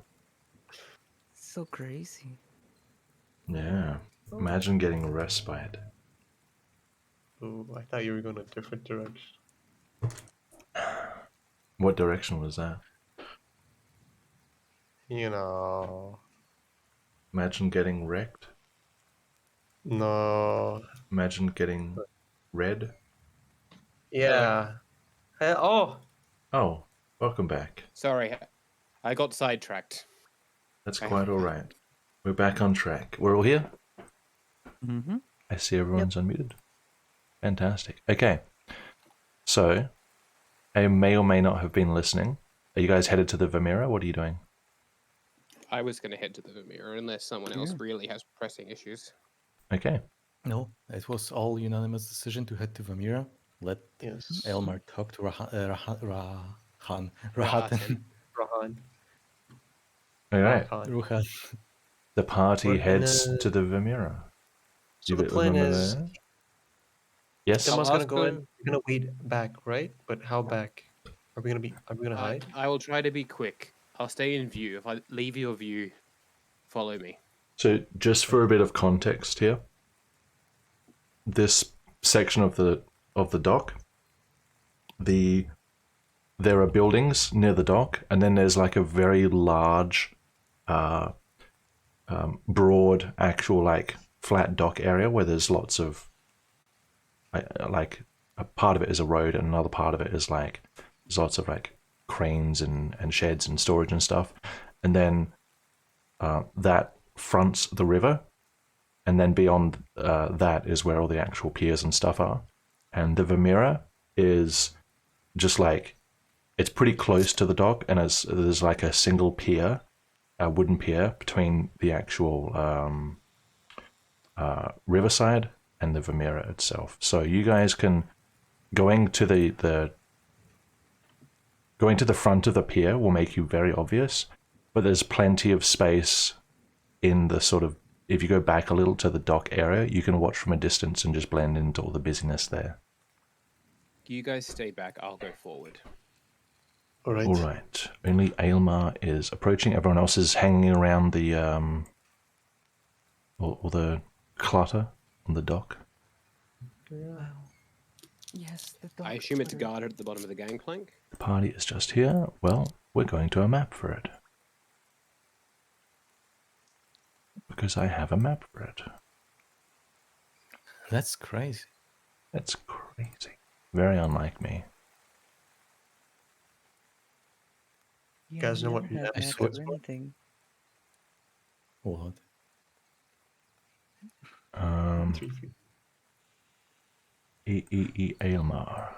So crazy. Yeah. Imagine getting respite. Ooh, I thought you were going a different direction. What direction was that? You know. Imagine getting wrecked. No. Imagine getting red. Yeah. Oh, Oh, welcome back. Sorry, I got sidetracked. That's I- quite all right. We're back on track. We're all here? Mm-hmm. I see everyone's unmuted. Fantastic. Okay. So, I may or may not have been listening. Are you guys headed to the Vamira? What are you doing? I was going to head to the Vermeer unless someone else Yeah. really has pressing issues. Okay. No, it was all unanimous decision to head to Vamira. Let yes. Elmar talk to Rahan. Rahaten. Rahan. All right. Rahan. Ruhan. The party We're heads gonna. to the Vamira. So You the plan remember is, that? Yes. I'll Elmar's gonna ask go in. her. We're gonna wait back, right? But how back? Are we gonna be? Are we gonna hide? I will try to be quick. I'll stay in view. If I leave your view, follow me. So, just for a bit of context here, this section of the dock, there are buildings near the dock, and then there's like a very large, broad, actual like flat dock area where there's lots of like a part of it is a road, and another part of it is like there's lots of like cranes and sheds and storage and stuff, and then that fronts the river, and then beyond that is where all the actual piers and stuff are, and the Vamira is just like it's pretty close to the dock, and there's like a single pier, a wooden pier between the actual riverside and the Vamira itself. So you guys can going to going to the front of the pier will make you very obvious, but there's plenty of space in the sort of if you go back a little to the dock area, you can watch from a distance and just blend into all the busyness there. You guys stay back. I'll go forward. All right. All right. Only Aylmar is approaching. Everyone else is hanging around the all the clutter on the dock. Yes, the I dog assume it's clutter. guarded at the bottom of the gangplank. The party is just here. Well, we're going to a map for it. Because I have a map for it. That's crazy. That's crazy. Very unlike me. Yeah, Guys we know what never have map I maps swear- or anything. What? Um, 3 feet. Aylmar.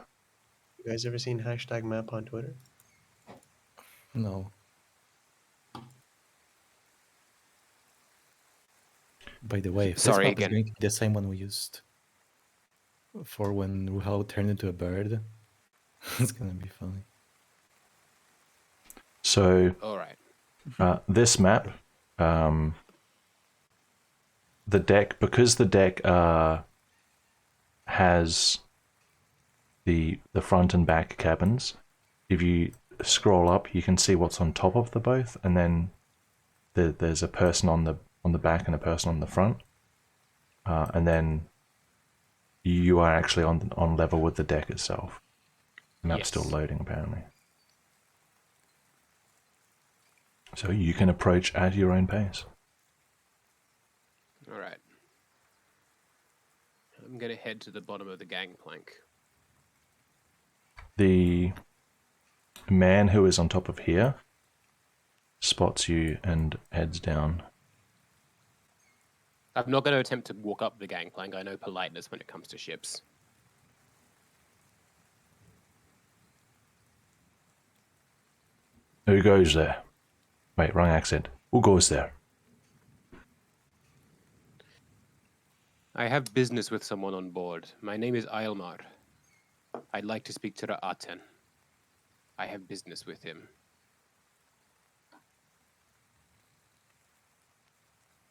You guys ever seen hashtag map on Twitter? No. By the way, if this Sorry map is again. going to be the same one we used for when Ruhao turned into a bird, it's gonna be funny. So, All right. this map, the deck, because the deck has the front and back cabins, if you scroll up, you can see what's on top of the both, and then there's a person on the back and a person on the front, and then you are actually on level with the deck itself. The map's still Yes. loading apparently, so you can approach at your own pace. All right. I'm gonna head to the bottom of the gangplank. The man who is on top of here spots you and heads down. I'm not going to attempt to walk up the gangplank. I know politeness when it comes to ships. Who goes there? Wait, wrong accent. Who goes there? I have business with someone on board. My name is Aylmar. I'd like to speak to Ra'aten. I have business with him.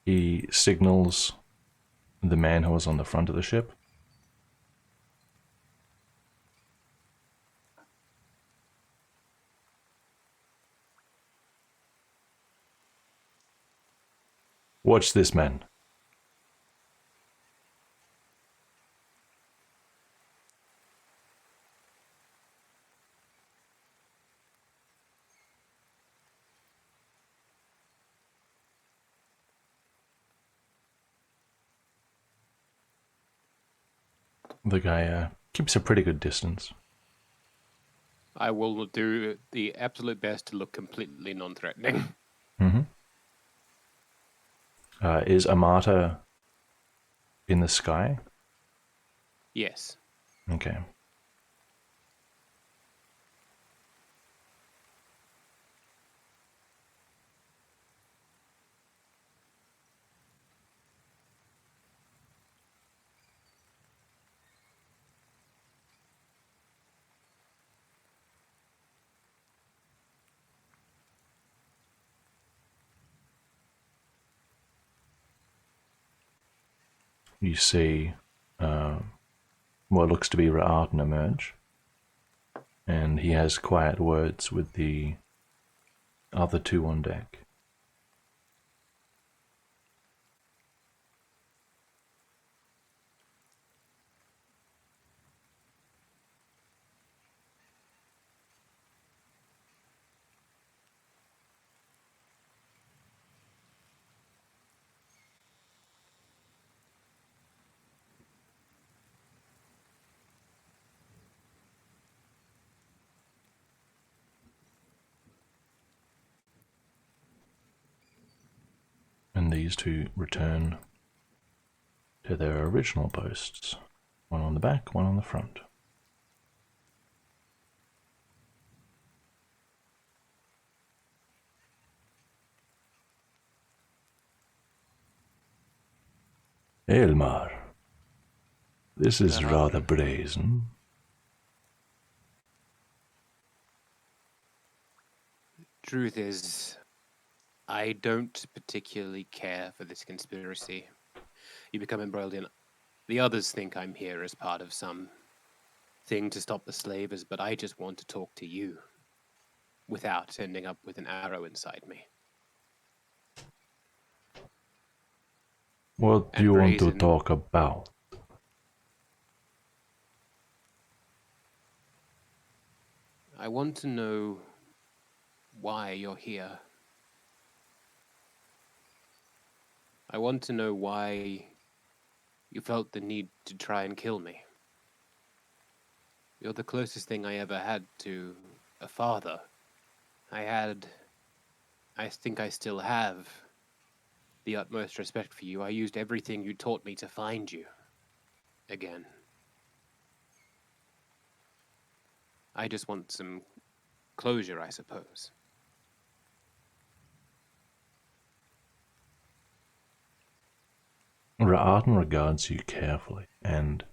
He signals the man who was on the front of the ship. Watch this man. The guy keeps a pretty good distance. I will do the absolute best to look completely non-threatening. Mm-hmm. Is Amata in the sky? Yes. Okay. You see what looks to be Ra'atan emerge, and he has quiet words with the other two on deck. And these two return to their original posts, one on the back, one on the front. Elmar, this is rather brazen. Truth is, I don't particularly care for this conspiracy. You become embroiled in. The others think I'm here as part of some thing to stop the slavers, but I just want to talk to you without ending up with an arrow inside me. What do And you want to brazen. talk about? I want to know why you're here. I want to know why you felt the need to try and kill me. You're the closest thing I ever had to a father. I think I still have the utmost respect for you. I used everything you taught me to find you again. I just want some closure, I suppose. Ra'atan regards you carefully, and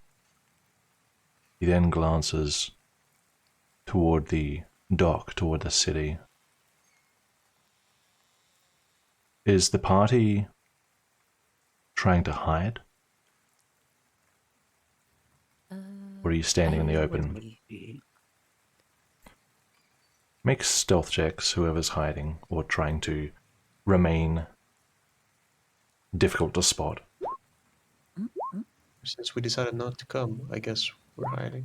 he then glances toward the dock, toward the city. Is the party trying to hide? Or are you standing in the open? Make stealth checks, whoever's hiding or trying to remain difficult to spot. Since we decided not to come, I guess we're hiding.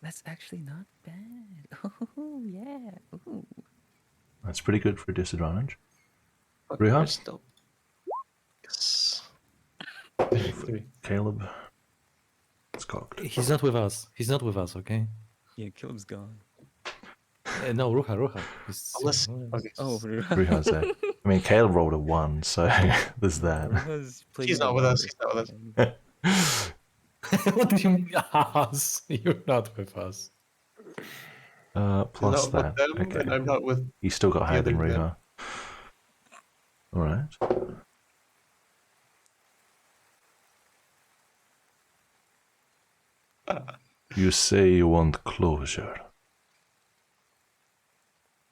That's actually not bad. Oh, yeah. Ooh. That's pretty good for disadvantage. Fuck, Riiga? rest up. Yes. Three. Caleb. It's cocked. He's not with us. He's not with us, okay? Yeah, Caleb's gone. No, Ruha. He's Unless. Okay. Oh, Riiga's there. I mean, Caleb rolled a 1, so there's that. Ruha's playing He's the not with us. water He's not with us. side. What do you mean us? You're not with us. Plus Not with that. them, Okay. and I'm not with. He's still got higher than other them. Riiga. Alright. You say you want closure.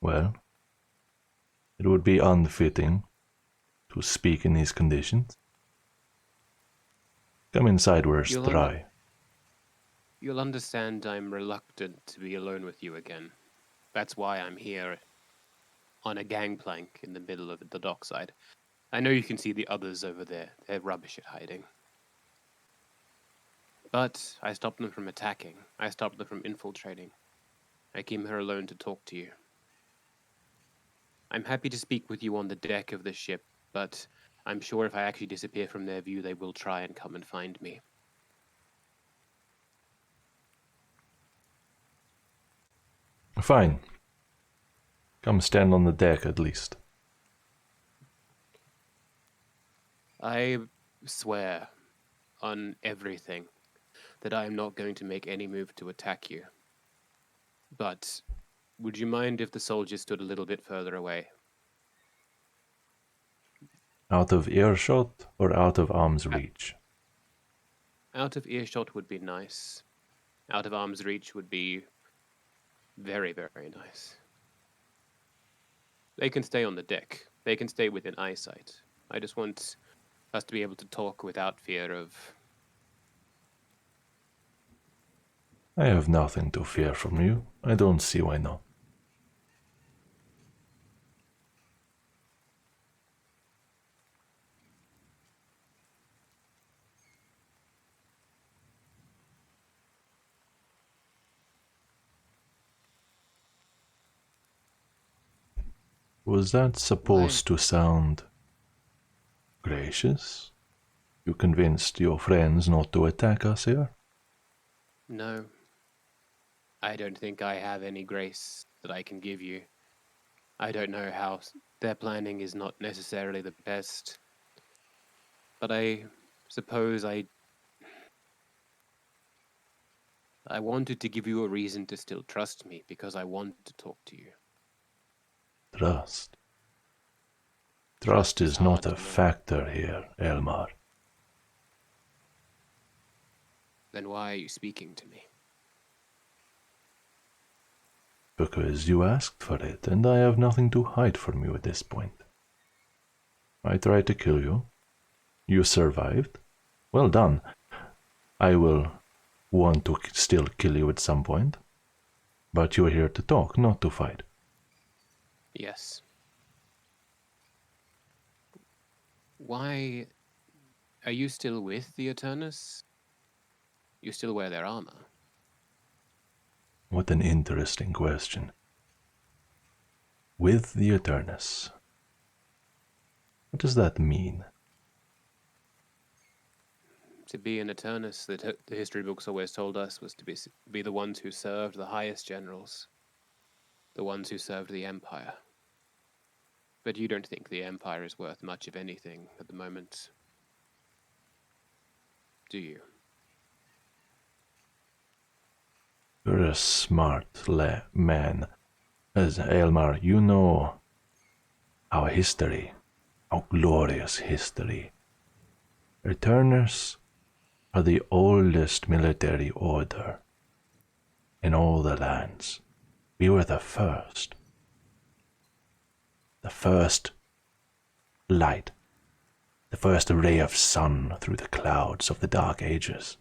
Well, it would be unfitting to speak in these conditions. Come inside where it's dry. You'll understand I'm reluctant to be alone with you again. That's why I'm here on a gangplank in the middle of the dockside. I know you can see the others over there. They're rubbish at hiding. But I stopped them from attacking. I stopped them from infiltrating. I came here alone to talk to you. I'm happy to speak with you on the deck of the ship, but I'm sure if I actually disappear from their view, they will try and come and find me. Fine. Come stand on the deck at least. I swear on everything that I am not going to make any move to attack you. But would you mind if the soldiers stood a little bit further away? Out of earshot or out of arm's reach? Out of earshot would be nice. Out of arm's reach would be very, very nice. They can stay on the deck. They can stay within eyesight. I just want us to be able to talk without fear of... I have nothing to fear from you. I don't see why not. Was that supposed to sound gracious? You convinced your friends not to attack us here? No. I don't think I have any grace that I can give you. I don't know how their planning is not necessarily the best. But I suppose I wanted to give you a reason to still trust me because I want to talk to you. Trust. Trust is hard not to a know. factor here, Elmar. Then why are you speaking to me? Because you asked for it, and I have nothing to hide from you at this point. I tried to kill you. You survived. Well done. I will want to still kill you at some point. But you are here to talk, not to fight. Yes. Why are you still with the Eternus? You still wear their armor. What an interesting question. With the Eternus. What does that mean? To be an Eternus, the history books always told us, was to be the ones who served the highest generals, the ones who served the Empire. But you don't think the Empire is worth much of anything at the moment, do you? You're a smart man. As Elmar, you know our history, our glorious history. Returners are the oldest military order in all the lands. We were the first. The first light. The first ray of sun through the clouds of the Dark Ages.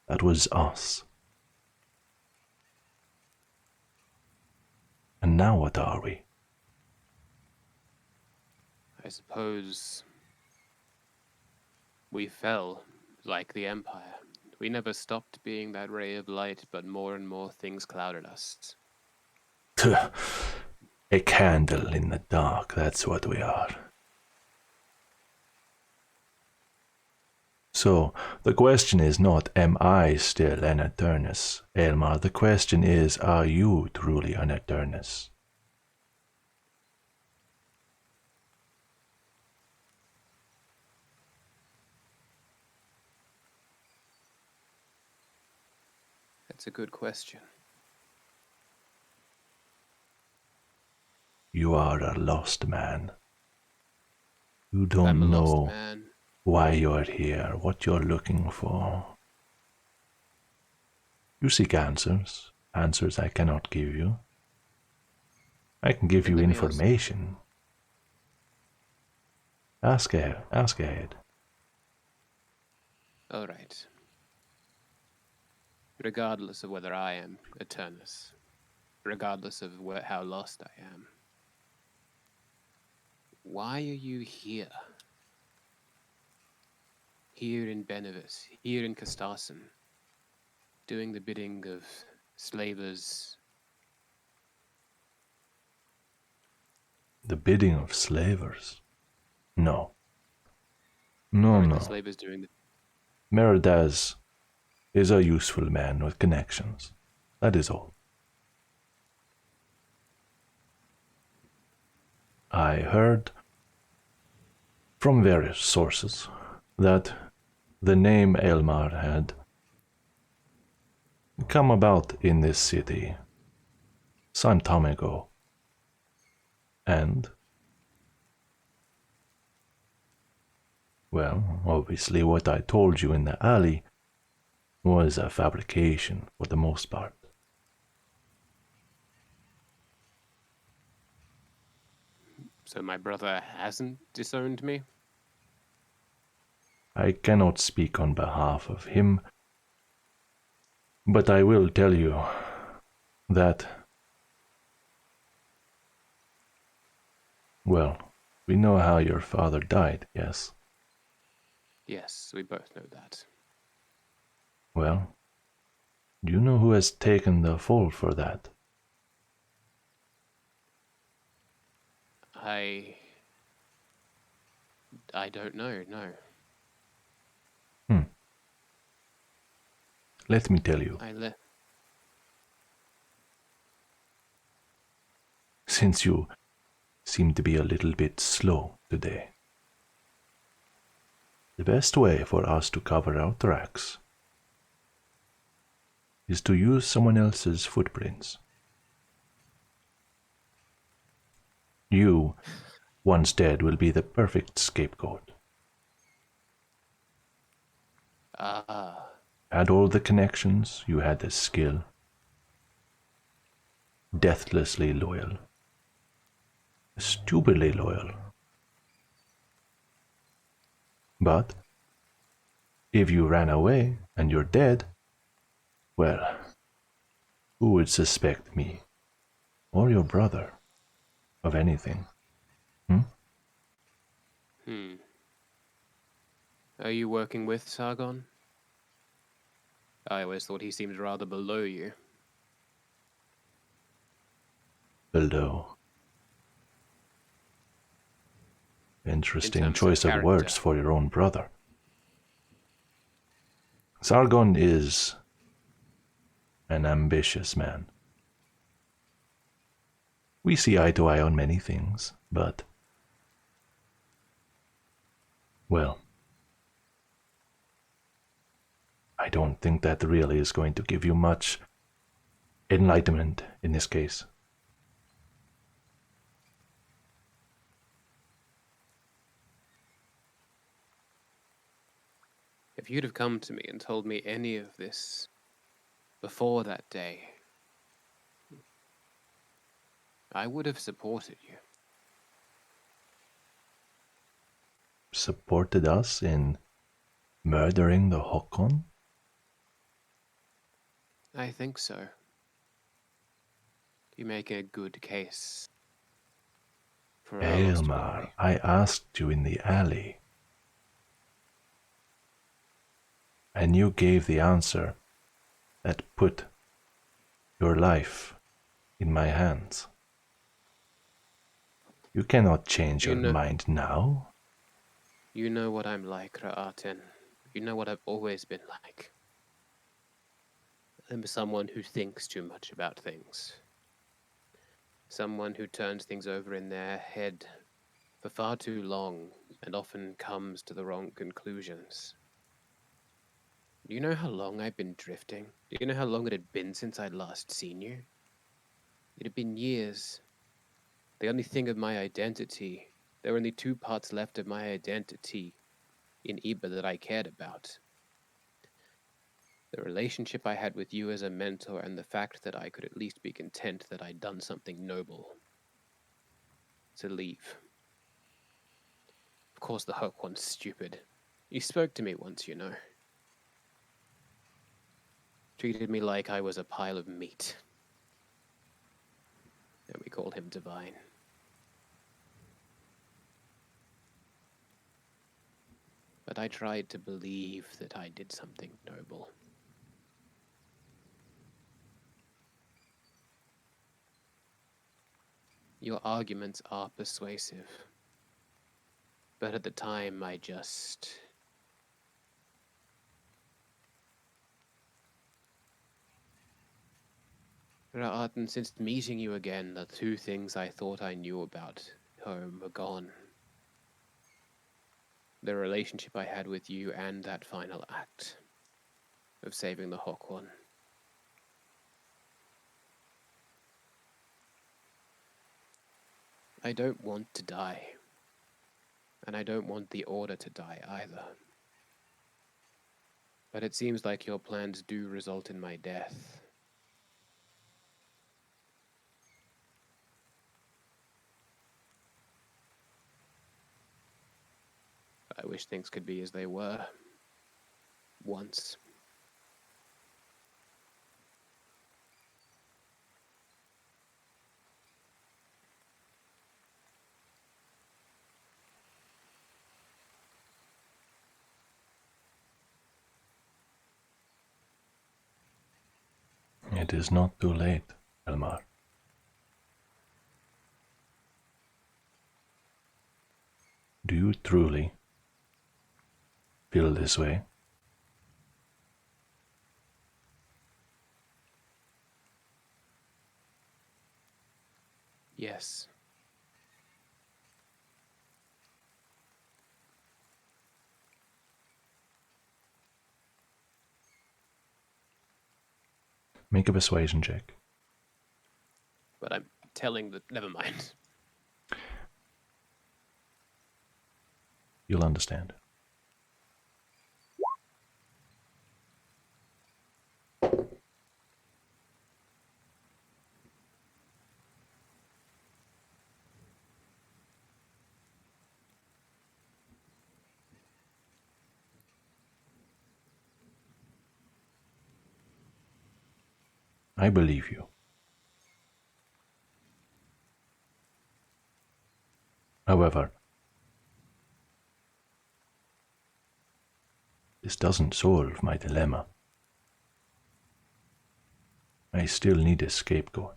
That was us. And now what are we? I suppose we fell like the Empire. We never stopped being that ray of light, but more and more things clouded us. A candle in the dark, that's what we are. So, the question is not, am I still an Eternus, Elmar? The question is, are you truly an Eternus? That's a good question. You are a lost man. You I'm don't a lost know man. why you're here, what you're looking for. You seek answers, answers I cannot give you. I can give you Then let me ask- information. Ask ahead. All right. Regardless of whether I am Eternus, regardless of how lost I am, why are you here? Here in Benevis, here in Castarson, doing the bidding of slavers. The bidding of slavers. No. How No, are the no. slavers doing? Meredaz is a useful man with connections. That is all. I heard from various sources that the name Elmar had come about in this city some time ago. And, well, obviously, what I told you in the alley was a fabrication for the most part. So my brother hasn't disowned me? I cannot speak on behalf of him, but I will tell you that, well, we know how your father died, yes? Yes, we both know that. Well, do you know who has taken the fall for that? I don't know, no. Let me tell you. Since you seem to be a little bit slow today, the best way for us to cover our tracks is to use someone else's footprints. You, once dead, will be the perfect scapegoat. Ah, Had all the connections, you had the skill. Deathlessly loyal. Stupidly loyal. But if you ran away and you're dead, well, who would suspect me or your brother of anything? Are you working with Sargon? I always thought he seemed rather below you. Below. In Interesting terms of choice of character. words for your own brother. Sargon is an ambitious man. We see eye to eye on many things, but, well, I don't think that really is going to give you much enlightenment in this case. If you'd have come to me and told me any of this before that day, I would have supported you. Supported us in murdering the Hokon? I think so. You make a good case for our lost Elmar, glory. I asked you in the alley. And you gave the answer that put your life in my hands. You cannot change your mind now. You know what I'm like, Ra'aten. You know what I've always been like. I'm someone who thinks too much about things. Someone who turns things over in their head for far too long and often comes to the wrong conclusions. Do you know how long I've been drifting? Do you know how long it had been since I'd last seen you? It had been years. The only thing of my identity, there were only two parts left of my identity in Iba that I cared about. The relationship I had with you as a mentor and the fact that I could at least be content that I'd done something noble. To leave. Of course the hook one's stupid. You spoke to me once, you know. Treated me like I was a pile of meat. And we called him divine. But I tried to believe that I did something noble. Your arguments are persuasive. But at the time, I just... Ra'atan, since meeting you again, the two things I thought I knew about home are gone. The relationship I had with you and that final act of saving the Hawk One. I don't want to die. And I don't want the Order to die either. But it seems like your plans do result in my death. I wish things could be as they were. Once. It is not too late, Elmar. Do you truly feel this way? Yes. Make a persuasion check. But I'm telling the... Never mind. You'll understand. I believe you. However, this doesn't solve my dilemma. I still need a scapegoat.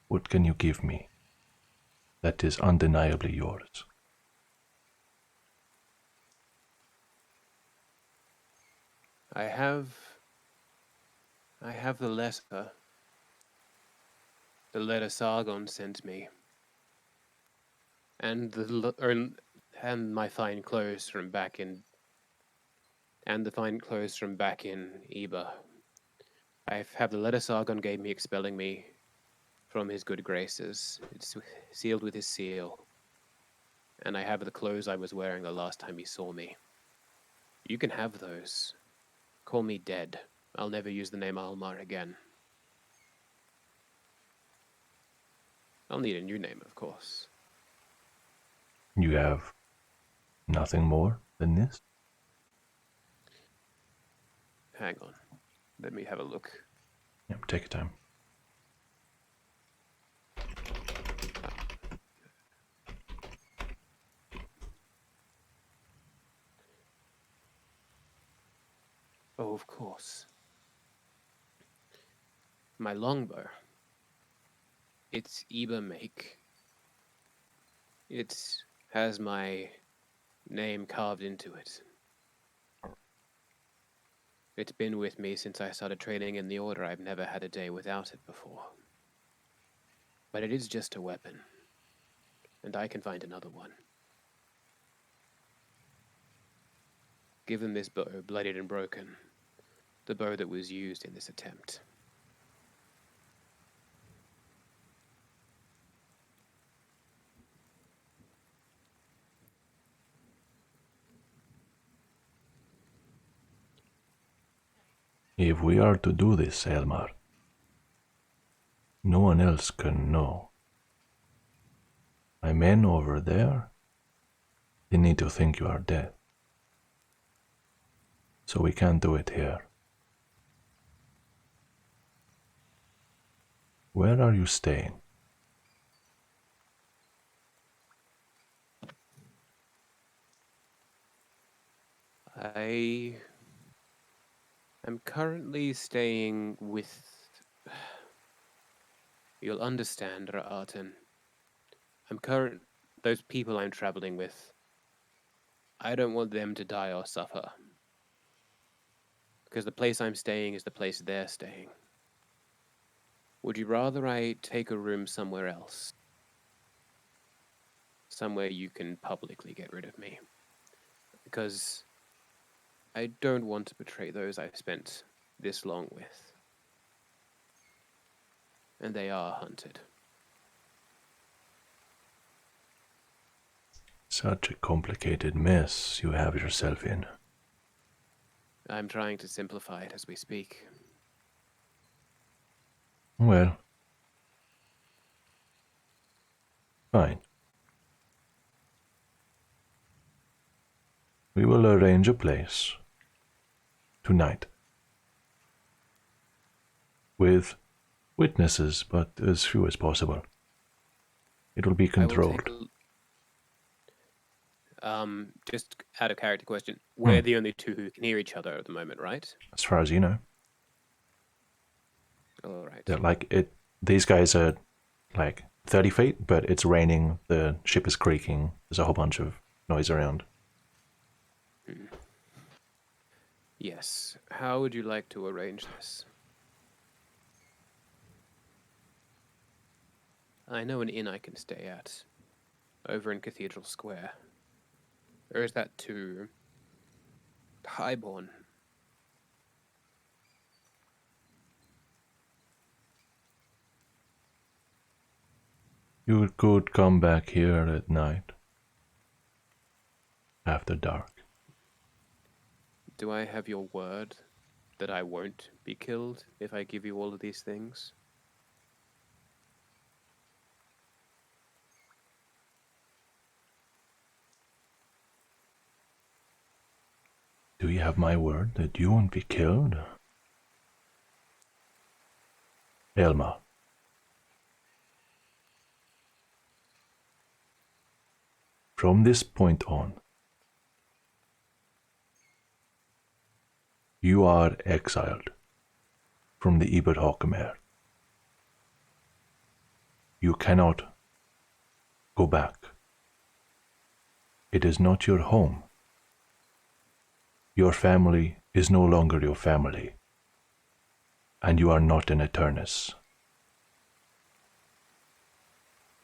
What can you give me that is undeniably yours? I have the letter. The letter Sargon sent me. And and my fine clothes from back in... And the fine clothes from back in Eba. I have the letter Sargon gave me expelling me from his good graces. It's sealed with his seal. And I have the clothes I was wearing the last time he saw me. You can have those. Call me dead. I'll never use the name Almar again. I'll need a new name, of course. You have nothing more than this? Hang on. Let me have a look. Yep, take your time. Oh, of course. My longbow. It's Eba make. It has my name carved into it. It's been with me since I started training in the Order. I've never had a day without it before. But it is just a weapon. And I can find another one. Given this bow, bloodied and broken, the bow that was used in this attempt. If we are to do this, Elmar, no one else can know. My men over there, they need to think you are dead. So we can't do it here. Where are you staying? I am currently staying with... You'll understand, Ra'atan. those people I'm traveling with, I don't want them to die or suffer. Because the place I'm staying is the place they're staying. Would you rather I take a room somewhere else? Somewhere you can publicly get rid of me? Because I don't want to betray those I've spent this long with. And they are hunted. Such a complicated mess you have yourself in. I'm trying to simplify it as we speak. Well, fine. We will arrange a place tonight with witnesses, but as few as possible. It will be controlled. Just out of character question, we're the only two who can hear each other at the moment, right? As far as you know. All right. That like it. These guys are like 30 feet, but it's raining. The ship is creaking. There's a whole bunch of noise around. Yes. How would you like to arrange this? I know an inn I can stay at, over in Cathedral Square. Or is that too highborn? You could come back here at night. After dark. Do I have your word that I won't be killed if I give you all of these things? Do you have my word that you won't be killed? Elma. From this point on, you are exiled from the Iberhawkmer. You cannot go back. It is not your home. Your family is no longer your family, and you are not an Eternus.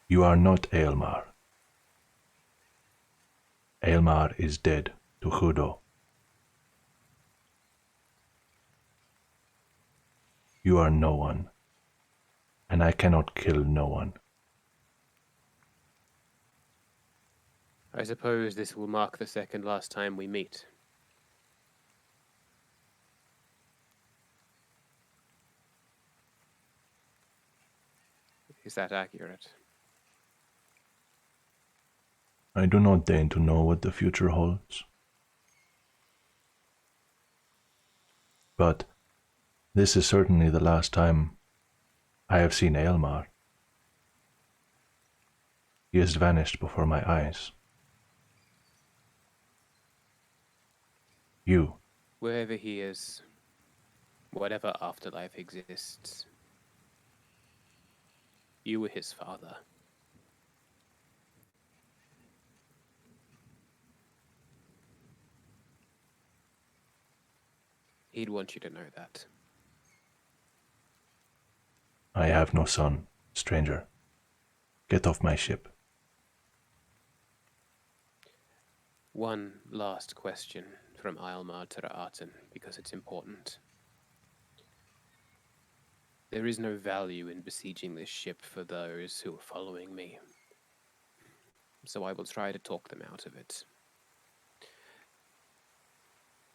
You are not Aelmar. Aelmar is dead to Hudo. You are no one, and I cannot kill no one. I suppose this will mark the second last time we meet. Is that accurate? I do not deign to know what the future holds. But this is certainly the last time I have seen Aelmar. He has vanished before my eyes. You, Wherever he is, whatever afterlife exists, you were his father. He'd want you to know that. I have no son, stranger. Get off my ship. One last question from Aelmar to Ra'aten, because it's important. There is no value in besieging this ship for those who are following me, so I will try to talk them out of it.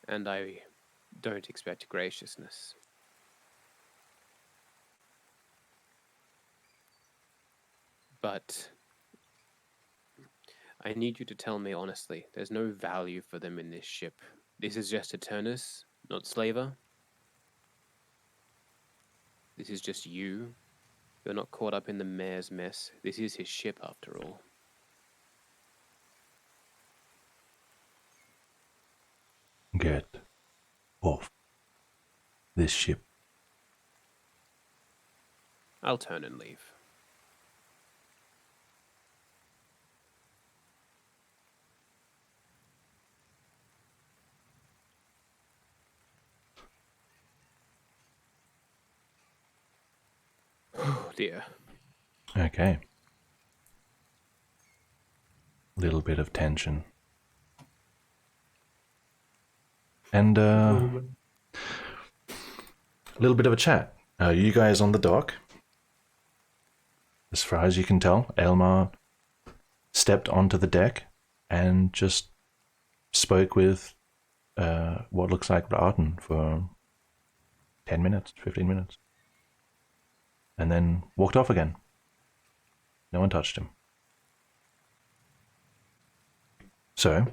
And I don't expect graciousness. But I need you to tell me honestly, there's no value for them in this ship. This is just Eternus, not Slaver. This is just you. You're not caught up in the mayor's mess. This is his ship after all. Get off this ship. I'll turn and leave. dear. Okay. Little bit of tension. And a little bit of a chat. You guys on the dock? As far as you can tell, Elmar stepped onto the deck and just spoke with what looks like Arden for 10 minutes, 15 minutes. And then walked off again. No one touched him. So,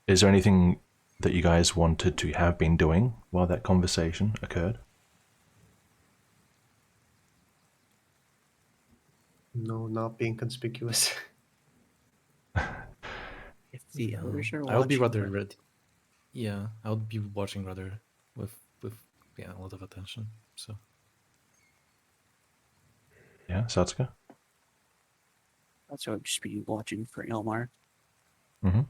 is there anything that you guys wanted to have been doing while that conversation occurred? No, not being conspicuous. If the others are I would be watching, rather ready. Yeah, I would be watching rather with a lot of attention. So Yeah, Satsuka? that's what I'd just be watching for Elmar. Mm-hmm.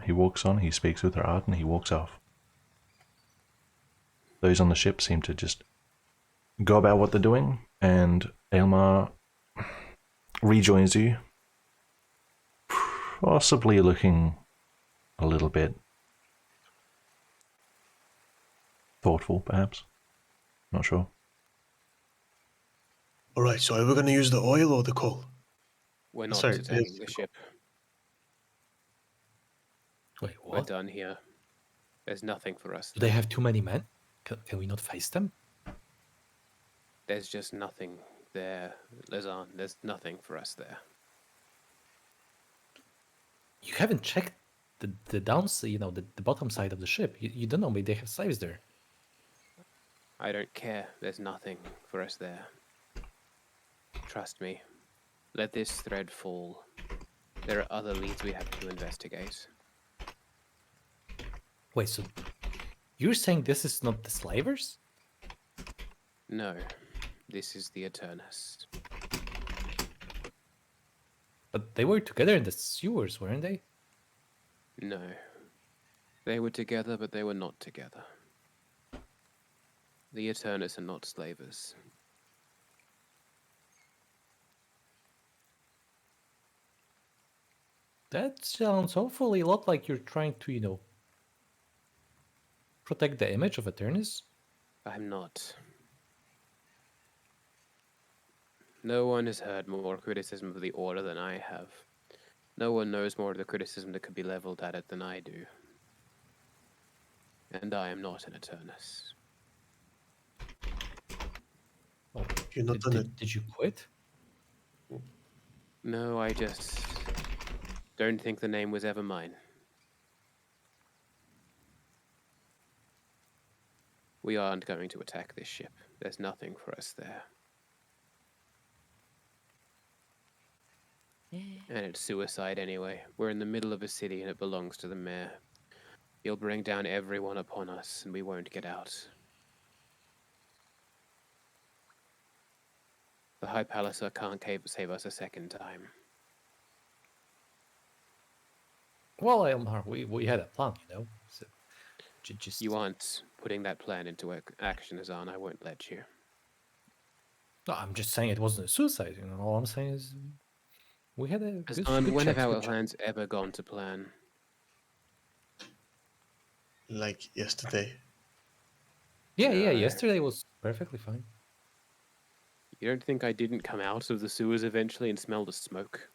He walks on, he speaks with Arden, he walks off. Those on the ship seem to just go about what they're doing, and Elmar rejoins you, possibly looking a little bit thoughtful, perhaps. Not sure. All right, so are we gonna use the oil or the coal? We're not Sorry, attacking the yes. ship. wait, We're what? done here. There's nothing for us Do they there. have too many men? Can we not face them? There's just nothing there, Lazan. There's nothing for us there. You haven't checked the downs, the bottom side of the ship. You don't know, maybe they have slaves there. I don't care. There's nothing for us there. Trust me. Let this thread fall. There are other leads we have to investigate. Wait, so you're saying this is not the slavers? No, this is the Eternus. But they were together in the sewers, weren't they? No. They were together, but they were not together. The Eternus are not slavers. That sounds awfully a lot like you're trying to, protect the image of Eternus. I'm not. No one has heard more criticism of the Order than I have. No one knows more of the criticism that could be leveled at it than I do. And I am not an Eternus. Oh, You're not on it. did you quit? No, I just don't think the name was ever mine. We aren't going to attack this ship. There's nothing for us there. And it's suicide anyway. We're in the middle of a city and it belongs to the mayor. He'll bring down everyone upon us and we won't get out. The High Palacer can't save us a second time. Well, Elmar, we had a plan, So just You aren't putting that plan into action, Azan. I won't let you. No, I'm just saying it wasn't a suicide. All I'm saying is we had a good Azan, when chat, have our good chat. plans ever gone to plan? Like yesterday. Yeah, No. yesterday was perfectly fine. You don't think I didn't come out of the sewers eventually and smell the smoke?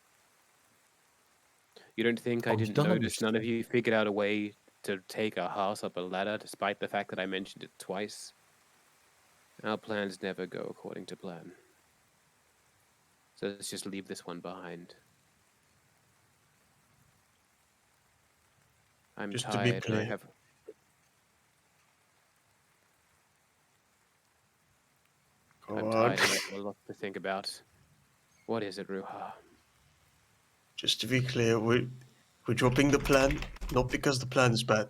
You don't think I You didn't don't notice none of understand. you figured out a way to take our house up a ladder despite the fact that I mentioned it twice? Our plans never go according to plan. So let's just leave this one behind. I'm Just to be tired and I clear. have... Go I'm on. tired and I have a lot to think about. What is it, Ruha? Just to be clear, we're dropping the plan, not because the plan is bad,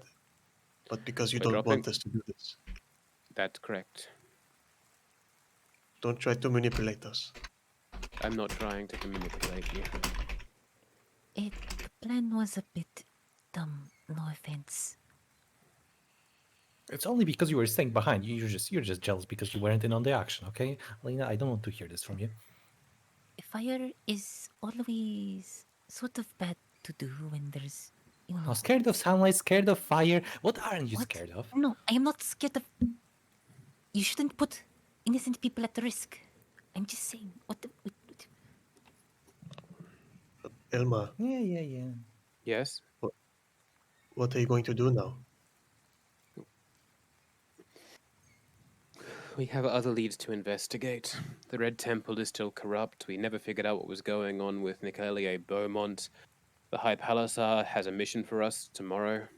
but because you We're don't dropping- want us to do this. That's correct. Don't try to manipulate us. I'm not trying to manipulate you. The plan was a bit dumb, no offense. It's only because you were staying behind. You're just jealous because you weren't in on the action, okay? Lena, I don't want to hear this from you. Fire is always sort of bad to do when there's, you know. Oh, scared of sunlight, scared of fire. What aren't you What? scared of? No, I am not scared of. You shouldn't put innocent people at risk. I'm just saying. Elma, Yeah. Yes. what are you going to do now? We have other leads to investigate. The Red Temple is still corrupt. We never figured out what was going on with Nicolier Beaumont. The High Palisar has a mission for us tomorrow.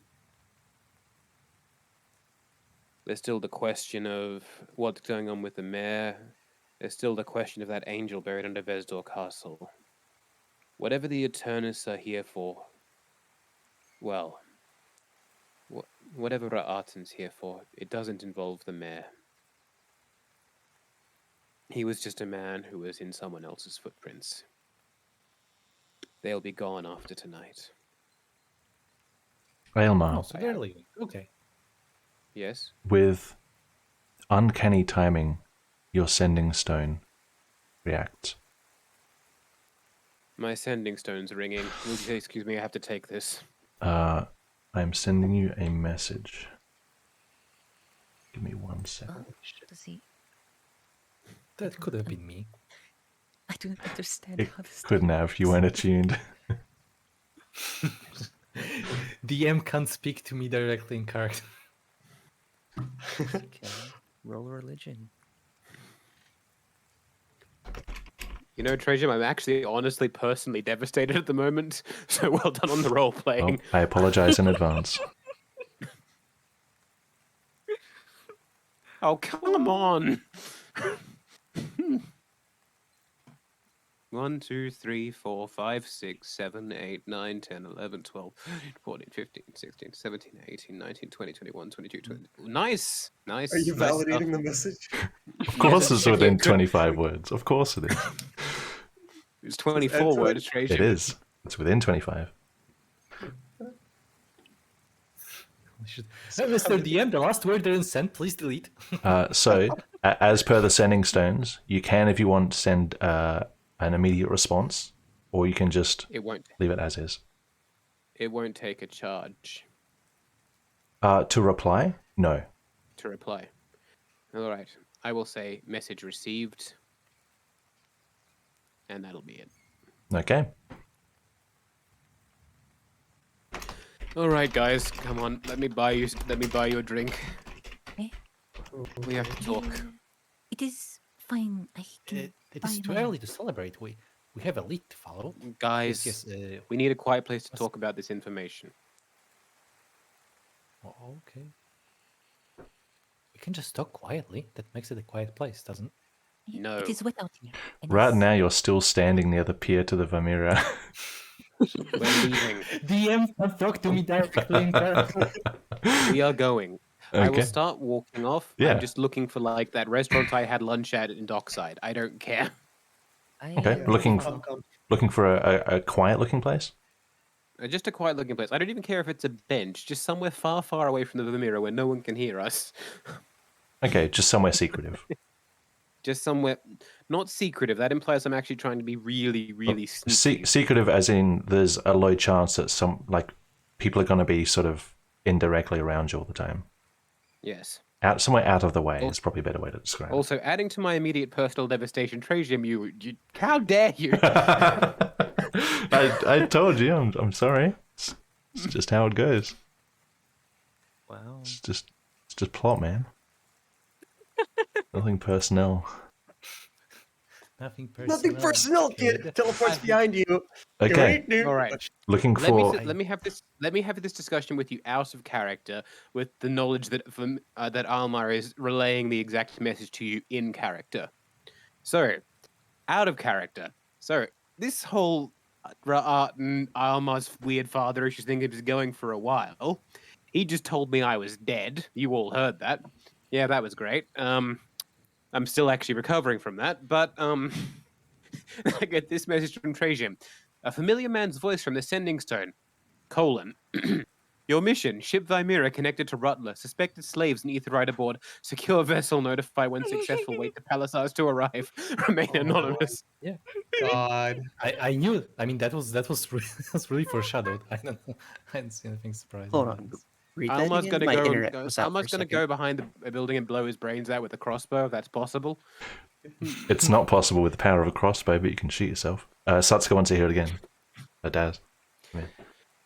There's still the question of what's going on with the mayor. There's still the question of that angel buried under Vesdor Castle. Whatever the Eternists are here for, well, whatever Ra'atan's here for, it doesn't involve the mayor. He was just a man who was in someone else's footprints. They'll be gone after tonight. Aylmar, Oh, so they're leaving. Okay. Yes? with uncanny timing, your sending stone reacts. My sending stone's ringing. Will you say, excuse me, I have to take this. I'm sending you a message. Give me 1 second. Does he? That could have been me. I do not understand It how this. couldn't have. You weren't attuned. DM can't speak to me directly in character. Okay. Roll religion. You know, Trajan, I'm actually honestly personally devastated at the moment, so well done on the role Oh, playing. I apologize in advance. Oh, come on! 1, 2, 3, 4, 5, 6, 7, 8, 9, 10, 11, 12, 13, 14, 15, 16, 17, 18, 19, 20, 21, 22, 20. Nice! Nice. Are you nice validating stuff. the message? Of course, it's if you within could- 25 words. Of course, it is. It's 24 Answer it. words, Trajan. It is. It's within 25. Mr. DM, the last word didn't send. Please delete. So, as per the sending stones, you can, if you want, send an immediate response, or you can just It won't. leave it as is. It won't take a charge To reply? No. to reply. All right. I will say message received, and that'll be it. Okay. All right, guys, come on. Let me buy you a drink. Eh? We have to talk. It is fine. I can. It is buy too my- early to celebrate. We have a lead to follow. Guys, Yes. we need a quiet place to What's- talk about this information. Okay. We can just talk quietly. That makes it a quiet place, doesn't it? No. It is wet out here. and Right it's- now, you're still standing near the pier to the Vamira. We're leaving. DM can't talk to me directly in character. We are going. I will Okay. start walking off. Yeah. I'm just looking for like that restaurant I had lunch at in Dockside. I don't care. Okay, looking- Come. Looking for a quiet-looking place? Just a quiet looking place. I don't even care if it's a bench, just somewhere far, far away from the mirror where no one can hear us. Okay, just somewhere secretive. Just somewhere not secretive. That implies I'm actually trying to be really, really sneaky. Secretive as in there's a low chance that some, like, people are going to be sort of indirectly around you all the time. Yes. Somewhere out of the way Oh. is probably a better way to describe Also, adding to my immediate personal devastation, Trajan, you how dare you? it. I told you, I'm sorry. It's just how it goes. Wow. It's just plot, man. Nothing personnel. Nothing personal. Nothing personal, kid. Teleport's behind you. You're Okay, right, dude. All right. looking Let me for. let me have this discussion with you out of character, with the knowledge that that Almar is relaying the exact message to you in character. So, out of character. So this whole Almar's weird father issues thing is going for a while. He just told me I was dead. You all heard that. Yeah, that was great. I'm still actually recovering from that, but I get this message from Trajan. A familiar man's voice from the sending stone. : Your mission: ship Vimera connected to Rutler. Suspected slaves and Aetheryte aboard. Secure vessel. Notify when successful. Wait for Palisades to arrive. Remain anonymous. Yeah, God. I knew. I mean, that was really, that's really foreshadowed. I don't know. I didn't see anything surprising. Hold about on. this. Read that Alma's again? gonna My go. internet was out for a Alma's gonna second. go behind a building and blow his brains out with a crossbow. If that's possible. It's not possible with the power of a crossbow, but you can shoot yourself. Satsuko wants to hear it again. Daz.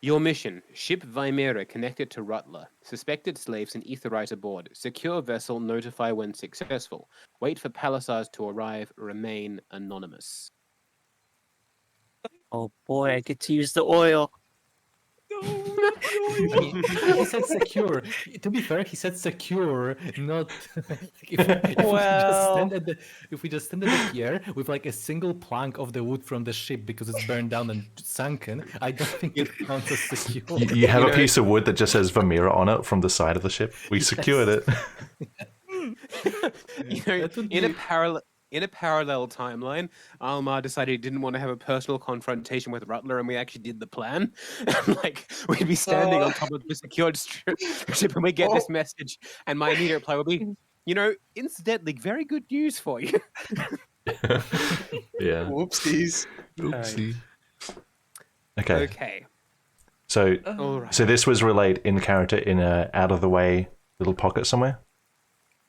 Your mission: ship Vimera connected to Rutler. Suspected slaves and Aetheryte aboard. Secure vessel. Notify when successful. Wait for Palisades to arrive. Remain anonymous. Oh boy, I get to use the oil. I mean, he said secure. To be fair, he said secure, not if we just stand at the pier with like a single plank of the wood from the ship because it's burned down and sunken. I don't think it counts as secure. You have a piece of wood that just says Vamira on it from the side of the ship. We secured it. In a parallel timeline, Almar decided he didn't want to have a personal confrontation with Rutler, and we actually did the plan. Like we'd be standing on top of the secured ship, and we get this message, and my immediate reply would be, incidentally, very good news for you. Yeah. Whoopsies. Oopsie. Okay. Okay. So, All right. so this was relayed in character in a out of the way little pocket somewhere.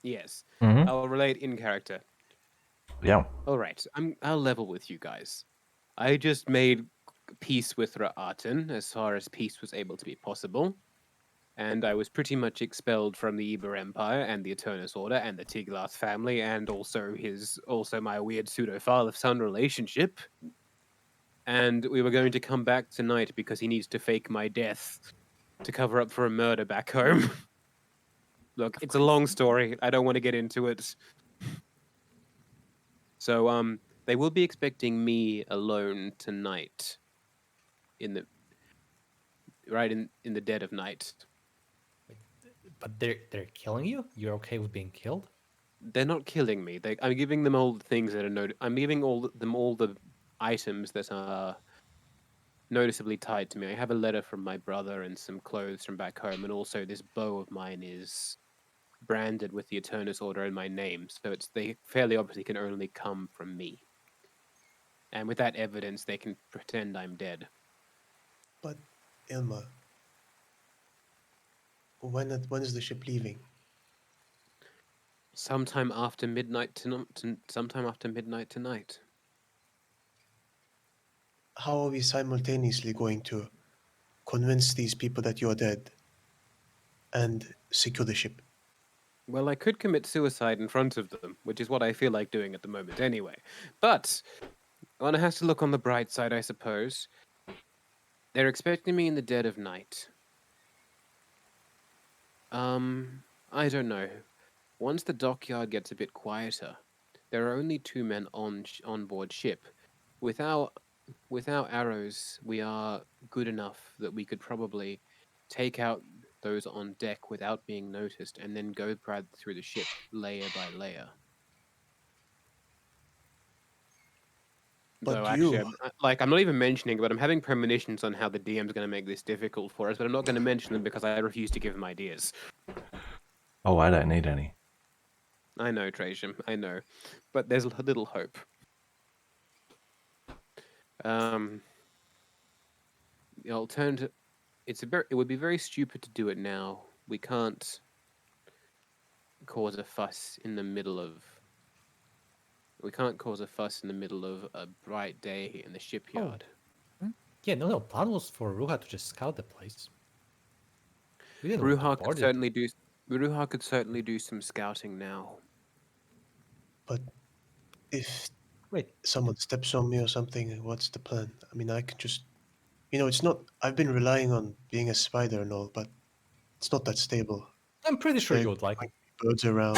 Yes. Mhm. I'll relate in character. Yeah. All right. I'll level with you guys. I just made peace with Ra'atan as far as peace was able to be possible. And I was pretty much expelled from the Eber Empire and the Eternus Order and the Tiglath family and also my weird pseudo father-son relationship. And we were going to come back tonight because he needs to fake my death to cover up for a murder back home. Look, it's a long story. I don't want to get into it. So they will be expecting me alone tonight in the dead of night. But they're killing you. You're okay with being killed? They're not killing me. I'm giving them all the things that are I'm giving them all the items that are noticeably tied to me. I have a letter from my brother and some clothes from back home, and also this bow of mine is branded with the Eternus Order in my name, so they fairly obviously can only come from me. And with that evidence, they can pretend I'm dead. But Ilma, when is the ship leaving? Sometime after midnight tonight. How are we simultaneously going to convince these people that you're dead and secure the ship? Well, I could commit suicide in front of them, which is what I feel like doing at the moment anyway. But one has to look on the bright side, I suppose. They're expecting me in the dead of night. I don't know. Once the dockyard gets a bit quieter, there are only 2 men on board ship. Without arrows, we are good enough that we could probably take out those on deck without being noticed, and then go through the ship layer by layer. But Though actually, I'm not even mentioning, but I'm having premonitions on how the DM's going to make this difficult for us, but I'm not going to mention them because I refuse to give him ideas. Oh, I don't need any. I know, Trajam, I know, but there's a little hope. The alternative, it would be very stupid to do it now. We can't cause a fuss in the middle of a bright day in the shipyard. Yeah, no. Plan was for Ruha to just scout the place. We didn't Ruha want to could board certainly do some scouting now. But if Wait, someone steps on me or something, what's the plan? I mean, I can just, it's not. I've been relying on being a spider and all, but it's not that stable. I'm pretty sure There you would like it. birds around.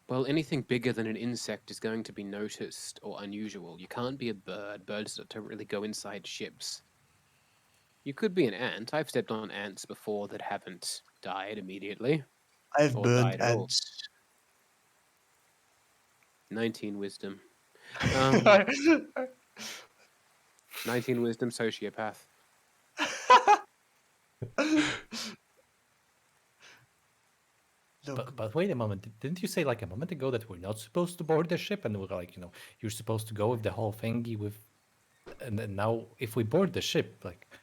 Well, anything bigger than an insect is going to be noticed or unusual. You can't be a bird. Birds don't really go inside ships. You could be an ant. I've stepped on ants before that haven't died immediately. I've Or burned died at all. ants. 19 wisdom. 19 wisdom, sociopath. Look, But wait a moment. Didn't you say like a moment ago that we're not supposed to board the ship, and we're like, you're supposed to go with the whole thingy with, and then now if we board the ship, like,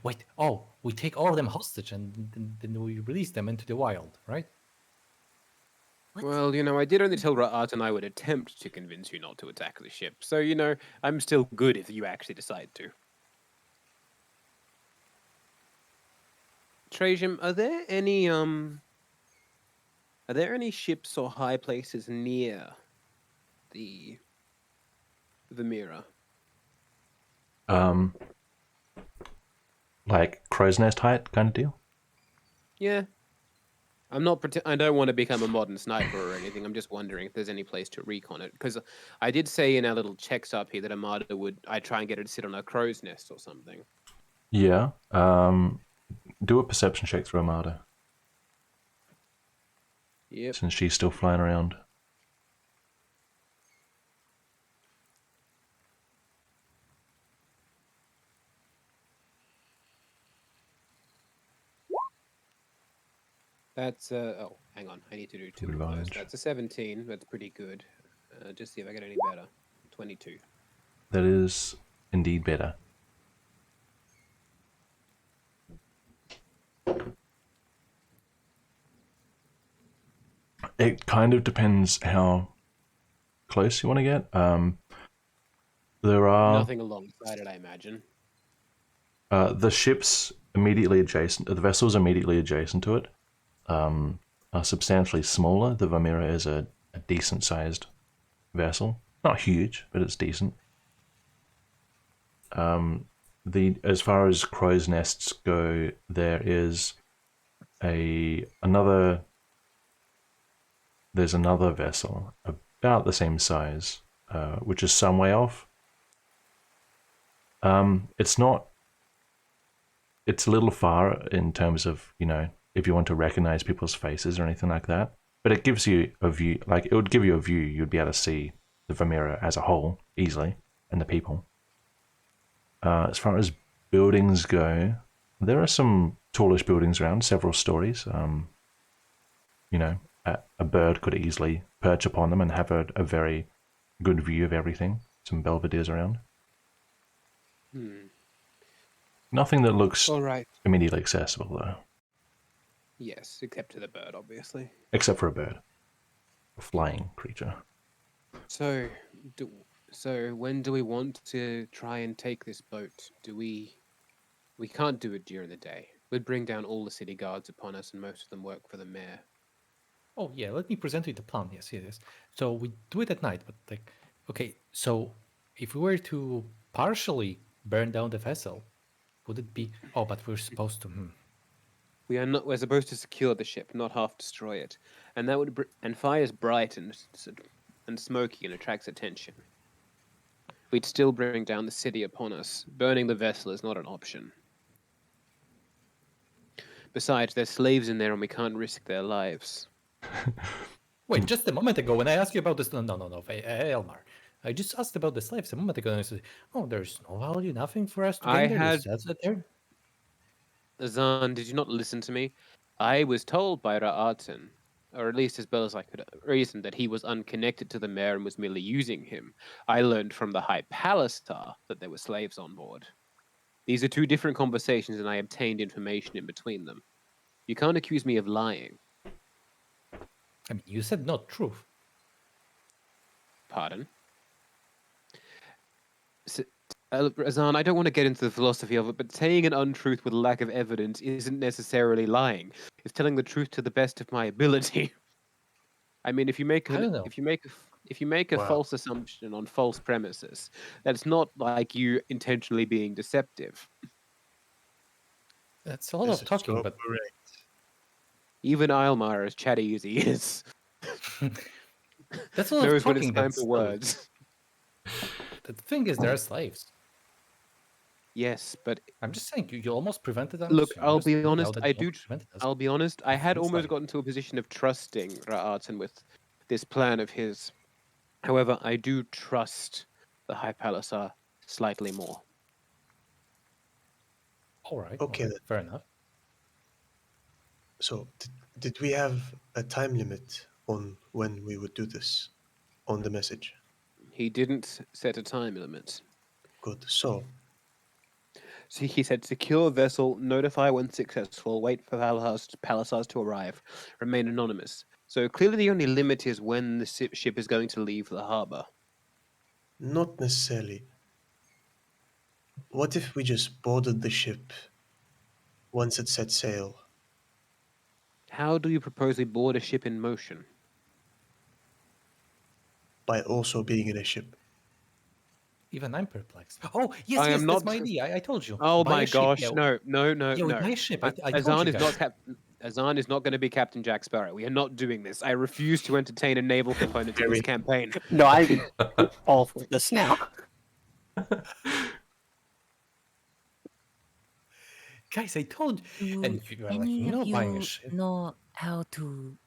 wait, oh, we take all of them hostage, and then we release them into the wild, right? What? Well, I did only tell Ra'at and I would attempt to convince you not to attack the ship. So, I'm still good if you actually decide to. Trajan, are there any ships or high places near the Vamira? Like crow's nest height kind of deal. Yeah. I don't want to become a modern sniper or anything. I'm just wondering if there's any place to recon it. Because I did say in our little checks up here that Armada I'd try and get her to sit on a crow's nest or something. Yeah. Do a perception check through Armada, Yep. since she's still flying around. That's oh, hang on. I need to do two Good of those. advantage. That's a 17. That's pretty good. Just see if I get any better. 22. That is indeed better. It kind of depends how close you want to get. There are Nothing alongside it, I imagine. the ships immediately adjacent. The vessels immediately adjacent to it are substantially smaller. The Vamira is a decent-sized vessel, not huge, but it's decent. As far as crow's nests go, there is another vessel about the same size, which is some way off. It's not. It's a little far in terms of, if you want to recognize people's faces or anything like that. But it gives you a view. Like, it would give you a view. You'd be able to see the Vamira as a whole easily, and the people. As far as buildings go, there are some tallish buildings around, several stories. A bird could easily perch upon them and have a very good view of everything. Some belvederes around. Nothing that looks All right. immediately accessible, though. Yes, except to the bird, obviously. Except for a bird. A flying creature. So, when do we want to try and take this boat? We can't do it during the day. We'd bring down all the city guards upon us, and most of them work for the mayor. Oh yeah, let me present you the plan. Yes, it is. So we do it at night, but like, okay, so if we were to partially burn down the vessel, would it be? Oh, but we're supposed to. We're supposed to secure the ship, not half destroy it, and that would and fire's bright and smoky and attracts attention. We'd still bring down the city upon us. Burning the vessel is not an option. Besides, there's slaves in there, and we can't risk their lives. Wait, just a moment ago when I asked you about this, no, Elmar. I just asked about the slaves a moment ago, and I said, "Oh, there's no value, nothing for us to gain there. That's it there." Azan, did you not listen to me? I was told by Ra'atan, or at least as well as I could reason, that he was unconnected to the mayor and was merely using him. I learned from the High Palistar that there were slaves on board. These are two different conversations, and I obtained information in between them. You can't accuse me of lying. I mean, you said not truth. Pardon? Azan, I don't want to get into the philosophy of it, but saying an untruth with lack of evidence isn't necessarily lying. It's telling the truth to the best of my ability. I mean, if you make I don't know. if you make a Wow. false assumption on false premises, that's not like you intentionally being deceptive. That's a lot This of is talking, so but correct. Even Eilmar, as chatty as he is, that's a lot of knows when it's talking. time That's for words. The thing is, there are slaves. Yes, but I'm just saying, you almost prevented us. look, You I'll just be said now honest. that you almost prevented us. I'll be honest. I had Feels almost like- gotten to a position of trusting Ra'atan with this plan of his. However, I do trust the High Palisar slightly more. All right. Okay, then. Fair enough. So, did we have a time limit on when we would do this on the message? He didn't set a time limit. Good. So, So he said, secure vessel, notify when successful, wait for Palisars to arrive, remain anonymous. So clearly the only limit is when the ship is going to leave the harbour. not necessarily. What if we just boarded the ship once it set sail? How do you propose we board a ship in motion? By also being in a ship. Even I'm perplexed. Oh, yes, I yes, am that's not. my idea. I told you. Oh Buy my a ship. gosh! Yeah, No, no, no, yeah, we no. buy a ship. I told Azan you is not guys. Captain. Azan is not going to be Captain Jack Sparrow. We are not doing this. I refuse to entertain a naval component to this Very- campaign. No, I'm all for this now. Guys, I told you. Do And you are like, any of no, buying a you ship. know how to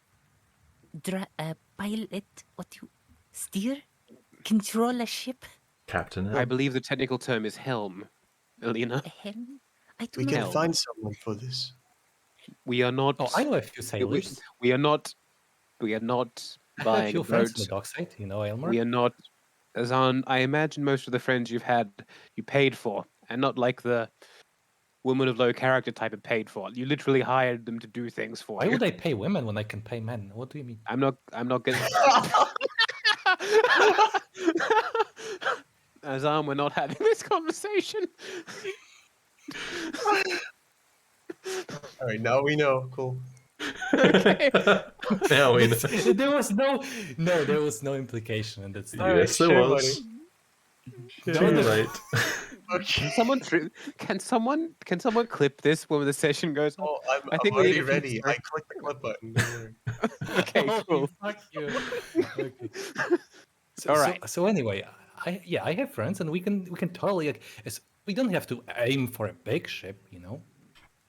pilot? What you steer? Control a ship? Captain I it. believe the technical term is helm, Alina. A helm? I do We not can Hell. know. find someone for this. We are not. Oh, I know a few we, sailors. we are not. We are not I have a buying a few friends in boat. the dockside. You know, Elmer. We are not. Azan, I imagine most of the friends you've had, you paid for, and not like the woman of low character type of paid for. You literally hired them to do things for Why you. would I pay women when I can pay men? What do you mean? I'm not gonna. Azam, we're not having this conversation. All right, now we know. Cool. Okay. Now we know. There was there was no implication in that All right, Yes, there sure, was. No, Too no. late. Okay. Can someone clip this when the session goes on? Oh, I I'm think we need already a few ready. I stories. clicked the clip button. Don't worry. Okay, Oh, cool. fuck you. Okay. All right. So anyway, I have friends, and we can totally like. We don't have to aim for a big ship, you know.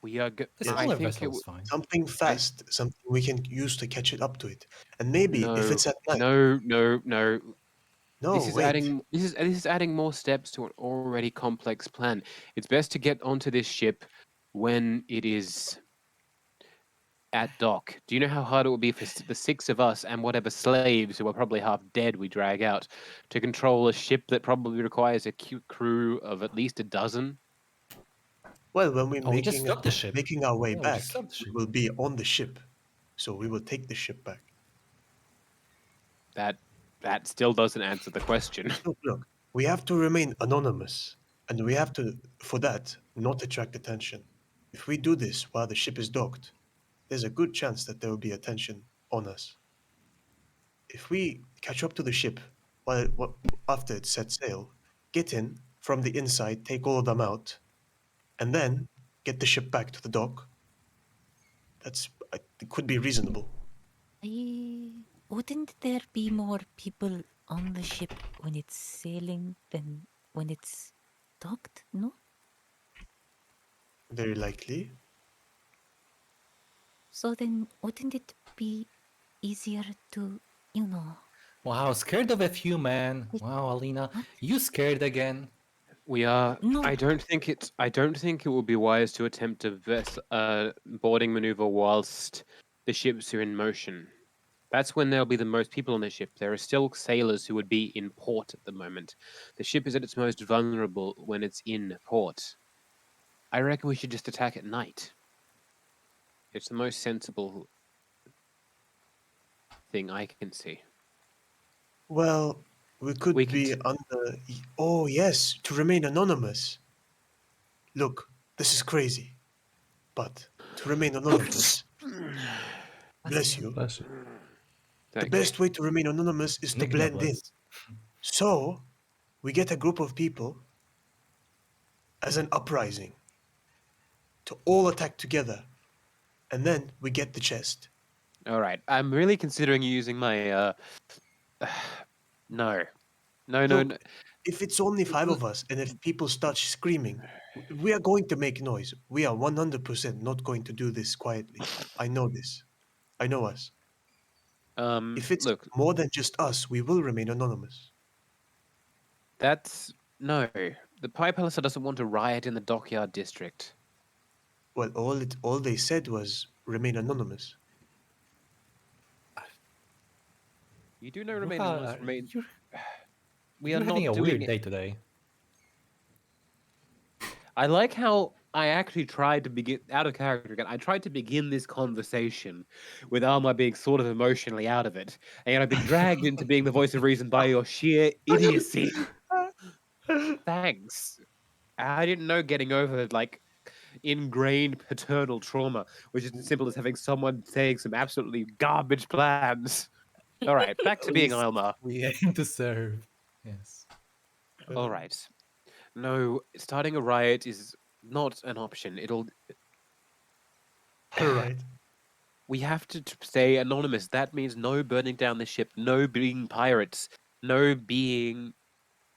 We are. A Yeah, smaller I think vessel is fine. something fast, something we can use to catch it up to it. And maybe if no, it's at night. no. No, This is wait. adding more steps to an already complex plan. It's best to get onto this ship when it is at dock. Do you know how hard it will be for the six of us and whatever slaves who are probably half dead we drag out to control a ship that probably requires a crew of at least a dozen? Well, when we're Oh, we just stopped the ship. making our way Yeah, we just back, stopped the we ship. will be on the ship. So we will take the ship back. That still doesn't answer the question. Look, we have to remain anonymous. And we have to, for that, not attract attention. If we do this while the ship is docked, there's a good chance that there will be attention on us. If we catch up to the ship after it sets sail, get in from the inside, take all of them out, and then get the ship back to the dock, it could be reasonable. Wouldn't there be more people on the ship when it's sailing than when it's docked? No? Very likely. So then wouldn't it be easier to, you know? Wow, scared of a few men. Wow, Alina, What? you scared again. We are. No. I don't think it would be wise to attempt a boarding maneuver whilst the ships are in motion. That's when there'll be the most people on the ship. There are still sailors who would be in port at the moment. The ship is at its most vulnerable when it's in port. I reckon we should just attack at night. It's the most sensible thing I can see. Well, we could We be could- under. Oh, yes, to remain anonymous. Look, this is crazy. But to remain anonymous, bless you, Bless you. the Thank best way to remain anonymous is to Nick blend in. Nicholas. So, we get a group of people as an uprising to all attack together. And then we get the chest. All right. I'm really considering using my. No. Look, if it's only 5 of us and if people start screaming, we are going to make noise. We are 100% not going to do this quietly. I know this. I know us. If it's Look, more than just us, we will remain anonymous. that's no. The Pie Palace doesn't want to riot in the dockyard district. Well, all they said was remain anonymous. You do know remain Ruha, anonymous. Remain. We are you're having not a doing weird it. day today. I like how I actually tried to begin out of character again. I tried to begin this conversation with Alma being sort of emotionally out of it, and yet I've been dragged into being the voice of reason by your sheer idiocy. Thanks. I didn't know getting over like ingrained paternal trauma, which is as simple as having someone saying some absolutely garbage plans. All right, back to being Alma. We aim to serve. Yes. All right. No, starting a riot is not an option. It'll. Right. We have to stay anonymous. That means no burning down the ship, no being pirates, no being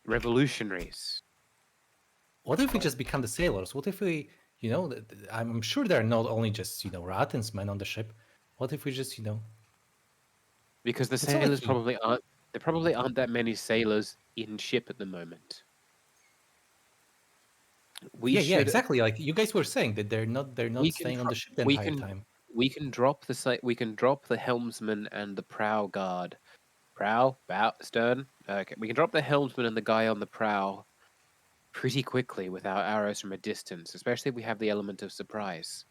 revolutionaries. What if we just become the sailors? What if we, I'm sure there are not only just, Ratten's men on the ship. What if we just, Because the It's not like sailors he- probably aren't. There probably aren't that many sailors in ship at the moment. We yeah, should. exactly. Like you guys were saying that they're We not can. staying on the ship the We entire can. time. We can drop the. We can drop the helmsman and the prow guard. Prow, bow, stern. Okay, we can drop the helmsman and the guy on the prow pretty quickly with our arrows from a distance, especially if we have the element of surprise.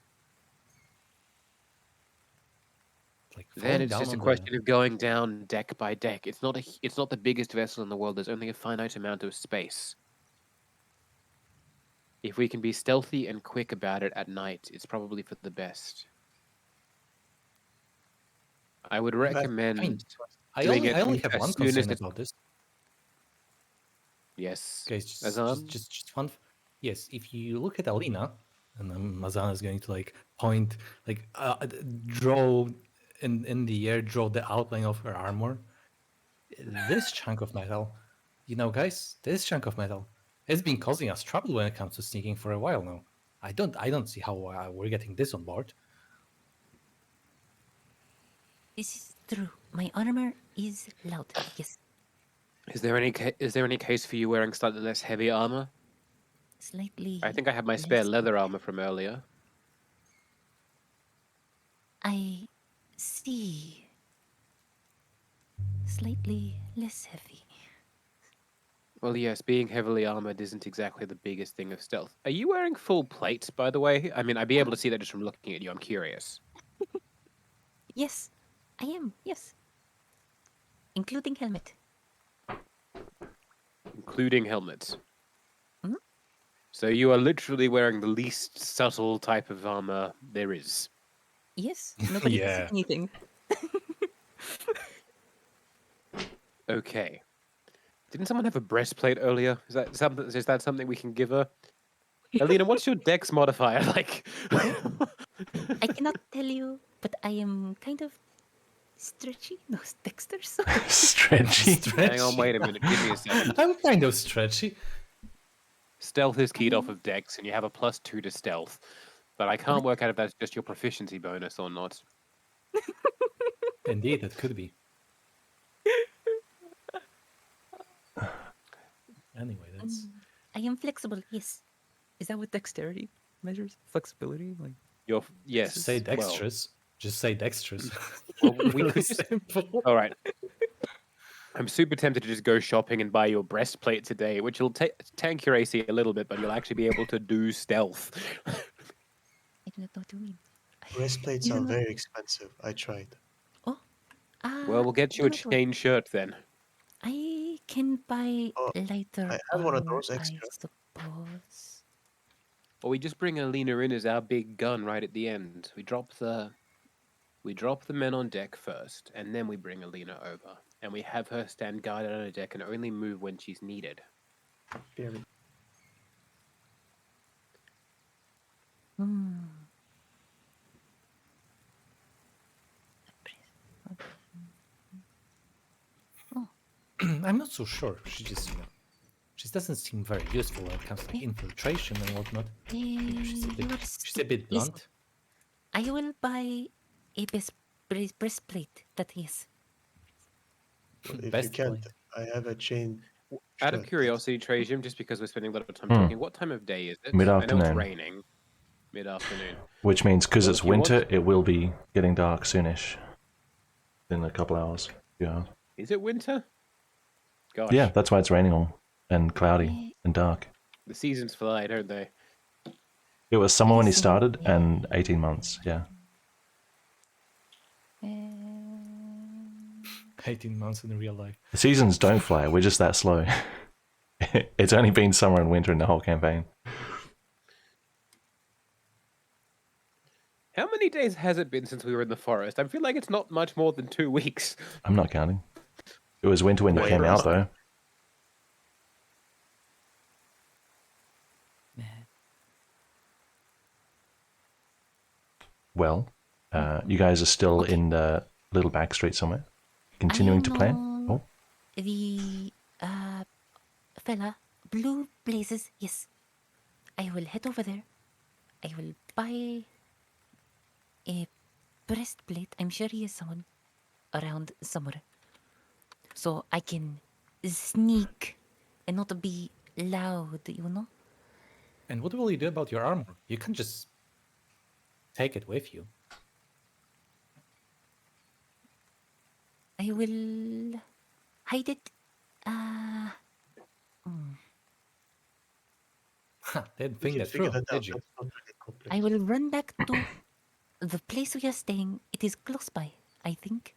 Like Then falling it's down just a on question of going down deck by deck. It's not the biggest vessel in the world. There's only a finite amount of space. If we can be stealthy and quick about it at night, it's probably for the best. I would recommend doing it I only have as one soon as concern it's about this. yes. Guys, Azan? just one. Yes, if you look at Alina, and Mazan is going to like point, like draw in the air, draw the outline of her armor. This chunk of metal, guys, this chunk of metal has been causing us trouble when it comes to sneaking for a while now. I don't see how we're getting this on board. This is true. My armor is loud. Yes, Is there any case for you wearing slightly less heavy armor? slightly. I think I have my spare less- leather armor from earlier. I see. Slightly less heavy. Well, yes, being heavily armored isn't exactly the biggest thing of stealth. Are you wearing full plate, by the way? I mean, I'd be able to see that just from looking at you. I'm curious. Yes, I am. Yes, including helmet. Including helmets. Mhm. So you are literally wearing the least subtle type of armor there is. Yes, nobody can see Yeah. anything. Okay. Didn't someone have a breastplate earlier? Is that something we can give her? Alina, what's your dex modifier like? I cannot tell you, but I am kind of stretchy. No, dexterous. Stretchy. Hang on, wait a minute. Give me a second. I'm kind of stretchy. Stealth is keyed off of dex, and you have a +2 to stealth. But I can't work out if that's just your proficiency bonus or not. Indeed, it could be. Anyway, that's I am flexible. Yes. Is that what dexterity measures? Flexibility? Like Yes. say well, dexterous. Just say dexterous. Well, we Really could just- simple. All right. I'm super tempted to just go shopping and buy your breastplate today, which will tank your AC a little bit, but you'll actually be able to do stealth. I do not know what you mean. Breastplates You are know- very expensive. I tried. Well, we'll get you a do not worry. chain shirt then. I can buy Oh, lighter I have one of armor, those extra. I suppose. Or we just bring Alina in as our big gun right at the end. We drop the men on deck first, and then we bring Alina over, and we have her stand guarded on a deck and only move when she's needed. Very Hmm. I'm not so sure. She just, she doesn't seem very useful when it comes to like, infiltration and whatnot. She's a bit Yes, blunt. I will buy a breastplate. That yes. Well, if you Best can't, plate. I have a chain. Out of shirt. curiosity, Trajan, just because we're spending a lot of time Hmm. talking, what time of day is it? I know it's Mid-afternoon. raining. mid-afternoon. Which means because Well, it's if you want- winter, it will be getting dark soonish. In a couple hours. Yeah. Is it winter? Gosh. Yeah, that's why it's raining all and cloudy and dark. The seasons fly, don't they? It was summer when he Listen, started and 18 months. Yeah. 18 months in real life. The seasons don't fly. We're just that slow. It's only been summer and winter in the whole campaign. How many days has it been since we were in the forest? I feel like it's not much more than 2 weeks. I'm not counting. It was winter when you Wait, came out, is though. Well, you guys are still in the little back street somewhere, continuing to plan. Oh, The fella, blue blazes. Yes, I will head over there. I will buy a breastplate. I'm sure he has someone around somewhere, so I can sneak and not be loud. You know. And what will you do about your armor? You can't just take it with you. I will hide it. Didn't We think can that figure through, that out. did you? That's not really complex. I will run back to the place we are staying. It is close by, I think.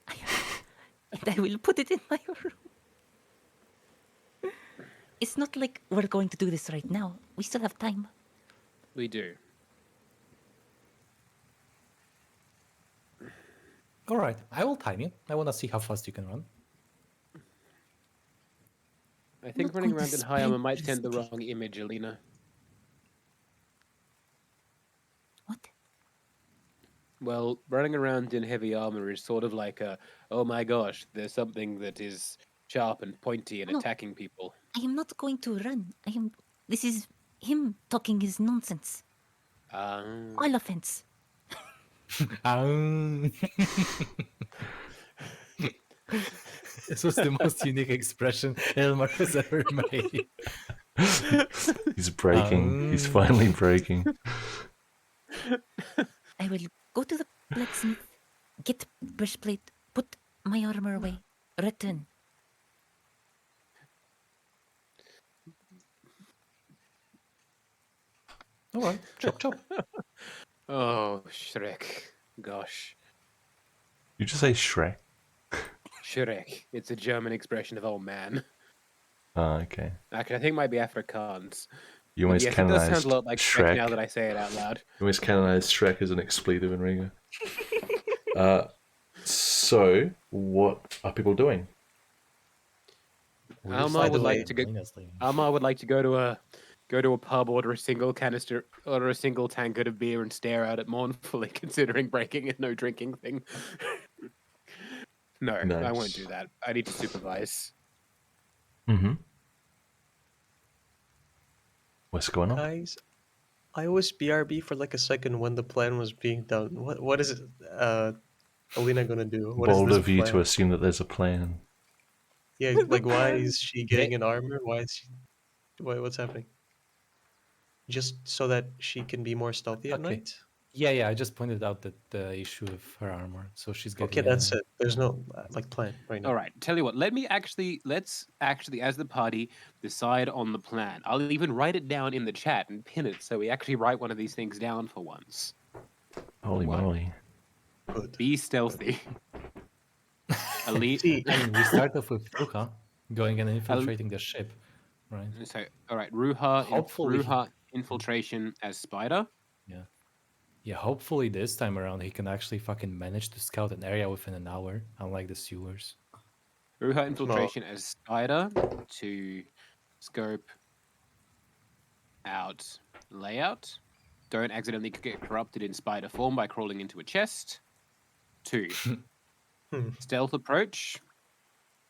And I will put it in my room. It's not like we're going to do this right now. We still have time. We do. All right, I will time you. I want to see how fast you can run. I think Not running going to around in high armor sprint might send the briskly. wrong image, Alina. What? Well, running around in heavy armor is sort of like a, oh my gosh, there's something that is sharp and pointy and No. attacking people. I am not going to run. This is him talking his nonsense. All offense. This was the most unique expression Elmar has ever made. he's breaking. He's finally breaking. I will go to the blacksmith, get breastplate, put my armor away, return. All right, chop chop. Oh, Shrek. Gosh. You just say Shrek. Shrek. It's a German expression of old man. Oh, okay. Actually, I think it might be Afrikaans. You But almost yes, it does sound canonized a lot like Shrek Shrek. now that I say it out loud. You almost canonized Shrek as an expletive in Riga. So, what are people doing? Almar would like to go. Alina's leaving. Almar would like to go to a pub, order a single canister, order a single tankard of beer, and stare out it mournfully, considering breaking a no drinking thing. No, I won't Nice. do that. I need to supervise. Mm-hmm. What's going on? Guys, I was BRB for like a second when the plan was being done. What is it? Alina gonna do? What is Bold this of you to plan? assume that there's a plan. Yeah, like why is she getting an armor? Why is she? What's happening? Just so that she can be more stealthy at Okay. night. Yeah, I just pointed out that the issue of her armor. So she's getting. Okay, that's it. There's no like plan right now. All right, tell you what. Let's actually, as the party, decide on the plan. I'll even write it down in the chat and pin it, so we actually write one of these things down for once. Holy What? moly. Good. Be stealthy. Elite. See, I mean, we start off with Ruka going and infiltrating the ship, right? So, all right, Ruha, Hopefully- Ruha infiltration as Spider. Yeah, hopefully this time around he can actually fucking manage to scout an area within an hour, unlike the sewers. Ruha infiltration as Spider to scope out layout. Don't accidentally get corrupted in spider form by crawling into a chest. 2. Stealth approach.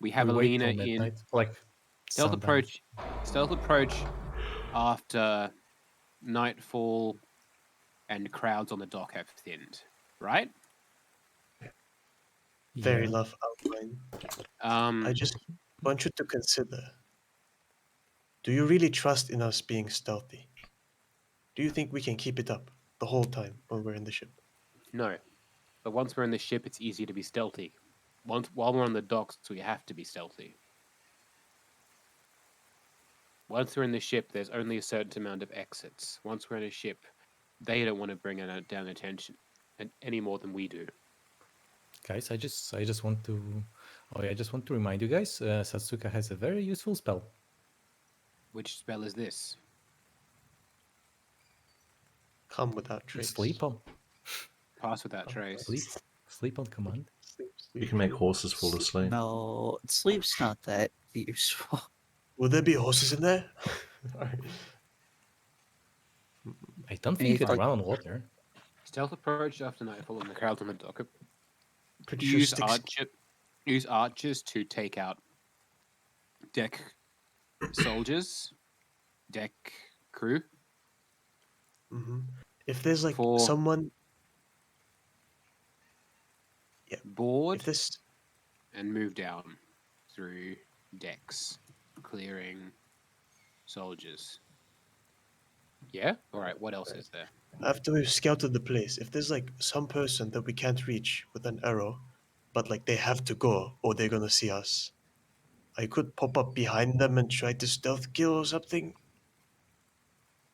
We have We wait Alina till in midnight, like stealth sundown. approach. Stealth approach after nightfall and crowds on the dock have thinned. Right? very Yeah. rough outline. Um, I just want you to consider. Do you really trust in us being stealthy? Do you think we can keep it up the whole time when we're in the ship? No. But once we're in the ship, it's easier to be stealthy. While we're on the docks, we have to be stealthy. Once we're in the ship, there's only a certain amount of exits. Once we're in a ship, they don't want to bring down attention any more than we do. Guys, I just want to. Oh yeah, I just want to remind you guys. Satsuka has a very useful spell. Which spell is this? Come without trace. Sleep on. Pass without trace. Sleep on command. You can make horses fall asleep. No, sleep's not that useful. Will there be horses in there? Alright. I don't think Any you could like- run on water. Stealth approach after nightfall on the crowd on the dock. Pretty sure sticks. Use archers to take out deck soldiers, deck crew. Hmm. If there's like For- someone, Board if this, and move down through decks, clearing soldiers. Yeah? Alright, what else is there? after we've scouted the place, if there's like some person that we can't reach with an arrow, but like they have to go or they're gonna see us, I could pop up behind them and try to stealth kill or something.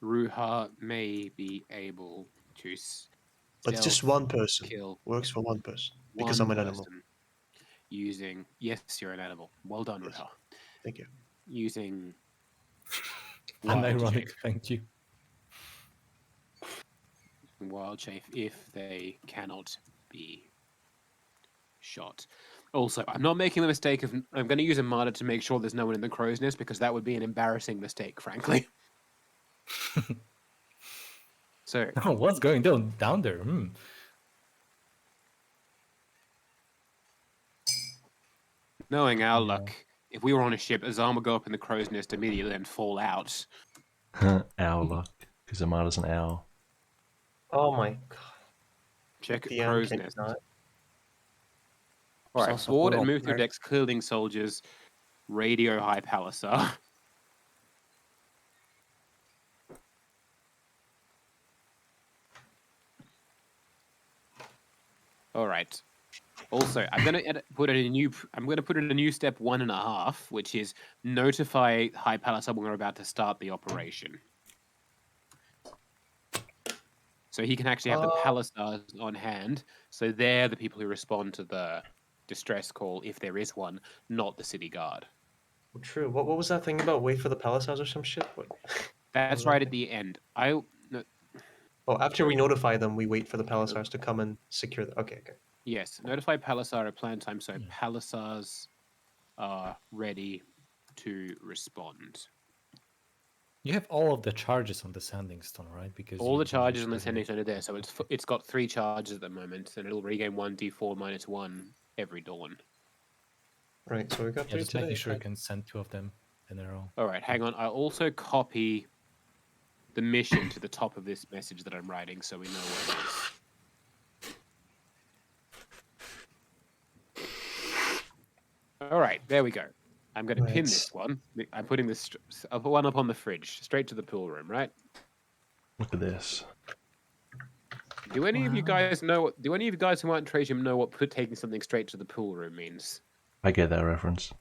Ruha may be able to But just stealth one person kill works for one person because one I'm an animal. person using... Yes, you're an animal. Well done, Yes. Ruha. Thank you. Using... wild Unironic, shape. thank you. Wild shape if they cannot be shot. Also, I'm not making the mistake of... I'm going to use a martyr to make sure there's no one in the crow's nest because that would be an embarrassing mistake, frankly. So, Oh, what's going down there? knowing our luck, if we were on a ship, Azam would go up in the crow's nest immediately and fall out. Owl luck, because Amada's an owl. Oh my god. Check DM, crow's can you nest. not? All right, also board and little move through nerd. decks, clearing soldiers, radio high palisar. All right. Also, I'm going to put in a new. I'm going to put in a new step 1.5, which is notify High Palisar when we're about to start the operation. So he can actually have the Palisars on hand. So they're the people who respond to the distress call, if there is one, not the city guard. True. What was that thing about wait for the palisades or some shit? What? That's right at the end. No, Oh, after we notify them, we wait for the palisades to come and secure the. Okay, okay. yes, notify Palisar at plan time, so Palisars are ready to respond. You have all of the charges on the sanding stone, right? Because All you the charges on the used sending stone are there, so it's got 3 charges at the moment, and it'll regain 1d4 minus 1 every dawn. Right, so we got Yeah, 3 just today. making sure you right? can send 2 of them in a row. All right, hang on. I'll also copy the mission to the top of this message that I'm writing, so we know what it is. All right, there we go. I'm going to pin Right. this one. I'm putting this. I'll put one up on the fridge, straight to the pool room, right? Look at this. Do any of you guys know? Do any of you guys who aren't Tratium know what taking something straight to the pool room means? I get that reference.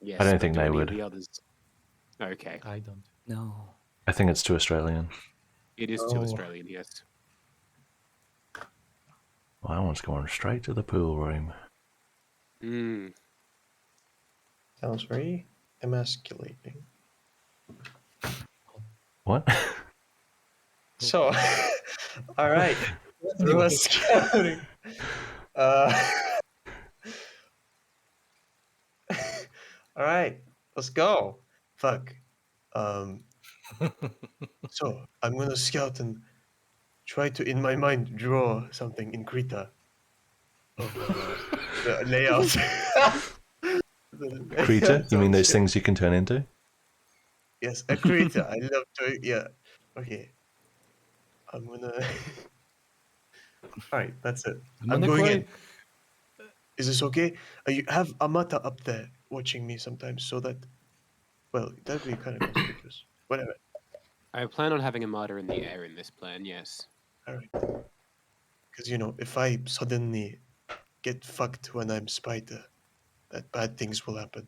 Yes, I don't but think do they any of would. The others. Okay, I don't. No. I think it's too Australian. it is too Oh. Australian. Yes. Well, that one's going straight to the pool room. Hmm. Sounds very emasculating. What? So, all right. We were scouting. All right, let's go. Fuck. So I'm gonna scout and try to, in my mind, draw something in Krita of the layout. The Krita? layout You mean of those shit. things you can turn into? Yes, a Krita. I love to. Yeah. Okay. I'm gonna. All right, that's it. I'm going in. Is this okay? You have Amata up there watching me sometimes, so that, well, that'd be kind of conspicuous. Whatever. I plan on having a martyr in the air in this plan, yes. All right. Because if I suddenly get fucked when I'm spider, that bad things will happen.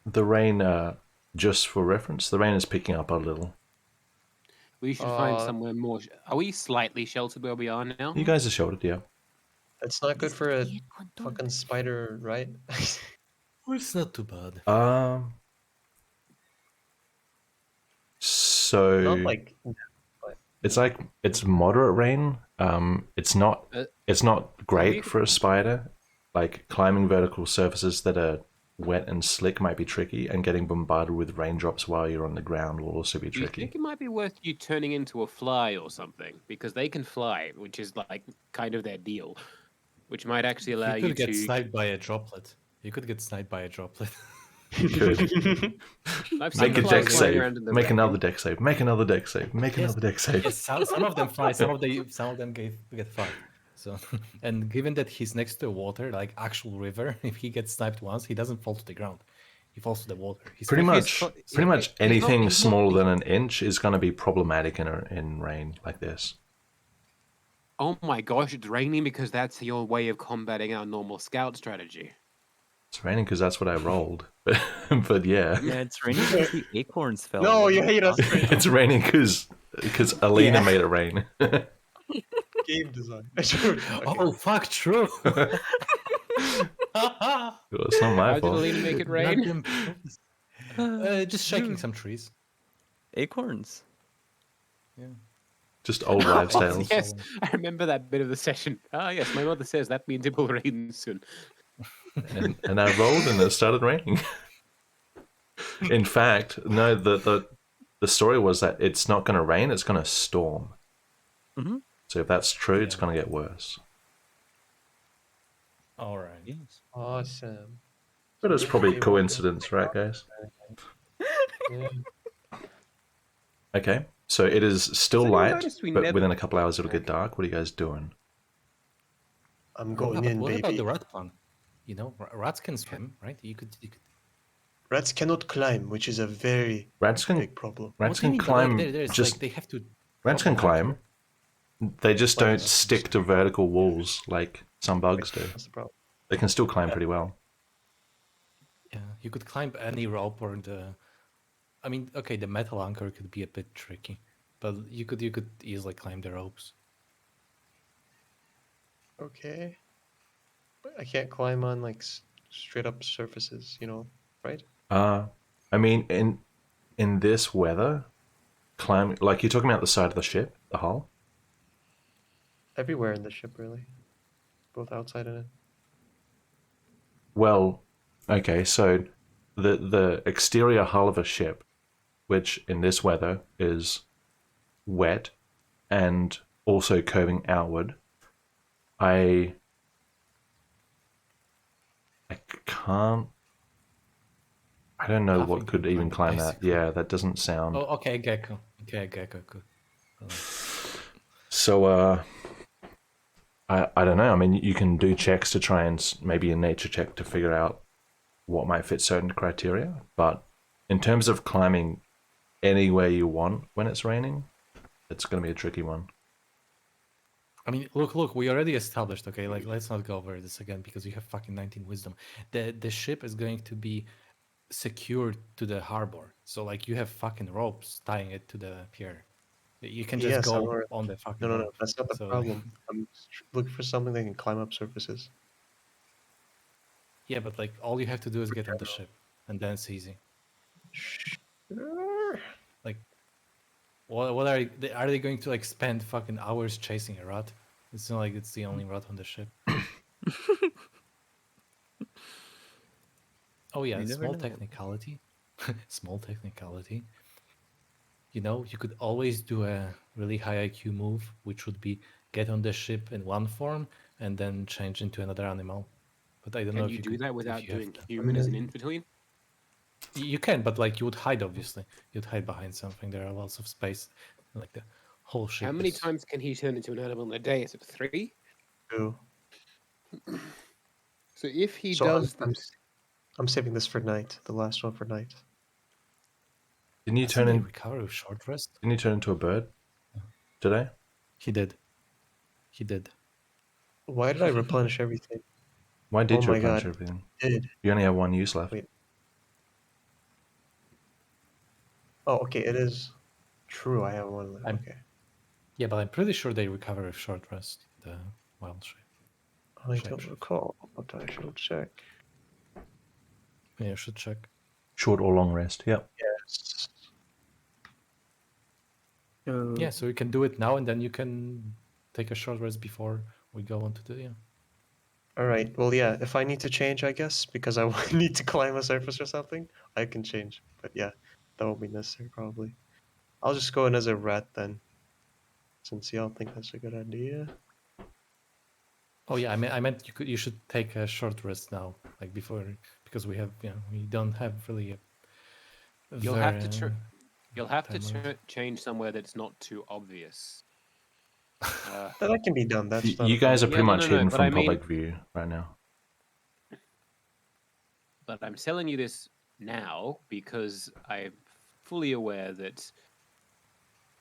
The rain, just for reference, the rain is picking up a little. We should find somewhere more. Are we slightly sheltered where we are now? You guys are sheltered, yeah. That's not good for a Bien contón. fucking spider, right? Well, it's not too bad. So Not like it's moderate rain. It's not great we- for a spider. Like climbing vertical surfaces that are wet and slick might be tricky, and getting bombarded with raindrops while you're on the ground will also be Do you tricky. think it might be worth you turning into a fly or something? Because they can fly, which is like kind of their deal. Which might actually allow You you could get to. sniped by a droplet. You could get sniped by a droplet. You could I've seen make a flies deck flying save. around in the Make rain. another deck save. Make another deck save. Make Yes. another deck save. Yes, some of them fly, some of them get fucked. So, and given that he's next to water, like actual river, if he gets sniped once, he doesn't fall to the ground. He falls to the water. He's Pretty fine. much, he's not- anything he's not- smaller than an inch is going to be problematic in rain like this. Oh my gosh, it's raining because that's your way of combating our normal scout strategy. It's raining because that's what I rolled. But yeah, Yeah, it's raining because the acorns fell. No, What you are hate us. talking about? it's raining because Alina Yeah. made it rain. Game design. Oh fuck! True. It's not my How did fault. Alina make it rain? Goddamn pros. Just shaking some trees. Acorns. Just old wives' tales. Yes, I remember that bit of the session. Ah, yes, my mother says that means it will rain soon. And I rolled and it started raining. In fact, no, the story was that it's not going to rain; it's going to storm. Mhm. So if that's true, it's Yeah. going to get worse. All right. Yes. Awesome. But it's probably a Basically, what coincidence, right, guys? Yeah. Okay, so it is still So you light, noticed we but never- within a couple hours it'll get dark. What are you guys doing? I'm Oh, going but in, what about baby. the rat plan? Rats can swim, right? You could. Rats cannot climb, which is a very Rats can big problem. rats What do you can mean? climb. There's Just like they have to. rats can climb. They just don't Spiders. stick to vertical walls like some bugs do. That's the problem. They can still climb pretty well. Yeah, you could climb any rope or the. I mean, okay, the metal anchor could be a bit tricky, but you could easily climb the ropes. Okay. But I can't climb on like straight up surfaces, right? I mean, in this weather, climb like you're talking about the side of the ship, the hull. Everywhere in the ship, really. Both outside and in. Well, okay, so the exterior hull of a ship, which in this weather is wet and also curving outward, I can't. I don't know Nothing what could can even climb, climb that. basically. Yeah, that doesn't sound. Oh, okay, gecko. Okay, gecko. Good. So, I don't know. I mean, you can do checks to try and maybe a nature check to figure out what might fit certain criteria. But in terms of climbing anywhere you want when it's raining, it's going to be a tricky one. I mean, look, we already established, okay? Like, let's not go over this again because you have fucking 19 wisdom. The ship is going to be secured to the harbor, so like you have fucking ropes tying it to the pier. You can just Yes, I'm go aware. on the fucking. No, rope. that's not the So, problem. I'm looking for something that can climb up surfaces. Yeah, but like all you have to do is get on the ship, and then it's easy. Sure. Like, what are they going to like spend fucking hours chasing a rat? It's not like it's the only rat on the ship. Oh yeah, You never small know. technicality. Small technicality. You could always do a really high IQ move, which would be get on the ship in one form and then change into another animal. But I don't know Can if you you do could, that if without you have doing that. human as an in-between? You can, but like you would hide, obviously. You'd hide behind something. There are lots of space. Like the whole ship. How many is- times can he turn into an animal in a day? Is it 3? Two. So if he So does I'm this, saving this for night. The last one for night. Didn't you Doesn't turn he in? recover with short rest? Didn't you turn into a bird today? He did. He did. Why did I replenish everything? Why did Oh you my replenish god. everything? Did. You only have 1 use left. Wait. Oh, okay, it is true. I have one left. I'm- Okay. Yeah, but I'm pretty sure they recover with short rest. The wild shape. I Shape don't shift. recall, but I shall check. Yeah, you should check. Short or long rest. Yep. Yes. So, Yeah, so you can do it now, and then you can take a short rest before we go on to the All right. Well, yeah. If I need to change, I guess because I need to climb a surface or something, I can change. But yeah, that won't be necessary probably. I'll just go in as a rat then, since y'all think that's a good idea. Oh yeah, I meant you should take a short rest now, like before, because we don't have really a You'll have to very, you'll have to time limit. change somewhere that's not too obvious. That can be done. That's not a You guys are problem. pretty no, much no, hidden but from I mean- public view right now. But I'm telling you this now because I'm fully aware that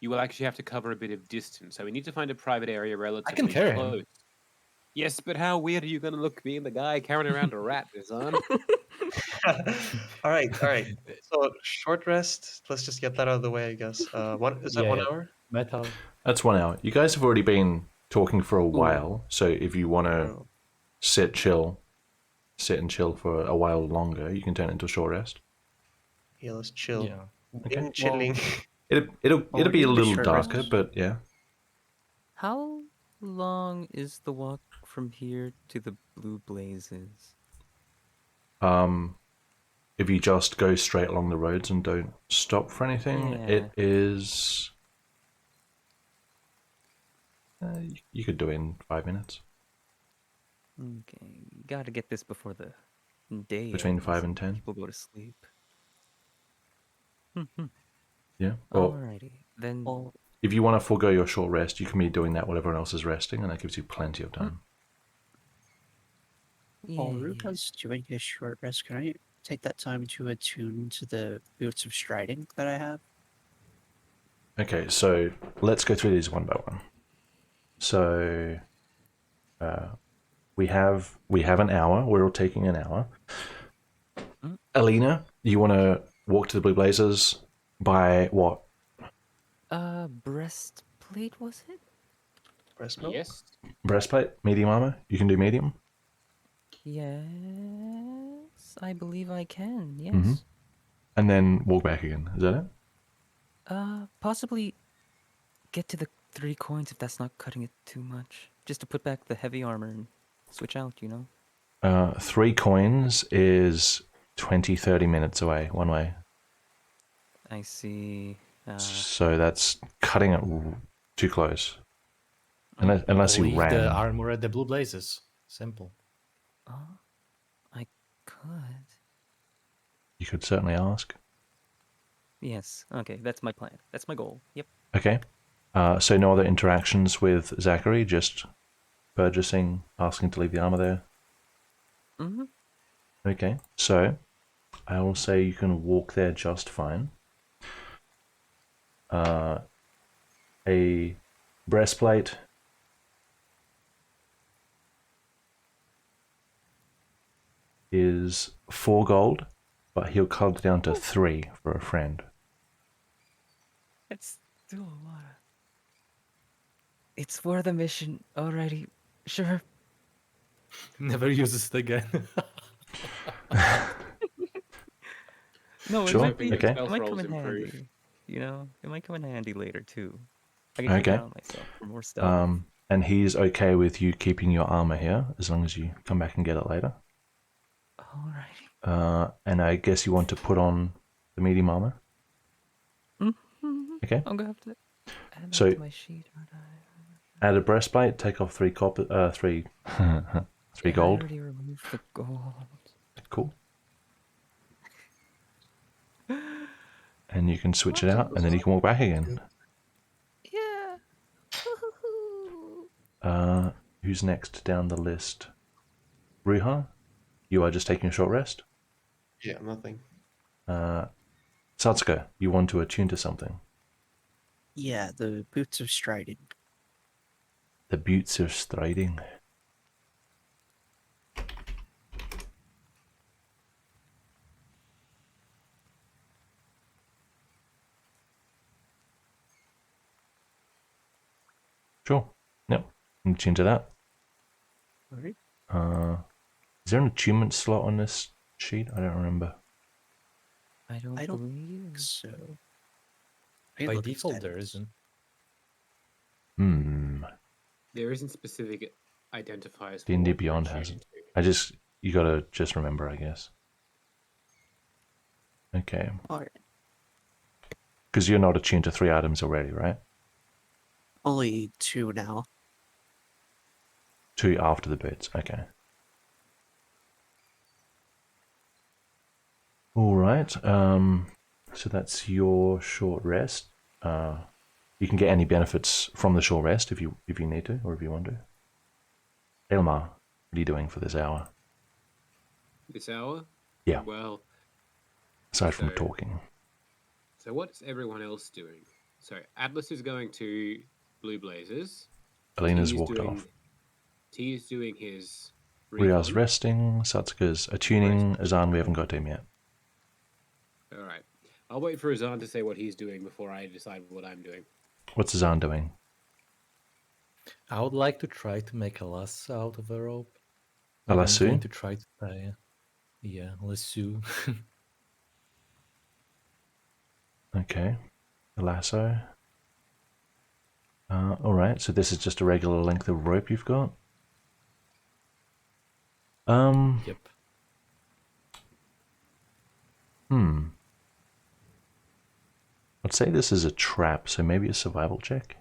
you will actually have to cover a bit of distance. So we need to find a private area relatively carry him. close. Yes, but how weird are you going to look being the guy carrying around a rat, Izan? All right. So short rest. Let's just get that out of the way, I guess. One is that Yeah, 1 yeah. hour? Metal. That's 1 hour. You guys have already been talking for a while, so if you want to Oh, sit and chill for a while longer, you can turn it into a short rest. yeah. Let's chill. Yeah. Okay. In chilling. It'll we're be a doing the little short darker, rest. but yeah. How long is the walk from here to the Blue Blazes? If you just go straight along the roads and don't stop for anything, Yeah. it is. You could do it in 5 minutes. Okay, gotta get this before the day Between ends 5 and 10. people go to sleep. Yeah. Well, Alrighty, then. well, if you want to forego your short rest, you can be doing that while everyone else is resting, and that gives you plenty of time. while yeah. Ruka's doing his short rest, can I take that time to attune to the boots of striding that I have? Okay, so let's go through these one by one. So we have an hour. We're all taking an hour. Alina, you want to walk to the Blue Blazers by what? Breastplate was it? Breast milk? Yes. Breastplate, medium armor. You can do medium. Yes, I believe I can. Yes. Mhm. And then walk back again. Is that it? Possibly get to the 3 coins if that's not cutting it too much. Just to put back the heavy armor and switch out, you know? 3 coins is 20-30 minutes away, one way. I see. So that's cutting it too close. Unless you Leave ran. the armor at the Blue Blazes. Simple. I could. You could certainly ask. Yes, okay, that's my plan. That's my goal. Yep. Okay. So no other interactions with Zachary, just purchasing, asking to leave the armor there. Mm-hmm. Okay, so I will say you can walk there just fine. A breastplate is 4 gold, but he'll cut it down to 3 for a friend. It's still a lot. It's for the mission. Alrighty, sure. Never uses it again. No, Sure, it might be. okay. It might come Rolls in improve. handy. You know, it might come in handy later too. I can Okay. keep it on myself for more stuff. And he's okay with you keeping your armor here, as long as you come back and get it later. Alrighty. And I guess you want to put on the medium armor. Mm-hmm. Okay. I'm gonna have to add that So- to my sheet, aren't I? Add a breastplate. Take off 3 copper. 3 Yeah, I gold. already removed the gold. Cool. And you can switch it out, and then you can walk back again. Yeah. Woohoo. Who's next down the list? Ruha, you are just taking a short rest. Yeah, nothing. Satsuka, you want to attune to something? Yeah, the boots of striding. The boots of striding. Sure. Yep. I'm attune to that. Alright. Is there an attunement slot on this sheet? I don't remember. I don't I don't believe. So. I By look at default, there stats. isn't. Hmm. There isn't specific identifiers for D&D what you're Beyond has attuned it. to. You gotta just remember, I guess. Okay. Alright. Because you're not attuned to 3 items already, right? Only 2 now. 2 after the boots. Okay. All right. So that's your short rest. You can get any benefits from the short rest if you need to or if you want to. Elmar, what are you doing for this hour? This hour? Yeah. Well, Aside from So- talking. so what's everyone else doing? So Atlas is going to Blue Blazers. Alina's T's walked doing, off. T's doing his Ria's recon. resting. Satsuka's attuning. Azan, we haven't got to him yet. All right. I'll wait for Azan to say what he's doing before I decide what I'm doing. What's Azan doing? I would like to try to make a lasso out of a rope. A I'm lasso? going to try to tie. Yeah, lasso. Okay. A lasso. Alright, so this is just a regular length of rope you've got? Yep. I'd say this is a trap, so maybe a survival check?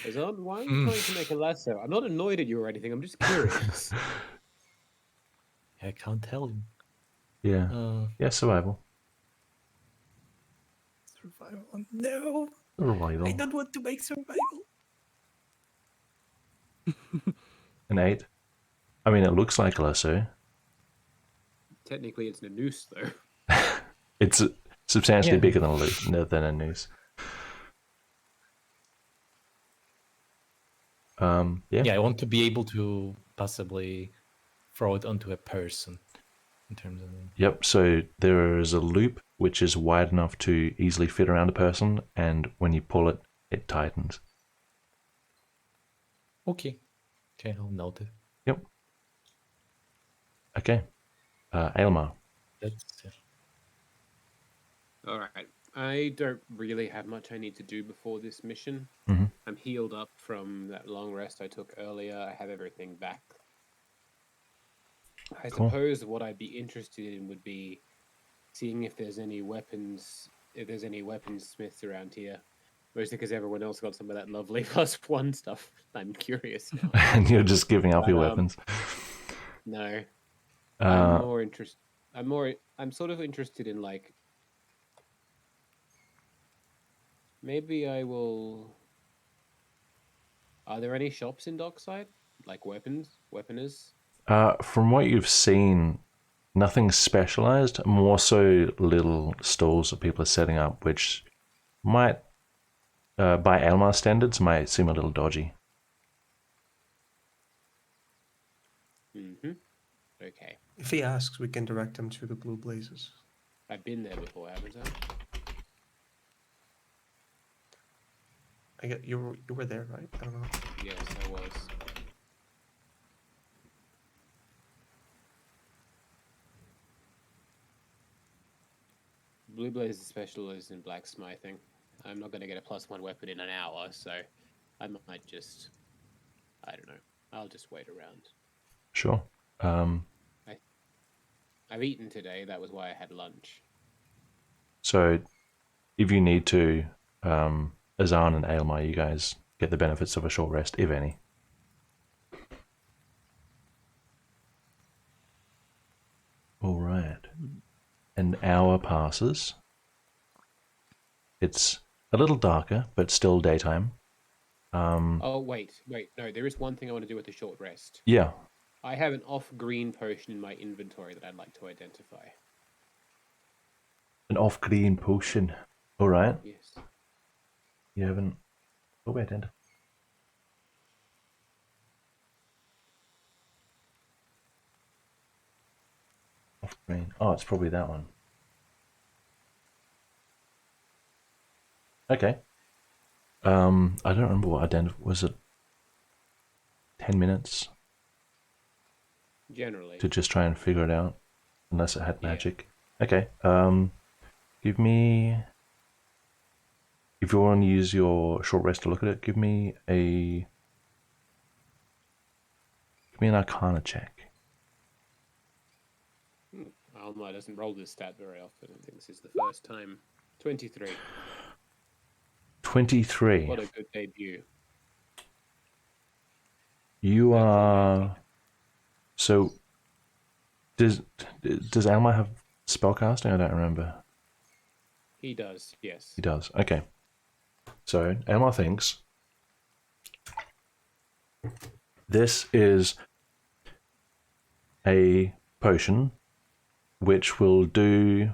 Azan, why are you trying to make a lasso? I'm not annoyed at you or anything. I'm just curious. I can't tell you. Yeah. Yeah, survival. Survival. No. Survival. I don't want to make survival. An 8. I mean, it looks like a lasso. Technically, it's a noose, though. It's substantially Yeah. bigger than a noose. Yeah. Yeah, I want to be able to possibly throw it onto a person. In terms of Yep, so there is a loop which is wide enough to easily fit around a person, and when you pull it, it tightens. okay, I'll note it. Yep. Okay. Aylmar. That's All right. I don't really have much I need to do before this mission. Mhm. I'm healed up from that long rest I took earlier. I have everything back. I Cool. suppose what I'd be interested in would be seeing if there's any weapons, weaponsmiths around here. Mostly because everyone else got some of that lovely +1 stuff. I'm curious now. And you're just giving up your But, weapons. No, Uh, I'm sort of interested in like. Maybe I will. Are there any shops in Dockside, like weaponers? from what you've seen, nothing specialized, more so little stalls that people are setting up, which might, by Elmar standards, might seem a little dodgy. Mm-hmm. Okay. If he asks, we can direct him to the Blue Blazes. I've been there before, haven't I? You were there, right? I don't know. Yes, I was. Blue Blaze specialist in blacksmithing. I'm not going to get a +1 weapon in an hour, so I might just. I don't know. I'll just wait around. Sure. I've eaten today. That was why I had lunch. So, if you need to, Azan and Aylmar, you guys get the benefits of a short rest, if any. All right. An hour passes. It's a little darker, but still daytime. Oh, wait. No, there is one thing I want to do with the short rest. Yeah. I have an off-green potion in my inventory that I'd like to identify. An off-green potion. All right. Yes. You haven't. Oh wait, enter. Off-green. Oh, it's probably that one. Okay. I don't remember what was it 10 minutes Generally. to just try and figure it out, unless it had Yeah. magic. Okay. Give me, if you want to use your short rest to look at it, give me an Arcana check. Alma doesn't roll this stat very often. I think this is the first time. 23. 23. What a good debut. You That's are. So, does Alma have spellcasting? I don't remember. He does, yes. He does. Okay. So Alma thinks this is a potion which will do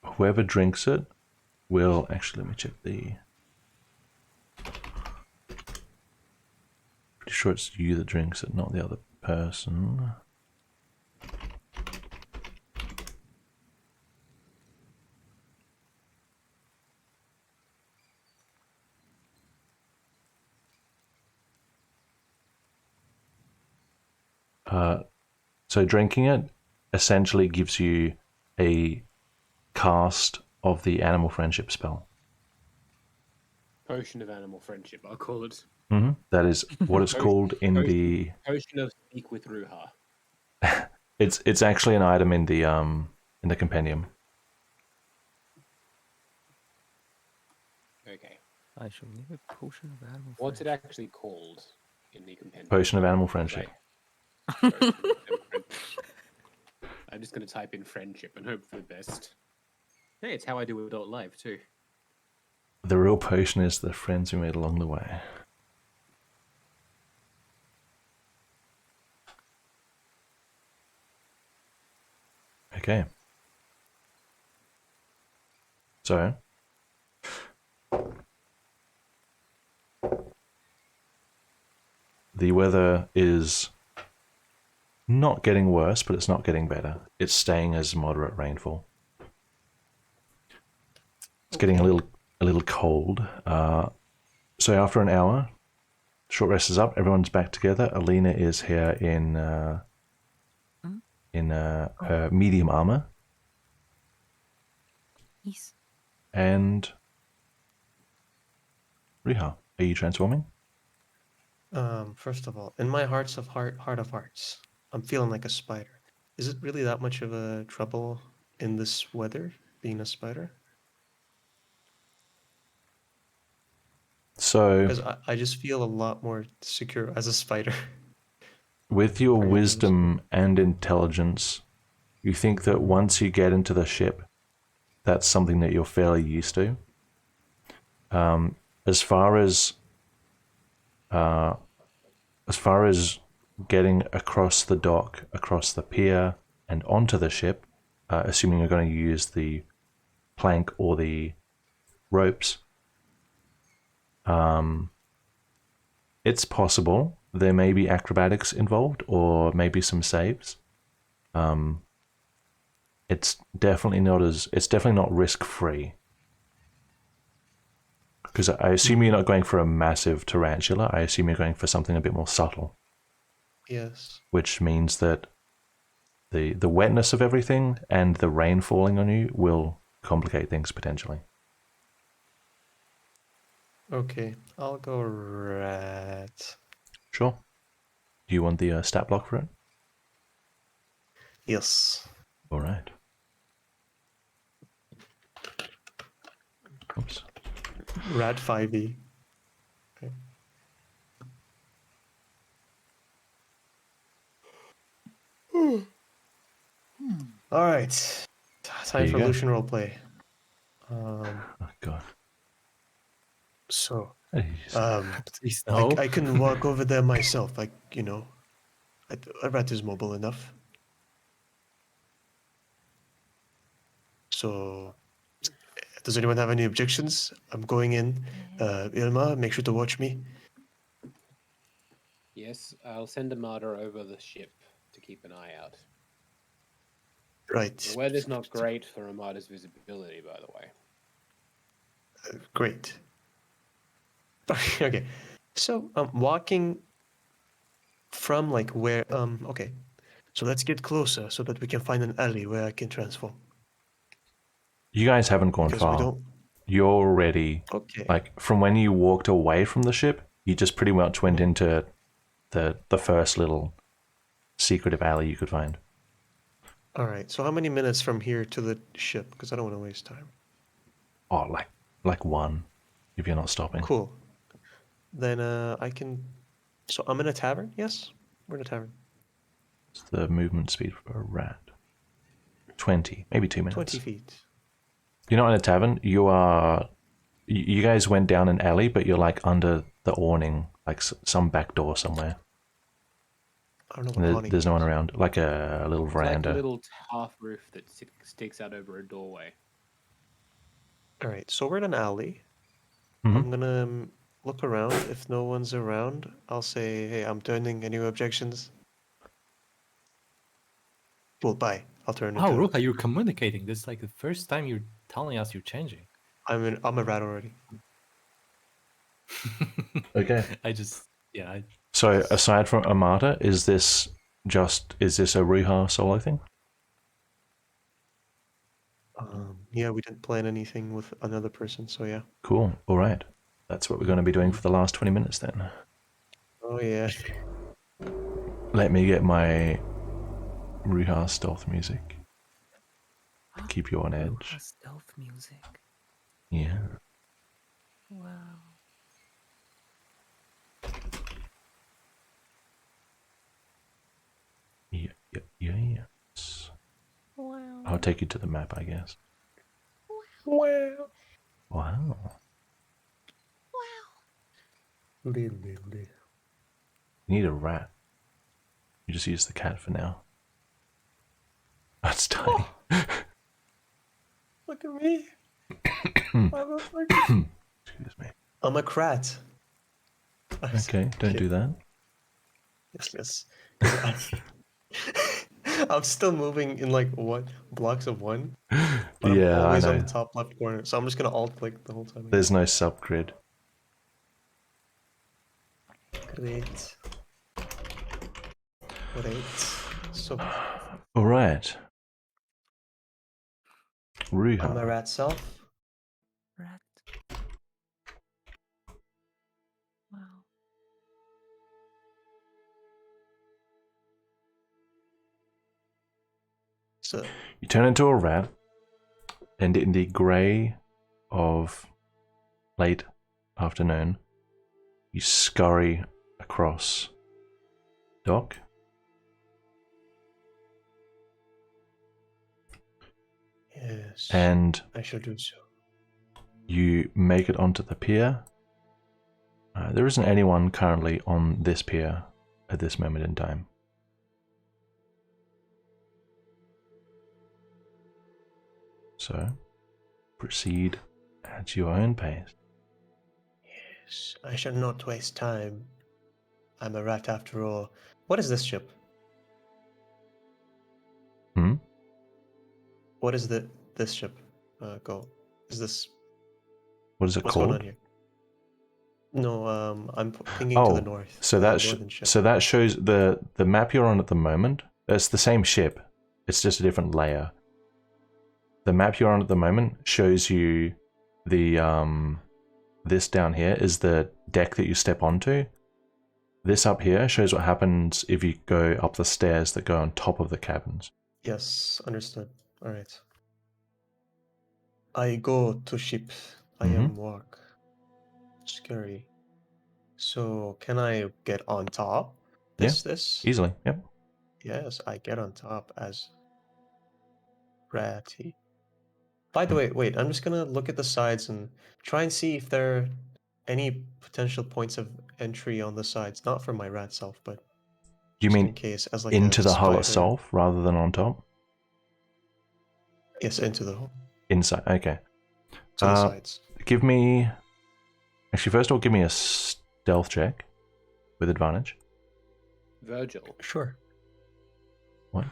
whoever drinks it will actually, let me check the, pretty sure it's you that drinks it, not the other person. So drinking it essentially gives you a cast of the animal friendship spell. Potion of animal friendship, I'll call it. That is what it's called in the. Potion of speak with Ruha. It's actually an item in the compendium. Okay. I shall name it Potion of Animal What's it Friendship. actually called in the compendium? Potion of animal friendship. Potion of animal friendship. I'm just going to type in friendship and hope for the best. Hey, it's how I do adult life too. The real potion is the friends we made along the way. Okay. So, the weather is not getting worse, but it's not getting better. It's staying as moderate rainfall. It's getting a little cold. So after an hour, short rest is up. Everyone's back together. Alina is here in her medium armor, Yes. and Riha, are you transforming? First of all, in my heart of hearts, I'm feeling like a spider. Is it really that much of a trouble in this weather being a spider? So, Because I just feel a lot more secure as a spider. with your Are you gonna wisdom and intelligence, you think that once you get into the ship, that's something that you're fairly used to. As far as getting across the dock, across the pier, and onto the ship, assuming you're going to use the plank or the ropes, it's possible there may be acrobatics involved or maybe some saves. It's definitely not risk free. Because I assume you're not going for a massive tarantula. I assume you're going for something a bit more subtle. Yes. Which means that the wetness of everything and the rain falling on you will complicate things potentially. Okay, I'll go rat. Sure. Do you want the stat block for it? Yes. All right. Oops. Rat 5e. Okay. All right. Time Here for you go. Lucian roleplay. Oh God. So, Jeez. um, Please no. I can walk over there myself. Like, you know, A rat is mobile enough. So, does anyone have any objections? I'm going in. Ilma, make sure to watch me. Yes, I'll send a martyr over the ship to keep an eye out. Right. The weather's not great for Armada's visibility, by the way. Great. Okay. So I'm walking from like where okay. So let's get closer so that we can find an alley where I can transform. You guys haven't gone Because we far. don't You're already, okay. like, from when you walked away from the ship, you just pretty much went into the first little secretive alley you could find. Alright, so how many minutes from here to the ship? Because I don't want to waste time. Oh, like one, if you're not stopping. Cool. Then I can so I'm in a tavern, yes? We're in a tavern. It's the movement speed for a rat. 20, maybe 2 minutes. 20 feet. You're not in a tavern. You are. You guys went down an alley, but you're like under the awning, like some back door somewhere. I don't know And what awning there's no one is. around. Like a little It's like veranda. a little half roof that sticks out over a doorway. Alright, so we're in an alley. Mhm. I'm gonna look around. If no one's around, I'll say, hey, I'm turning. Any objections? Well, bye. I'll turn Oh, into. Ruka, you're communicating. This is like the first time you're telling us you're changing. I'm a rat already. Okay. I So aside from Amata, is this a Ruha solo thing? Yeah, we didn't plan anything with another person, so yeah. Cool. All right. That's what we're going to be doing for the last 20 minutes then. Oh yeah. Let me get my Ruha stealth music. Keep you on edge. Stealth music. Yeah. Wow. Yes. Wow. I'll take you to the map, I guess. Well. Wow. Lily. You need a rat. You just use the cat for now. That's tiny. Look at me. Motherfucker. Excuse me. I'm a crat. Okay, don't do that. Yes. I'm still moving in like what blocks of one. But Yeah, I'm I always know. on the top left corner, so I'm just gonna alt click the whole time. There's no subgrid. Great. So All right. I'm a Ruha. rat self. Rat. Wow. So You turn into a rat, and in the grey of late afternoon, you scurry across dock. yes, And I shall do so. you make it onto the pier. There isn't anyone currently on this pier at this moment in time. So, proceed at your own pace. Yes, I shall not waste time. I'm a rat after all. What is this ship? Hmm? What is this ship? Go. Is this What is it what's called? going on here? No, I'm pinging to the north. So the that northern ship. so that shows the map you're on at the moment. It's the same ship. It's just a different layer. The map you're on at the moment shows you the this down here is the deck that you step onto. This up here shows what happens if you go up the stairs that go on top of the cabins. Yes, understood. All right. I go to ship. I Mhm. am walk. Scary. So can I get on top? This? Easily. Yep. Yes, I get on top as Ratty. By the way, wait, I'm just gonna look at the sides and try and see if there are any potential points of entry on the sides. Not for my rat self, but You just in mean case, as like into a the hull spider. itself rather than on top? Yes, into the hole. Inside. Okay. To the sides. Give me. Actually, first of all, give me a stealth check with advantage. Virgil. Sure. What?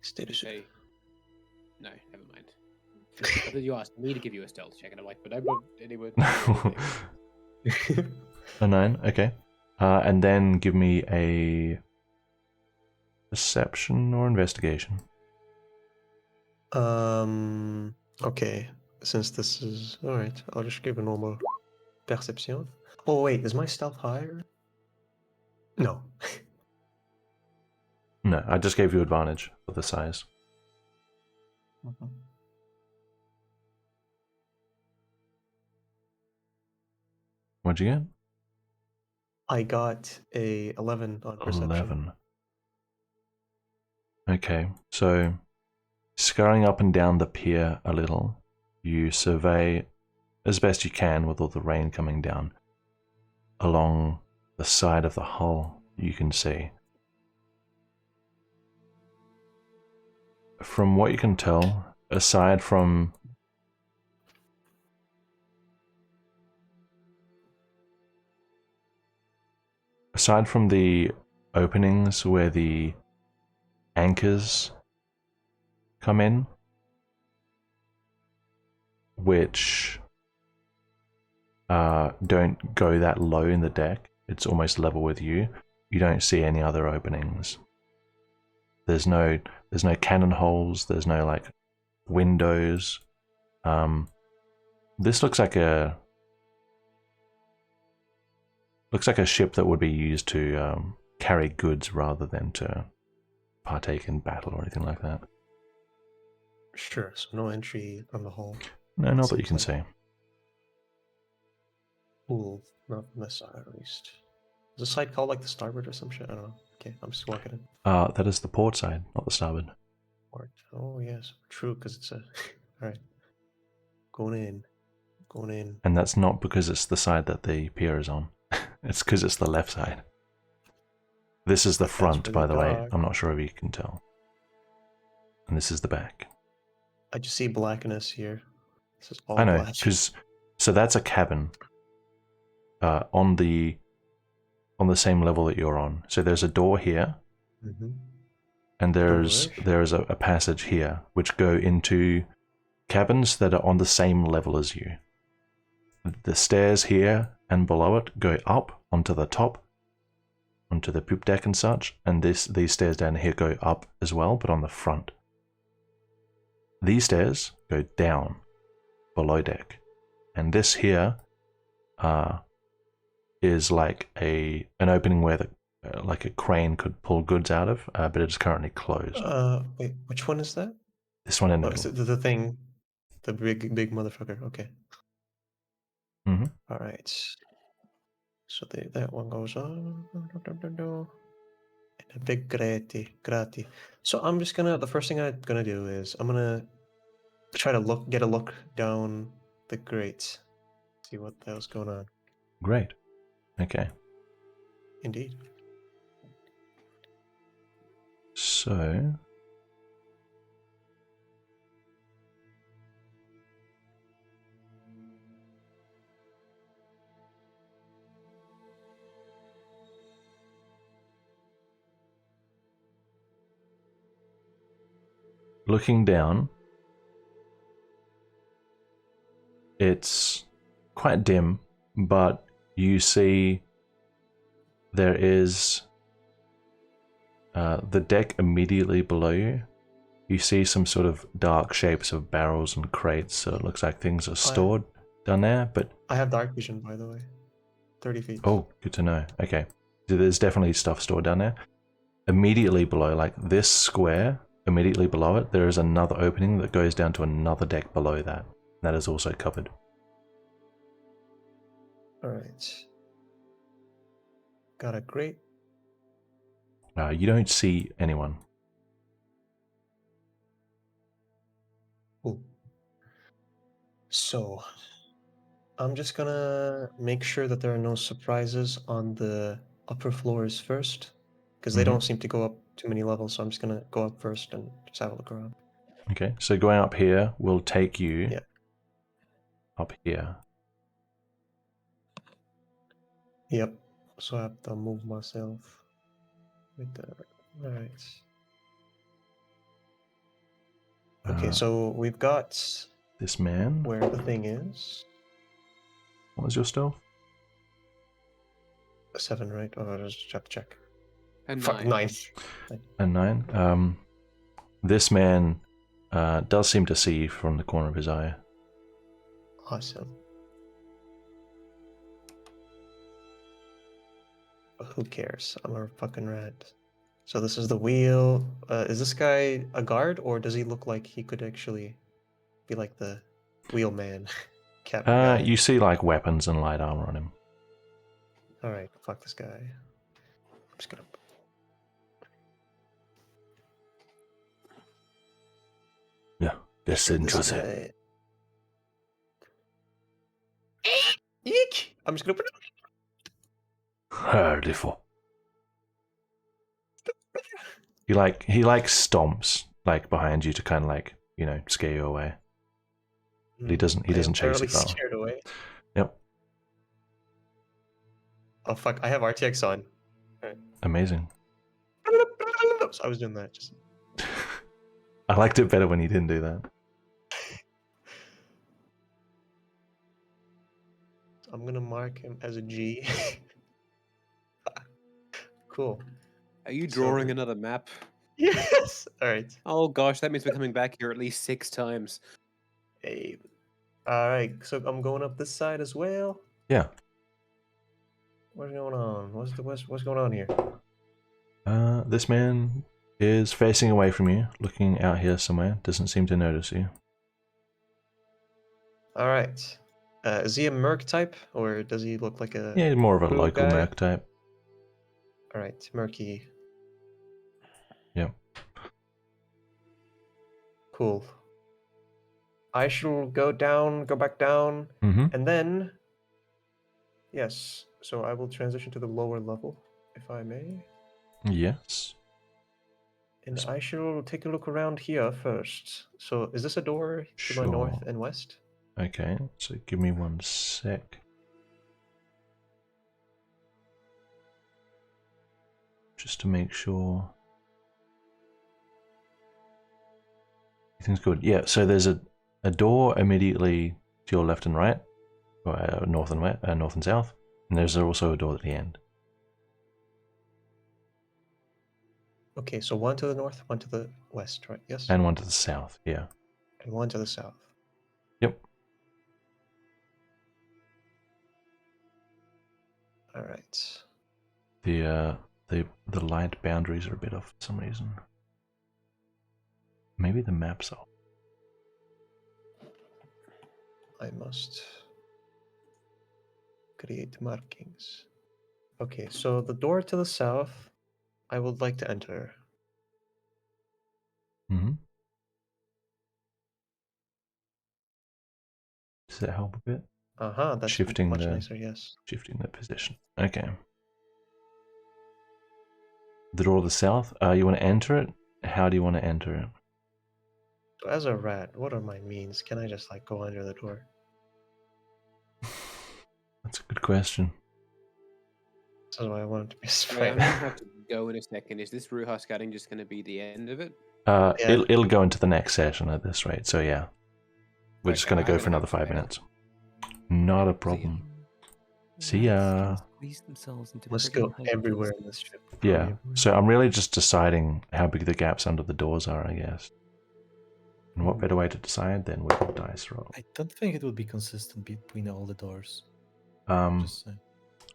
Status. Hey. No, never mind. I thought you asked me to give you a stealth check, and I'm like, but I'm not anywhere to do anything. A 9. Okay. And then give me a perception or investigation. Okay. Since this is alright, I'll just give a normal perception. Oh wait, is my stealth higher? No. No, I just gave you advantage for the size. What'd you get? I got a 11 on perception. 11. Okay, so scurrying up and down the pier a little, you survey as best you can with all the rain coming down. Along the side of the hull, you can see. From what you can tell, aside from the openings where the anchors come in, which don't go that low in the deck, it's almost level with you. You don't see any other openings. There's no cannon holes. There's no like windows. This looks like a ship that would be used to carry goods rather than to partake in battle or anything like that. Sure, so no entry on the hull. No, not that you Seems can like- see. Ooh, not from this side at least. Is the side called like the starboard or some shit? I don't know. Okay, I'm just walking in. That is the port side, not the starboard. Port. Oh yes, true, because it's a. Alright. Going in. And that's not because it's the side that the pier is on. It's because it's the left side. This is the That's front, really by the way. dark. I'm not sure if you can tell. And this is the back. I just see blackness here. This is all I know, black. because so that's a cabin. On the same level that you're on. So there's a door here, Mm-hmm. and there's a passage here, which go into cabins that are on the same level as you. The stairs here and below it go up onto the top, onto the poop deck and such, and these stairs down here go up as well, but on the front. These stairs go down below deck, and this here is like an opening where like a crane could pull goods out of, but it is currently closed. Wait, which one is that? This one in the Oh, is middle. it the thing, the big motherfucker? Okay. Mm-hmm. All right. So that one goes on. And a big grati. So I'm just gonna. The first thing I'm gonna do is I'm gonna try to get a look down the grate, see what the hell's going on. Great. Okay. Indeed. So looking down, it's quite dim, but you see there is the deck immediately below you. You see some sort of dark shapes of barrels and crates, so it looks like things are stored down there, but I have dark vision, by the way. 30 feet. oh, good to know. Okay. So there's definitely stuff stored down there. Immediately below, like this square, immediately below it, there is another opening that goes down to another deck below that. That is also covered. Alright. Got a grate. You don't see anyone. Cool. So, I'm just gonna make sure that there are no surprises on the upper floors first, because they Mhm. don't seem to go up too many levels. So I'm just gonna go up first and just have a look around. Okay, so going up here will take you Yeah. up here. Yep. So I have to move myself. Right there. All right. Okay, so we've got This man. where the thing is. What was your stealth? 7, right? Oh, I just have to check. And Fuck, 9. A 9. This man does seem to see you from the corner of his eye. Awesome. But who cares? I'm a fucking rat. So this is the wheel. Is this guy a guard, or does he look like he could actually be like the wheelman cap guy? You see like weapons and light armor on him. All right, fuck this guy. I'm just gonna. Yeah, This disinterested. guy. Eek! I'm just gonna put it. Hardiful. He stomps like behind you to kind of like, you know, scare you away. But he doesn't I am chase thoroughly you far. scared away. Yep. Oh fuck! I have RTX on. Amazing. So I was doing that. Just I liked it better when you didn't do that. I'm gonna mark him as a G. Cool. Are you So- drawing another map? Yes. All right. Oh gosh, that means we're coming back here at least 6 times. Hey. All right. So I'm going up this side as well. Yeah. What's going on? What's going on here? This man is facing away from you, looking out here somewhere. Doesn't seem to notice you. All right. Is he a merc type, or does he look like a? Yeah, more of a blue local guy? merc type. All right, murky. Yep. Cool. I shall go back down, Mm-hmm. and then. Yes. So I will transition to the lower level, if I may. Yes. And I shall take a look around here first. So is this a door to my north Sure. and west? Okay, so give me 1 sec. Just to make sure everything's good. Yeah, so there's a door immediately to your left and right, or north and west, north and south, and there's also a door at the end. Okay, so one to the north, one to the west, right? Yes. And one to the south, yeah. And one to the south. Yep. All right. The light boundaries are a bit off for some reason. Maybe the map's off. I must create markings. Okay, so the door to the south, I would like to enter. Mm-hmm. Does that help a bit? That's Shifting much the- nicer, yes. Shifting the position. Okay. The door to the south. You want to enter it? How do you want to enter it? So as a rat, what are my means? Can I just like go under the door? That's a good question. This is why I wanted to be a Wait, I'm spider. gonna have to go in a second. Is this Ruha scouting just gonna be the end of it? Yeah. It'll go into the next session at this rate. So yeah, we're just Okay, going to I'm go for gonna another have to 5 bail. minutes. Not a See ya. problem. See Rats ya. can squeeze themselves into Let's friggin' go height everywhere posts. in this ship. Yeah. Probably. So I'm really just deciding how big the gaps under the doors are, I guess. And what better way to decide than with a dice roll? I don't think it would be consistent between all the doors. Um. Just saying.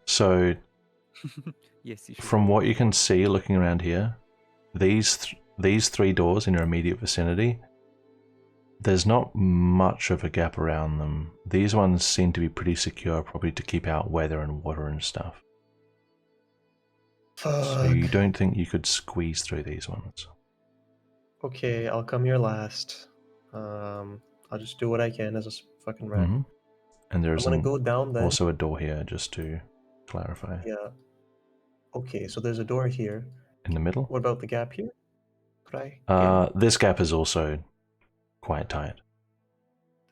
So Yes, you should. from roll. what you can see looking around here, these 3 doors in your immediate vicinity, there's not much of a gap around them. These ones seem to be pretty secure, probably to keep out weather and water and stuff. So you Fuck. don't think you could squeeze through these ones? Okay, I'll come here last. I'll just do what I can as a fucking rat. Hmm. And I'm there's gonna go down then. also a door here, just to clarify. Yeah. Okay, so there's a door here. in the middle. What about the gap here? Could I get in? This gap is also quite tight,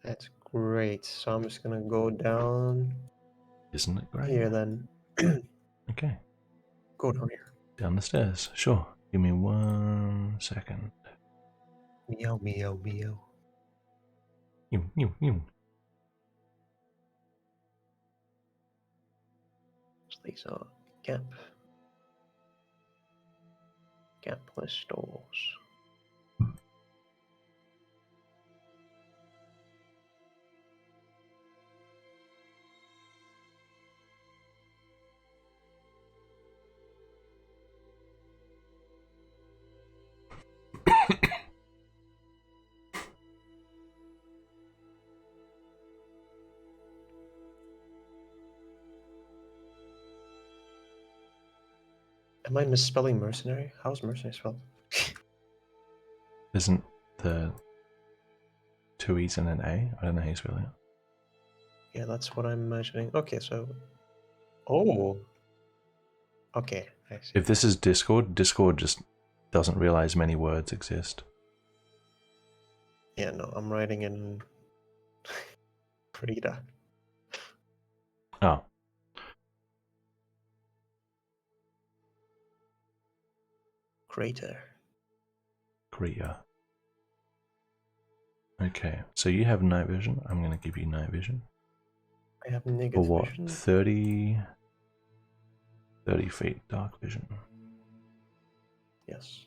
That's great. So I'm just gonna go down isn't it great? here then. Okay, Go down here. down the stairs. Sure. Give me 1 second. Meow meow meow. Ew, ew, ew. These are gap. Gapless doors. Am I misspelling mercenary? How's mercenary spelled? Isn't the 2 E's and an A? I don't know how you spell it. Yeah, that's what I'm imagining. Okay, so. Oh. Okay, I see. If this is Discord, Discord just doesn't realize many words exist. Yeah, no, I'm writing in. Frida. Oh, Crater. Korea. Okay, so you have night vision. I'm going to give you night vision. I have For negative what? vision. 30 feet dark vision. Yes.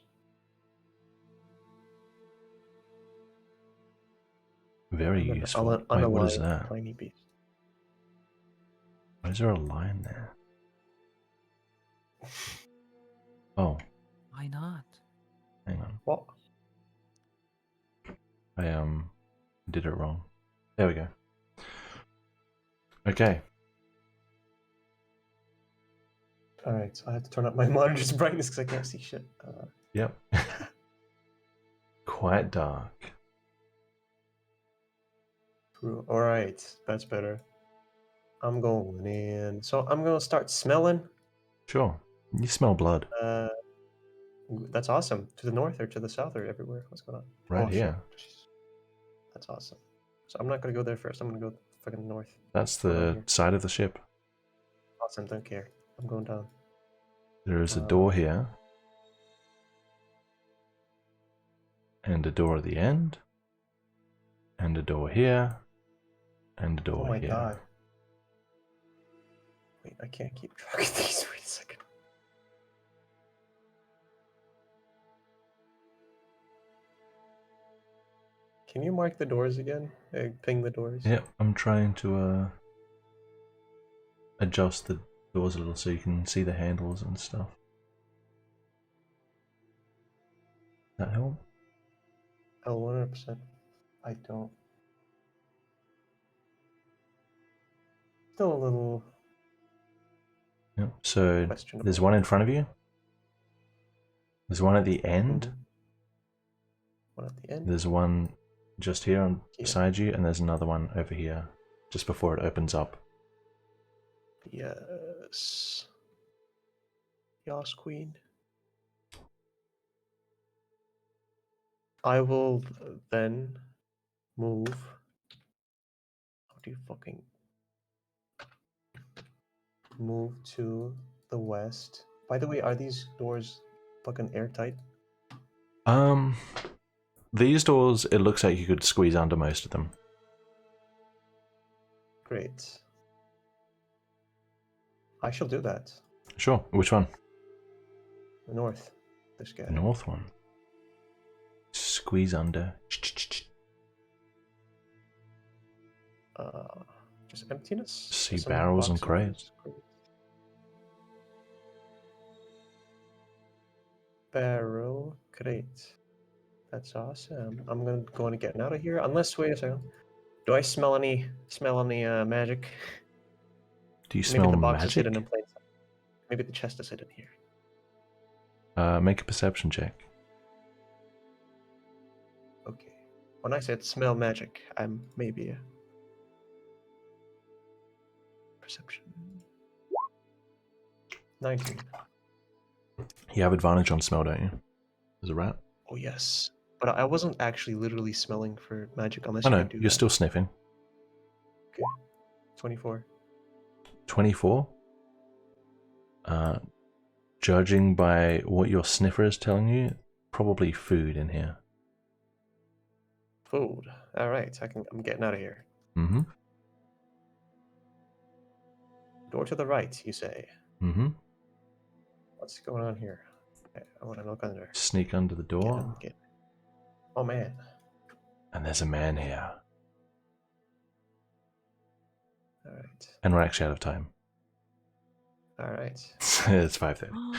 Very I'm an useful. Wait, what is unalive that? tiny beast. Why is there a line there? Oh, Why not? hang on. What? I did it wrong. There we go. Okay. Alright, so I have to turn up my monitor's brightness because I can't see shit. Yep. Quite dark. Alright, that's better. I'm going in. So I'm going to start smelling. Sure. You smell blood That's awesome. To the north or to the south or everywhere? What's going on? right Oh, here. shit. Jeez. That's awesome. So I'm not going to go there first. I'm going to go fucking north. That's Around the here. side of the ship. Awesome, don't care. I'm going down. There is a door here. And a door at the end. And a door here. And a Oh door my here. god. Wait, I can't keep track of these. Wait a second. Can you mark the doors again? Ping the doors. Yep, I'm trying to adjust the doors a little so you can see the handles and stuff. That help? Oh, 100%. I don't. Still a little Yep. So questionable. there's one in front of you. There's one at the end. Mhm. One at the end. There's one just here on Here. beside you, and there's another one over here, just before it opens up. Yes. Yas, queen. I will then move. How do you fucking move to the west? By the way, are these doors fucking airtight? These doors, it looks like you could squeeze under most of them. Great. I shall do that. Sure. Which one? The north. This guy. The north one. Squeeze under. Just emptiness. See Some barrels and boxes. crates. Barrel crate. That's awesome. I'm going to get out of here. Unless, wait a second. Do I smell any magic? Do you Maybe smell the box is magic? hidden in plain sight. Maybe the chest is hidden here. Make a perception check. Okay. When I said smell magic, I'm maybe a perception. 19. You have advantage on smell, don't you? As a rat? Oh yes, but I wasn't actually literally smelling for magic unless Oh you no, can do you're that. still sniffing. 24. 24. Judging by what your sniffer is telling you, probably food in here. Food. All right, I'm getting out of here. Mm-hmm. Door to the right, you say. Mm-hmm. What's going on here? Okay, I want to look under. Sneak under the door. Get. Oh man. And there's a man here. All right. And we're actually out of time. All right. It's 5:30.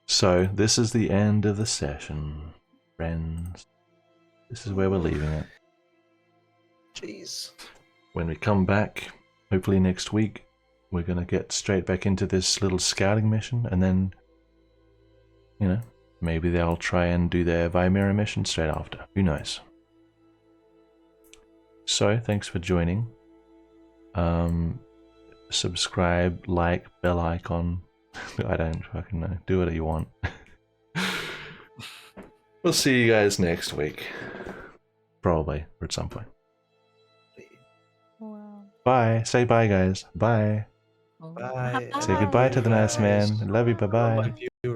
So this is the end of the session, friends. This is where we're leaving it. Jeez. When we come back, hopefully next week, we're going to get straight back into this little scouting mission, and then, you know, maybe they'll try and do their Vimera mission straight after. Who knows? So, thanks for joining. Subscribe, like, bell icon. I don't fucking know. Do whatever you want. We'll see you guys next week. Probably, or at some point. Wow. Bye. Say bye, guys. Bye. Bye. Say goodbye to the nice man. Love you. Bye bye. Bye, viewers.